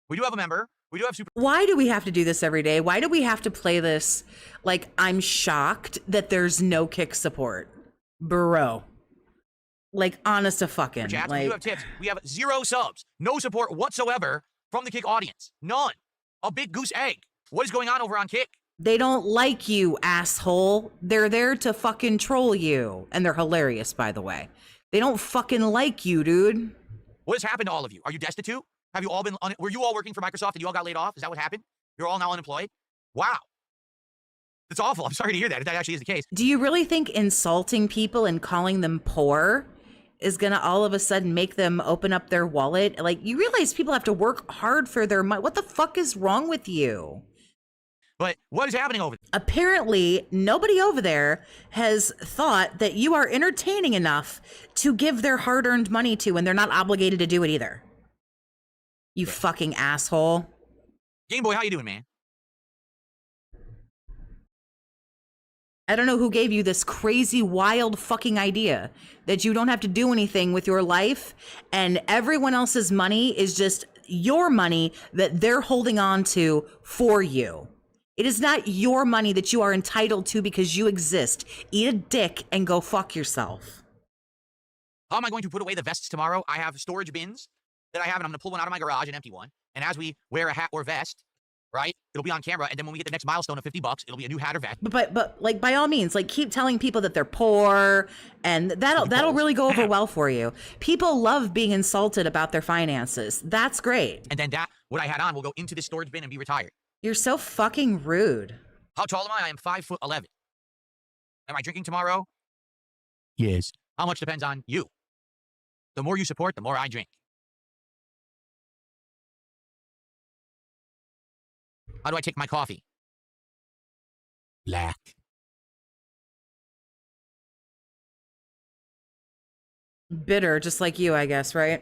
We do have a member. We do have super... Why do we have to do this every day? Why do we have to play this? Like, I'm shocked that there's no kick support. Bro. Like, honest to fucking. Chats, like, we do have tips. We have 0 subs. No support whatsoever from the Kick audience. None. A big goose egg. What is going on over on Kick? they don't like you, asshole. They're there to fucking troll you. And they're hilarious, by the way. They don't fucking like you, dude. What has happened to all of you? Are you destitute? Have you all been, were you all working for Microsoft and you all got laid off? Is that what happened? You're all now unemployed? Wow. It's awful. I'm sorry to hear that. If that actually is the case. Do you really think insulting people and calling them poor is going to all of a sudden make them open up their wallet? Like, you realize people have to work hard for their money. What the fuck is wrong with you? But what is happening over there? Apparently, nobody over there has thought that you are entertaining enough to give their hard-earned money to, and they're not obligated to do it either. You fucking asshole. Game Boy, how you doing, man? I don't know who gave you this crazy, wild fucking idea that you don't have to do anything with your life and everyone else's money is just your money that they're holding on to for you. It is not your money that you are entitled to because you exist. Eat a dick and go fuck yourself. How am I going to put away the vests tomorrow? I have storage bins that I have, and I'm going to pull one out of my garage and empty one. And as we wear a hat or vest, right, it'll be on camera. And then when we hit the next milestone of $50, it'll be a new hat or vest. But like, by all means, like, keep telling people that they're poor, and that'll really go over well for you. People love being insulted about their finances. That's great. And then what I had on will go into this storage bin and be retired. You're so fucking rude. How tall am I? I am 5'11". Am I drinking tomorrow? Yes. How much depends on you. The more you support, the more I drink. How do I take my coffee? Black. Bitter, just like you, I guess, right?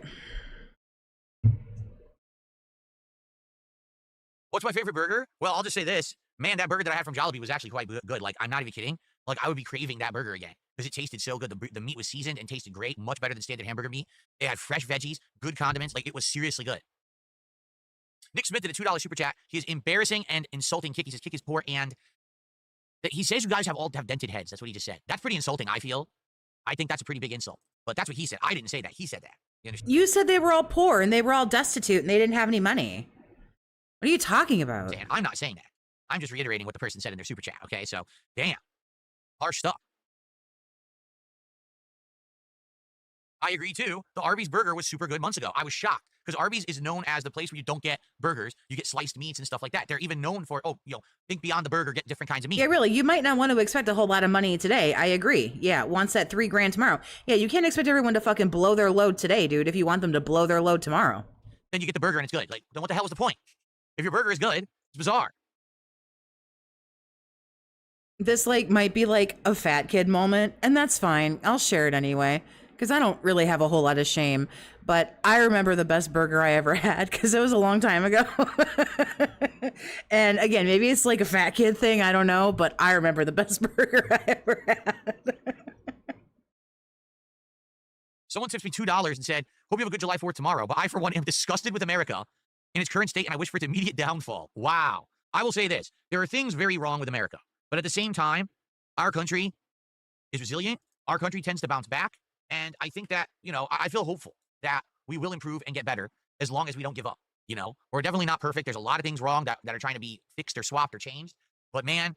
What's my favorite burger? Well, I'll just say this. Man, that burger that I had from Jollibee was actually quite good. Like, I'm not even kidding. Like, I would be craving that burger again because it tasted so good. The meat was seasoned and tasted great, much better than standard hamburger meat. They had fresh veggies, good condiments. Like, it was seriously good. Nick Smith did a $2 super chat. He is embarrassing and insulting Kick. He says Kick is poor, and he says you guys all have dented heads. That's what he just said. That's pretty insulting, I feel. I think that's a pretty big insult. But that's what he said. I didn't say that. He said that. You understand? You said they were all poor and they were all destitute and they didn't have any money. What are you talking about? Dan, I'm not saying that. I'm just reiterating what the person said in their super chat, okay? So, damn. Harsh stuff. I agree, too. The Arby's burger was super good months ago. I was shocked because Arby's is known as the place where you don't get burgers. You get sliced meats and stuff like that. They're even known for, think beyond the burger, get different kinds of meat. Yeah, really. You might not want to expect a whole lot of money today. I agree. Yeah, wants that $3,000 tomorrow. Yeah, you can't expect everyone to fucking blow their load today, dude, if you want them to blow their load tomorrow. Then you get the burger and it's good. Like, then what the hell is the point? If your burger is good, it's bizarre. This, like, might be like a fat kid moment, and that's fine. I'll share it anyway, because I don't really have a whole lot of shame. But I remember the best burger I ever had, because it was a long time ago. And again, maybe it's like a fat kid thing, I don't know, but I remember the best burger I ever had. Someone tipped me $2 and said, hope you have a good July 4th tomorrow, but I, for one, am disgusted with America in its current state, and I wish for its immediate downfall. Wow. I will say this. There are things very wrong with America. But at the same time, our country is resilient. Our country tends to bounce back. And I think that, I feel hopeful that we will improve and get better as long as we don't give up. We're definitely not perfect. There's a lot of things wrong that are trying to be fixed or swapped or changed. But man,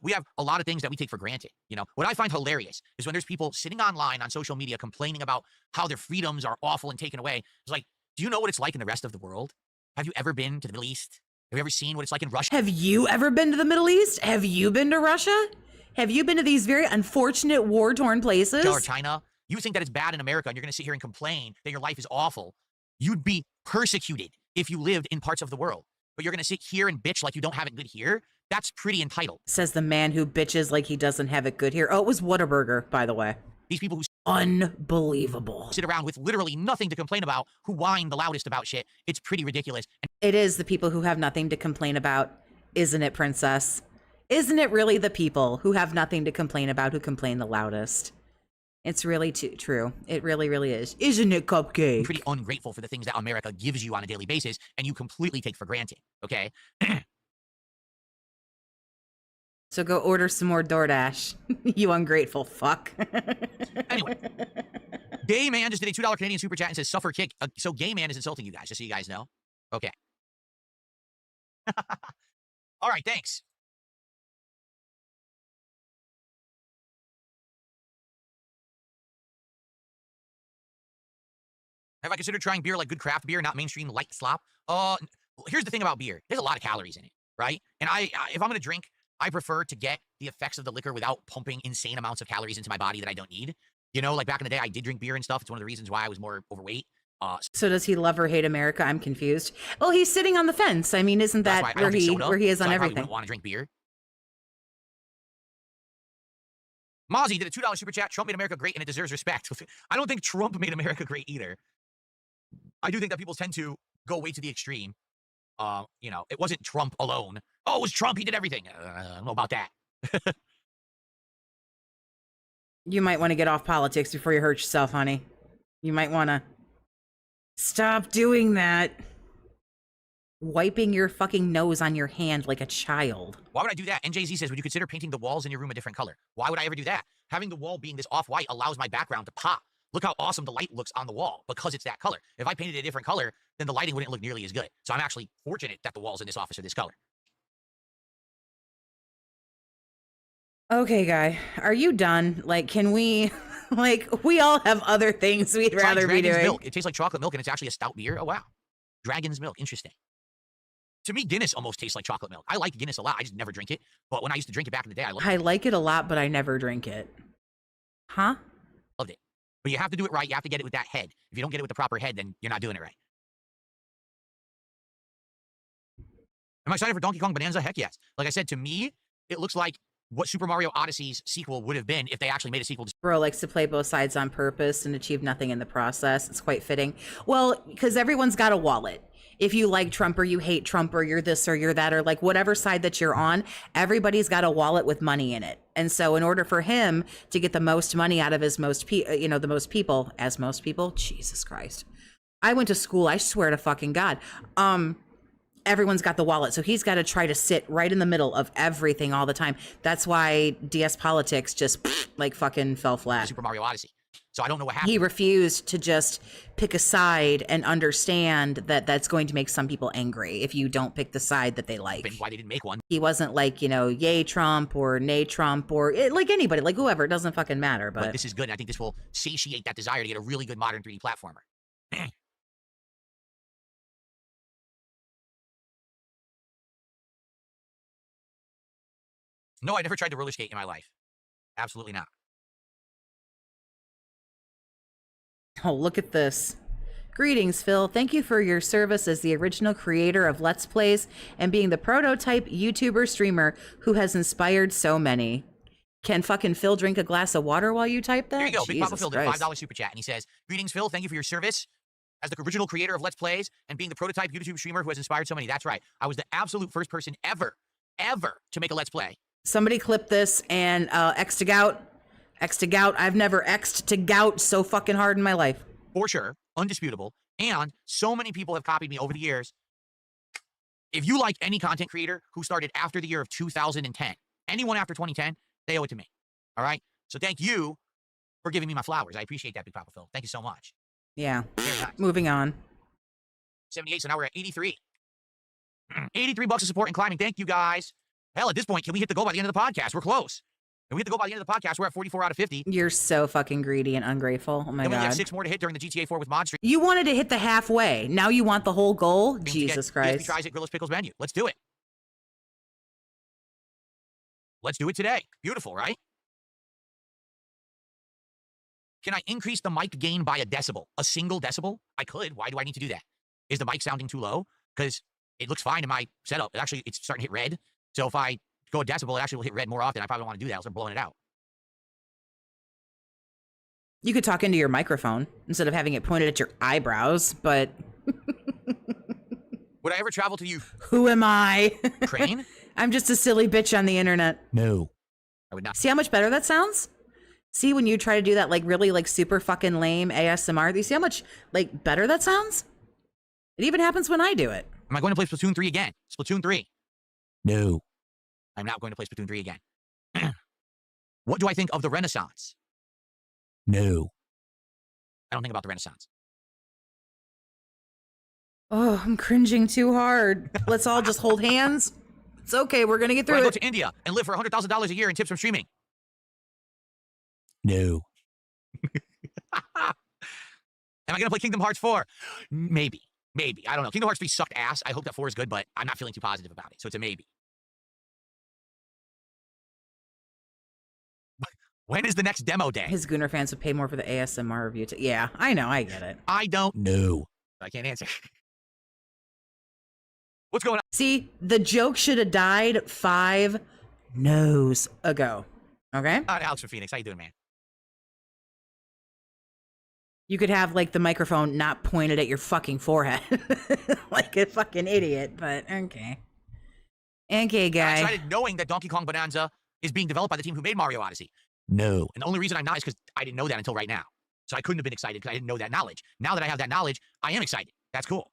we have a lot of things that we take for granted. What I find hilarious is when there's people sitting online on social media complaining about how their freedoms are awful and taken away. It's like, do you know what it's like in the rest of the world? Have you ever been to the Middle East? Have you ever seen what it's like in Russia? Have you ever been to the Middle East? Have you been to Russia? Have you been to these very unfortunate war-torn places? Or China? You think that it's bad in America and you're going to sit here and complain that your life is awful. You'd be persecuted if you lived in parts of the world. But you're going to sit here and bitch like you don't have it good here? That's pretty entitled. Says the man who bitches like he doesn't have it good here. Oh, it was Whataburger, by the way. These people who unbelievable sit around with literally nothing to complain about, who whine the loudest about shit. It's pretty ridiculous. It is the people who have nothing to complain about, isn't it, princess? Isn't it really the people who have nothing to complain about who complain the loudest? It's really true. It really, really is. Isn't it, Cupcake? Pretty ungrateful for the things that America gives you on a daily basis, and you completely take for granted, okay? So go order some more DoorDash, you ungrateful fuck. Anyway, Gay Man just did a $2 Canadian super chat and says, suffer Kick. So Gay Man is insulting you guys, just so you guys know. Okay. All right, thanks. Have I considered trying beer like good craft beer, not mainstream light slop? Here's the thing about beer. There's a lot of calories in it, right? And if I'm going to drink, I prefer to get the effects of the liquor without pumping insane amounts of calories into my body that I don't need. You know, like back in the day, I did drink beer and stuff. It's one of the reasons why I was more overweight. So does he love or hate America? I'm confused. Well, he's sitting on the fence. I mean, isn't that where he is on everything? I want to drink beer. Mozzie did a $2 super chat. Trump made America great and it deserves respect. I don't think Trump made America great either. I do think that people tend to go way to the extreme. You know, it wasn't Trump alone. Oh, it was Trump. He did everything. I don't know about that. You might want to get off politics before you hurt yourself, honey. You might want to stop doing that. Wiping your fucking nose on your hand like a child. Why would I do that? NJZ says, would you consider painting the walls in your room a different color? Why would I ever do that? Having the wall being this off-white allows my background to pop. Look how awesome the light looks on the wall because it's that color. If I painted it a different color, then the lighting wouldn't look nearly as good. So I'm actually fortunate that the walls in this office are this color. Okay, guy, are you done? Like, can we, like, we all have other things we'd rather be doing. Milk. It tastes like chocolate milk and it's actually a stout beer. Oh, wow. Dragon's milk. Interesting. To me, Guinness almost tastes like chocolate milk. I like Guinness a lot. I just never drink it. But when I used to drink it back in the day, I like it a lot, but I never drink it. Huh? Loved it. But you have to do it right. You have to get it with that head. If you don't get it with the proper head, then you're not doing it right. Am I excited for Donkey Kong Bonanza? Heck yes. Like I said, to me, it looks like what Super Mario Odyssey's sequel would have been if they actually made a sequel. Bro likes to play both sides on purpose and achieve nothing in the process. It's quite fitting. Well, because everyone's got a wallet. If you like Trump or you hate Trump or you're this or you're that or like whatever side that you're on, everybody's got a wallet with money in it. And so in order for him to get the most money out of his the most people, Jesus Christ. I went to school. I swear to fucking God. Everyone's got the wallet. So he's got to try to sit right in the middle of everything all the time. That's why DS politics just like fucking fell flat. Super Mario Odyssey. So I don't know what happened. He refused to just pick a side and understand that that's going to make some people angry if you don't pick the side that they like. Why they didn't make one. He wasn't like, yay Trump or nay Trump or like anybody, like whoever. It doesn't fucking matter. But this is good. I think this will satiate that desire to get a really good modern 3D platformer. No, I never tried to roller skate in my life. Absolutely not. Oh, look at this. Greetings, Phil. Thank you for your service as the original creator of Let's Plays and being the prototype YouTuber streamer who has inspired so many. Can fucking Phil drink a glass of water while you type that? Here you go. Jesus Big Papa Phil did a Christ. $5 super chat. And he says, greetings, Phil. Thank you for your service as the original creator of Let's Plays and being the prototype YouTube streamer who has inspired so many. That's right. I was the absolute first person ever to make a Let's Play. Somebody clip this and X to gout. X to gout. I've never X'd to gout so fucking hard in my life. For sure. Undisputable. And so many people have copied me over the years. If you like any content creator who started after the year of 2010, anyone after 2010, they owe it to me. All right? So thank you for giving me my flowers. I appreciate that, Big Papa Phil. Thank you so much. Yeah. Very nice. Moving on. 78, so now we're at 83. $83 of support and climbing. Thank you, guys. Hell, at this point, can we hit the goal by the end of the podcast? We're close. If we hit the goal by the end of the podcast, we're at 44 out of 50. You're so fucking greedy and ungrateful. Oh my Then we God. have 6 more to hit during the GTA 4 with Mod Stream. You wanted to hit the halfway. Now you want the whole goal? Jesus Christ. DSP tries it, Grillis Pickles menu. Let's do it. Let's do it today. Beautiful, right? Can I increase the mic gain by a decibel? A single decibel? I could. Why do I need to do that? Is the mic sounding too low? Because it looks fine in my setup. It's starting to hit red. So if I go a decibel, it actually will hit red more often. I probably don't want to do that. I'll start blowing it out. You could talk into your microphone instead of having it pointed at your eyebrows, but... Would I ever travel to Who am I? Ukraine? I'm just a silly bitch on the internet. No. I would not. See how much better that sounds? See when you try to do that like really like super fucking lame ASMR? Do you see how much like better that sounds? It even happens when I do it. Am I going to play Splatoon 3 again? Splatoon 3. No. I'm not going to play Splatoon 3 again. What do I think of the Renaissance? No. I don't think about the Renaissance. Oh, I'm cringing too hard. Let's all just hold hands. It's okay. We're going to get Would I through go it. to India and live for $100,000 a year in tips from streaming? No. Am I going to play Kingdom Hearts 4? Maybe. Maybe. I don't know. Kingdom Hearts 3 sucked ass. I hope that 4 is good, but I'm not feeling too positive about it. So it's a maybe. When is the next demo day? His Gooner fans would pay more for the ASMR review. Yeah, I know. I get it. I don't know. I can't answer. What's going on? See, the joke should have died 5 no's ago. Okay? Alex from Phoenix. How you doing, man? You could have, like, the microphone not pointed at your fucking forehead. Like a fucking idiot, but okay. Okay, guy. I started knowing that Donkey Kong Bonanza is being developed by the team who made Mario Odyssey. No. And the only reason I'm not is because I didn't know that until right now. So I couldn't have been excited because I didn't know that knowledge. Now that I have that knowledge, I am excited. That's cool.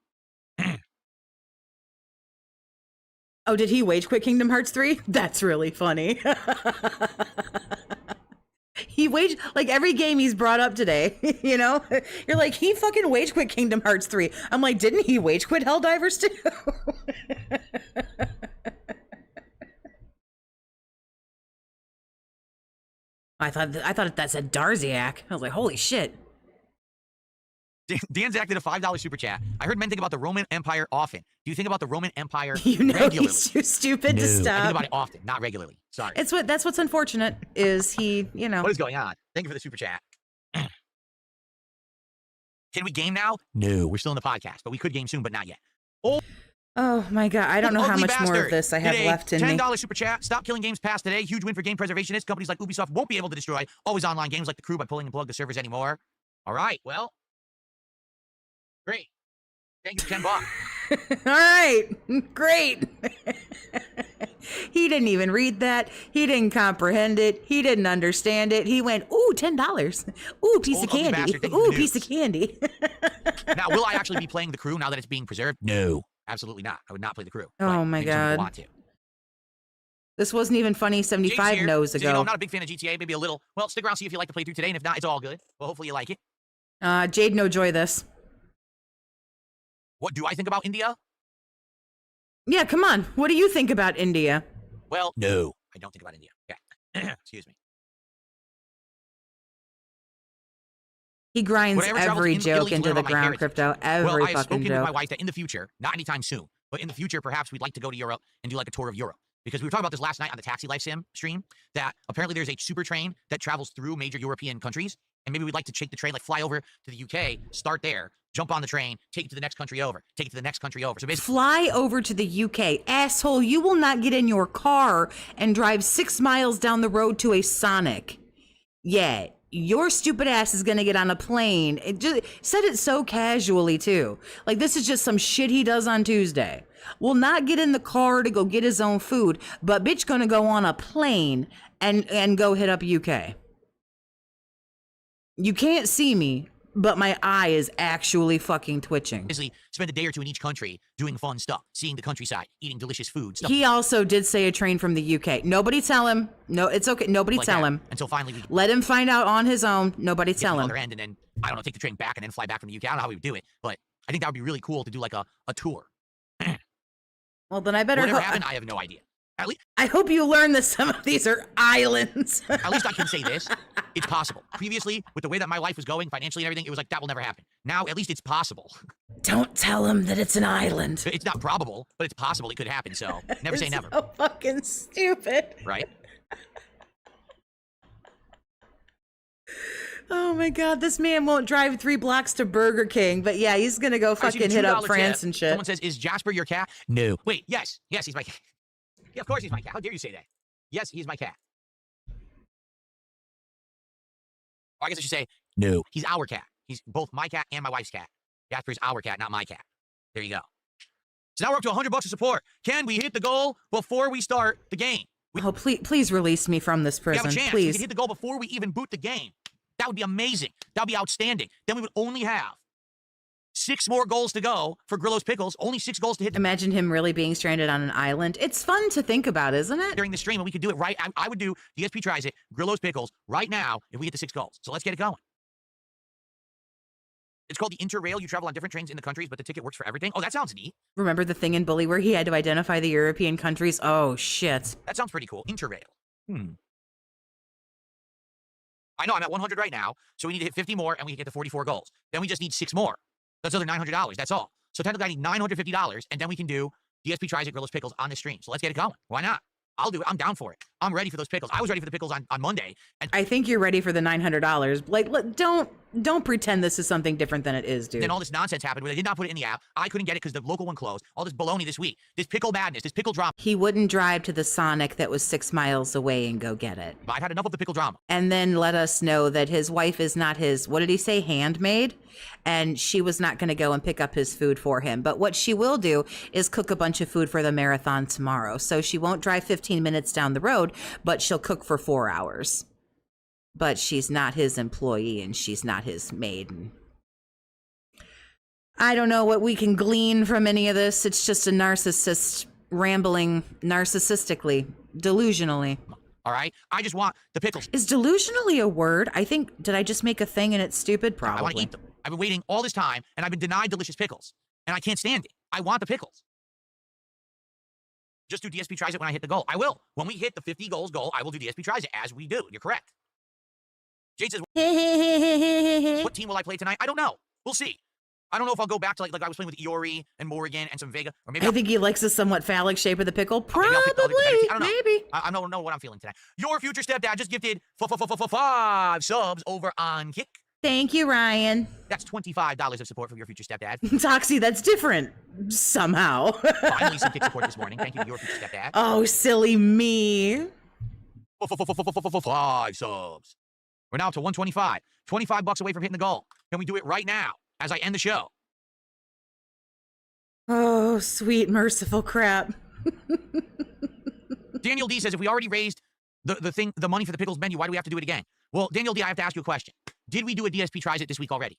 Oh, did he wage quit Kingdom Hearts 3? That's really funny. He wage, like, every game he's brought up today, you know? You're like, he fucking wage quit Kingdom Hearts 3. I'm like, didn't he wage quit Helldivers 2? I thought that said Darziak. I was like, holy shit. Danzak did a $5 super chat. I heard men think about the Roman Empire often. Do you think about the Roman Empire You know regularly? he's too stupid to I stop. think about it often, not regularly. Sorry. That's what's unfortunate is he, you know. What is going on? Thank you for the super chat. Can we game now? No, we're still in the podcast, but we could game soon, but not yet. Oh my god, I don't know how much more of this I have left in me. $10 super chat. Stop killing games past today. Huge win for game preservationists. Companies like Ubisoft won't be able to destroy always online games like The Crew by pulling and plug the servers anymore. All right, well, great. Thank you for $10. All right, great. He didn't even read that. He didn't comprehend it. He didn't understand it. He went, ooh, $10. Ooh, piece of candy. Ooh, piece of candy. Now, will I actually be playing The Crew now that it's being preserved? No, absolutely not. I would not play The Crew. Oh my god. Want to. This wasn't even funny 75 no's ago. So, you know, I'm not a big fan of GTA, maybe a little. Well, stick around, see if you like to play through today, and if not, it's all good. Well, hopefully you like it. Jade no joy this. What do I think about India? Yeah, come on. What do you think about India? Well, no, I don't think about India. Okay. Excuse me. He grinds every joke into the ground, Crypto. Every well, I have fucking spoken joke. with my wife that in the future, not anytime soon, but in the future, perhaps we'd like to go to Europe and do like a tour of Europe. Because we were talking about this last night on the Taxi Life Sim stream, that apparently there's a super train that travels through major European countries, and maybe we'd like to take the train, like fly over to the UK, start there, jump on the train, take it to the next country over, take it to the next country over. So basically, fly over to the UK. Asshole, you will not get in your car and drive 6 miles down the road to a Sonic. Yeah, your stupid ass is gonna get on a plane. It just said it so casually too. Like this is just some shit he does on Tuesday. Will not get in the car to go get his own food, but bitch gonna go on a plane and go hit up UK. You can't see me, but my eye is actually fucking twitching. spend a day or two in each country doing fun stuff, seeing the countryside, eating delicious food. Stuff He also did say a train from the UK. Nobody tell him. No, it's okay. Nobody like tell that, him. until finally we Let him find out on his own. Nobody get tell to the him. other end, and then I don't know, take the train back and then fly back from the UK. I don't know how we would do it, but I think that would be really cool to do like a tour. Well, then I better. Whatever happened, I have no idea. I hope you learn that some of these are islands. At least I can say this. It's possible. Previously, with the way that my life was going, financially and everything, it was like, that will never happen. Now, at least it's possible. Don't tell him that it's an island. It's not probable, but it's possible it could happen, so never say never. So fucking stupid. Right? Oh my god, this man won't drive 3 blocks to Burger King, but yeah, he's gonna go fucking hit up France and shit. Someone says, is Jasper your cat? No. Wait, yes. Yes, he's my cat. Yeah, of course he's my cat. How dare you say that? Yes, he's my cat. Or I guess I should say, no, he's our cat. He's both my cat and my wife's cat. Jasper's our cat, not my cat. There you go. So now we're up to $100 of support. Can we hit the goal before we start the game? Oh, please release me from this prison, we have a chance. please. We can hit the goal before we even boot the game. That would be amazing. That would be outstanding. Then we would only have 6 more goals to go for Grillo's Pickles. Only 6 goals to hit. Imagine him really being stranded on an island. It's fun to think about, isn't it? During the stream, and we could do it right. I would do DSP tries it, Grillo's Pickles right now if we get the 6 goals. So let's get it going. It's called the Interrail. You travel on different trains in the countries, but the ticket works for everything. Oh, that sounds neat. Remember the thing in Bully where he had to identify the European countries? Oh, shit. That sounds pretty cool. Interrail. I know, I'm at 100 right now, so we need to hit 50 more, and we can get to 44 goals. Then we just need 6 more. That's another $900. That's all. So technically, I need $950, and then we can do DSP tries it, Grillo's Pickles on the stream. So let's get it going. Why not? I'll do it. I'm down for it. I'm ready for those pickles. I was ready for the pickles on Monday. And I think you're ready for the $900. Like, don't pretend this is something different than it is, dude. then all this nonsense happened where they did not put it in the app. I couldn't get it because the local one closed. All this baloney this week. This pickle madness, this pickle drama. He wouldn't drive to the Sonic that was 6 miles away and go get it. I've had enough of the pickle drama. And then let us know that his wife is not his, what did he say, handmaid? And she was not going to go and pick up his food for him. But what she will do is cook a bunch of food for the marathon tomorrow. So she won't drive 15 minutes down the road, but she'll cook for 4 hours. But she's not his employee and she's not his maid. And I don't know what we can glean from any of this. It's just a narcissist rambling narcissistically, delusionally. All right? I just want the pickles. Is delusionally a word? I think, did I just make a thing and it's stupid? Probably. I want to eat them. I've been waiting all this time, and I've been denied delicious pickles. And I can't stand it. I want the pickles. Just do DSP tries it when I hit the goal. I will. When we hit the 50 goals goal, I will do DSP tries it, as we do. You're correct. Jade says, what team will I play tonight? I don't know. We'll see. I don't know if I'll go back to like I was playing with Iori and Morrigan and some Vega. Or maybe I think he likes the somewhat phallic shape of the pickle. Probably. I don't know. Maybe. I don't know what I'm feeling today. Your future stepdad just gifted 5 subs over on Kick. Thank you, Ryan. That's $25 of support from your future stepdad. Toxie, that's different. Somehow. Finally, some Kick support this morning. Thank you to your future stepdad. Oh, silly me. 5 subs. We're now up to 125. $25 away from hitting the goal. Can we do it right now as I end the show? Oh, sweet, merciful crap. Daniel D says, if we already raised the money for the pickles menu, why do we have to do it again? Well, Daniel D, I have to ask you a question. Did we do a DSP tries it this week already?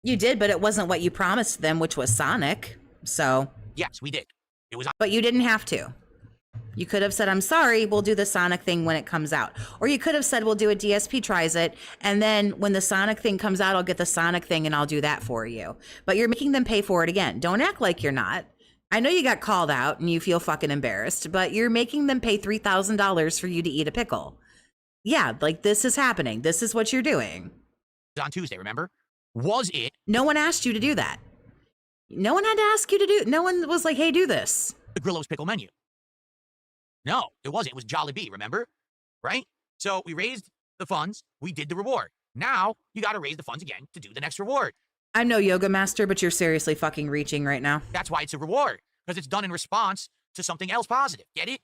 You did, but it wasn't what you promised them, which was Sonic. So. Yes, we did. It was. But you didn't have to. You could have said, I'm sorry, we'll do the Sonic thing when it comes out. Or you could have said, we'll do a DSP tries it, and then when the Sonic thing comes out, I'll get the Sonic thing and I'll do that for you. But you're making them pay for it again. Don't act like you're not. I know you got called out and you feel fucking embarrassed, but you're making them pay $3,000 for you to eat a pickle. Yeah, like this is happening. This is what you're doing. On Tuesday, remember? Was it? No one asked you to do that. No one had to ask you to do. No one was like, hey, do this. The Grillo's pickle menu. No, it wasn't. It was Jollibee, remember? Right? So we raised the funds. We did the reward. Now you got to raise the funds again to do the next reward. I'm no yoga master, but you're seriously fucking reaching right now. That's why it's a reward, because it's done in response to something else positive. Get it?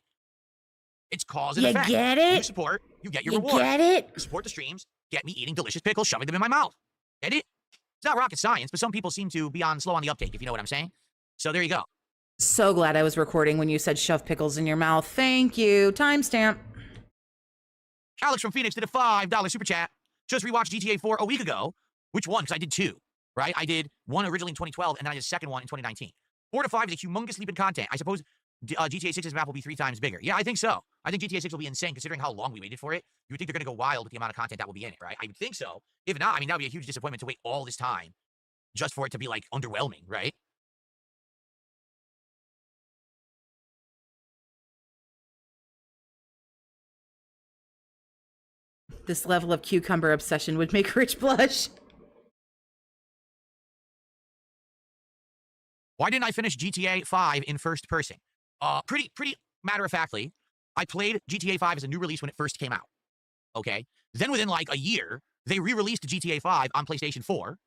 It's cause and effect. You get it? You support, you get your reward. You get it? You support the streams, get me eating delicious pickles, shoving them in my mouth. Get it? It's not rocket science, but some people seem to be slow on the uptake, if you know what I'm saying. So there you go. So glad I was recording when you said shove pickles in your mouth. Thank you. Timestamp. Alex from Phoenix did a $5 super chat. Just rewatched GTA 4 a week ago. Which one? Because I did two, right? I did one originally in 2012, and then I did a second one in 2019. 4 to 5 is a humongous leap in content. I suppose GTA 6's map will be 3 times bigger. Yeah, I think so. I think GTA 6 will be insane considering how long we waited for it. You would think they're going to go wild with the amount of content that will be in it, right? I would think so. If not, I mean, that would be a huge disappointment to wait all this time just for it to be, like, underwhelming, right? This level of cucumber obsession would make Rich blush. Why didn't I finish GTA 5 in first person? Pretty matter-of-factly, I played GTA 5 as a new release when it first came out. Okay? Then within like a year, they re-released GTA 5 on PlayStation 4.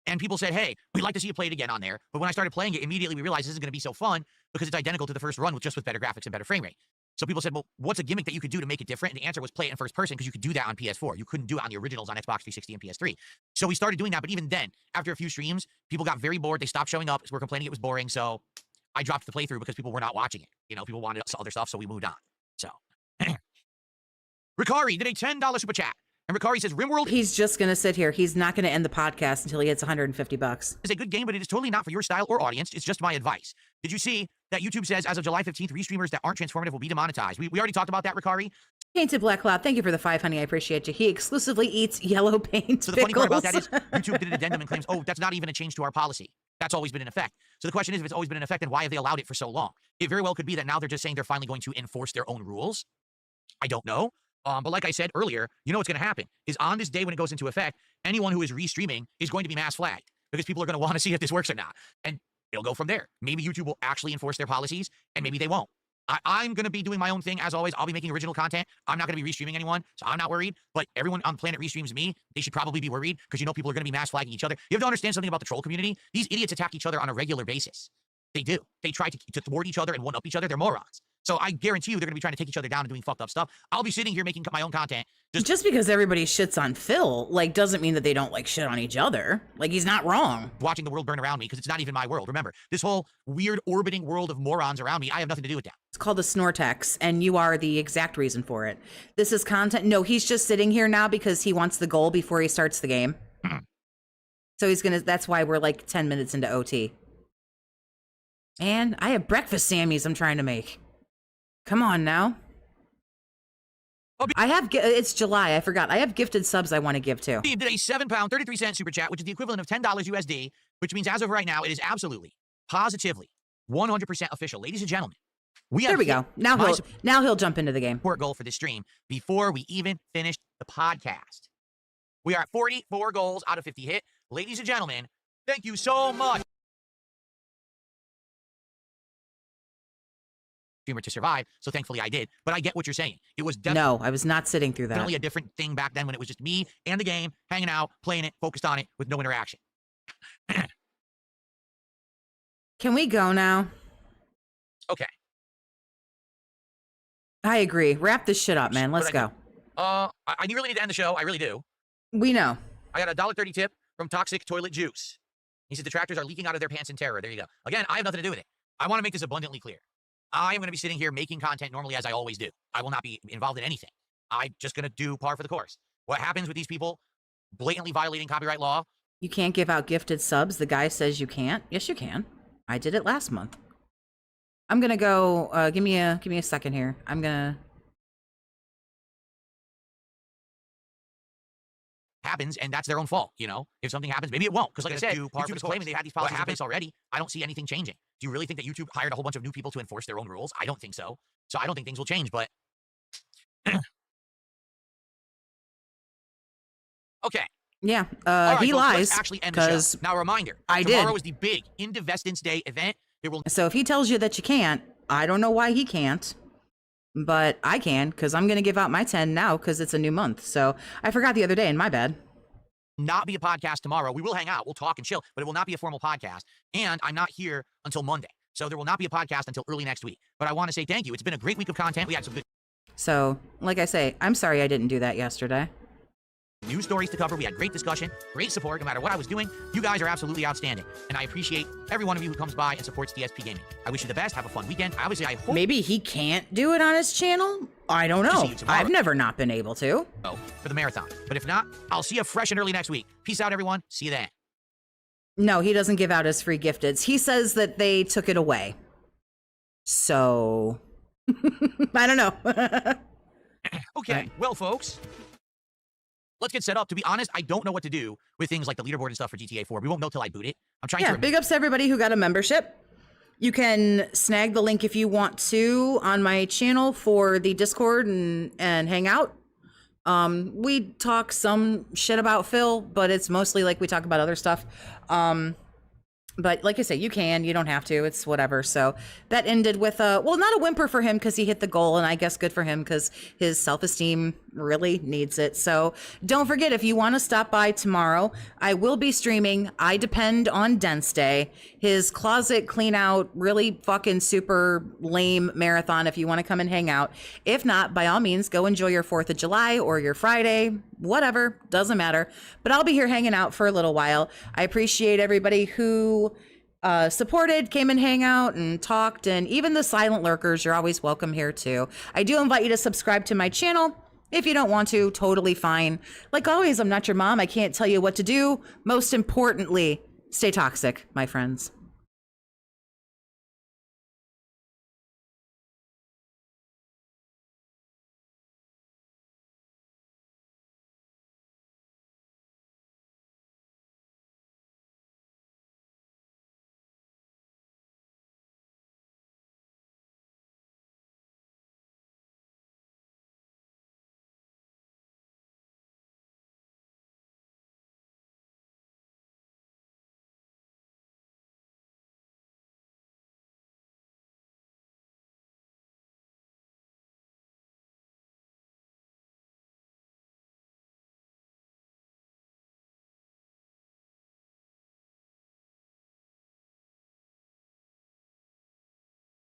And people said, hey, we'd like to see you play it again on there. But when I started playing it, immediately we realized this is going to be so fun because it's identical to the first run with better graphics and better frame rate. So people said, well, what's a gimmick that you could do to make it different? And the answer was play it in first person because you could do that on PS4. You couldn't do it on the originals on Xbox 360 and PS3. So we started doing that. But even then, after a few streams, people got very bored. They stopped showing up. We're complaining it was boring. So I dropped the playthrough because people were not watching it. You know, people wanted other stuff, so we moved on. So Ricari did a $10 super chat. And Ricari says, RimWorld He's just going to sit here. He's not going to end the podcast until he hits $150. is a good game, but it is totally not for your style or audience. It's just my advice. Did you see that YouTube says as of July 15th, restreamers that aren't transformative will be demonetized? We already talked about that, Ricari. Painted Black Cloud, thank you for the 5, honey. I appreciate you. He exclusively eats yellow paint. So the funny part about that is YouTube did an addendum and claims, oh, that's not even a change to our policy. That's always been in effect. So the question is, if it's always been in effect, then why have they allowed it for so long? It very well could be that now they're just saying they're finally going to enforce their own rules. I don't know. But like I said earlier, you know what's going to happen is on this day when it goes into effect, anyone who is restreaming is going to be mass flagged because people are going to want to see if this works or not. And it'll go from there. Maybe YouTube will actually enforce their policies and maybe they won't. I'm going to be doing my own thing as always. I'll be making original content. I'm not going to be restreaming anyone, so I'm not worried. But everyone on the planet restreams me. They should probably be worried because people are going to be mass flagging each other. You have to understand something about the troll community. These idiots attack each other on a regular basis. They do. They try to thwart each other and one-up each other. They're morons. So I guarantee you they're going to be trying to take each other down and doing fucked up stuff. I'll be sitting here making my own content. Just because everybody shits on Phil, like, doesn't mean that they don't, like, shit on each other. Like, he's not wrong. Watching the world burn around me because it's not even my world. Remember, this whole weird orbiting world of morons around me, I have nothing to do with that. It's called the Snortex, and you are the exact reason for it. This is content. No, he's just sitting here now because he wants the goal before he starts the game. So he's going to, that's why we're like 10 minutes into OT. And I have breakfast Sammys I'm trying to make. Come on now. I have, it's July, I forgot. I have gifted subs I want to give to. Steve did a £7.33 super chat, which is the equivalent of $10 USD, which means as of right now, it is absolutely, positively, 100% official. Ladies and gentlemen, there we go. Now he'll jump into the game. Support goal for this stream before we even finished the podcast. We are at 44 goals out of 50 hit. Ladies and gentlemen, thank you so much. To survive, so thankfully I did. But I get what you're saying. It was no, I was not sitting through that. Definitely a different thing back then when it was just me and the game, hanging out, playing it, focused on it, with no interaction. Can we go now? Okay. I agree. Wrap this shit up, man. Let's go. I really need to end the show. I really do. We know. I got a $1.30 tip from Toxic Toilet Juice. He said detractors are leaking out of their pants in terror. There you go. Again, I have nothing to do with it. I want to make this abundantly clear. I am going to be sitting here making content normally as I always do. I will not be involved in anything. I'm just going to do par for the course. What happens with these people blatantly violating copyright law? You can't give out gifted subs. The guy says you can't. Yes, you can. I did it last month. I'm going to go, give me a second here. I'm going to. Happens, and that's their own fault, you know? If something happens, maybe it won't. Because like I said, YouTube is claiming they had these policies in place already. I don't see anything changing. Do you really think that YouTube hired a whole bunch of new people to enforce their own rules? I don't think so. So I don't think things will change, but... Okay. Yeah, right, he lies. Actually end the show. Now, a reminder. Tomorrow is the big Indivestance Day event. So if he tells you that you can't, I don't know why he can't. But I can, because I'm going to give out my 10 now because it's a new month. So I forgot the other day, and my bad. Not be a podcast tomorrow. We will hang out. We'll talk and chill, but it will not be a formal podcast. And I'm not here until Monday. So there will not be a podcast until early next week. But I want to say thank you. It's been a great week of content. We had some good... So, like I say, I'm sorry I didn't do that yesterday. News stories to cover. We had great discussion, great support, no matter what I was doing. You guys are absolutely outstanding. And I appreciate every one of you who comes by and supports DSP Gaming. I wish you the best. Have a fun weekend. Obviously, I hope... Maybe he can't do it on his channel? I don't know. I've never not been able to. Oh, for the marathon. But if not, I'll see you fresh and early next week. Peace out, everyone. See you then. No, he doesn't give out his free gifteds. He says that they took it away. So... I don't know. Okay, right. Well, folks... Let's get set up. To be honest, I don't know what to do with things like the leaderboard and stuff for GTA 4. We won't know till I boot it. I'm trying to... big ups to everybody who got a membership. You can snag the link if you want to on my channel for the Discord and hang out. We talk some shit about Phil, but it's mostly like we talk about other stuff. But like I say, you don't have to, it's whatever. So that ended with well, not a whimper for him because he hit the goal, and I guess good for him because his self-esteem really needs it. So don't forget, if you want to stop by tomorrow, I will be streaming I Depend on Dense Day, his closet clean out, really fucking super lame marathon if you want to come and hang out. If not, by all means, go enjoy your 4th of July or your Friday, whatever, doesn't matter. But I'll be here hanging out for a little while. I appreciate everybody who supported, came and hang out and talked, and even the silent lurkers, you're always welcome here too. I do invite you to subscribe to my channel. If you don't want to, totally fine. Like always, I'm not your mom. I can't tell you what to do. Most importantly, stay toxic, my friends.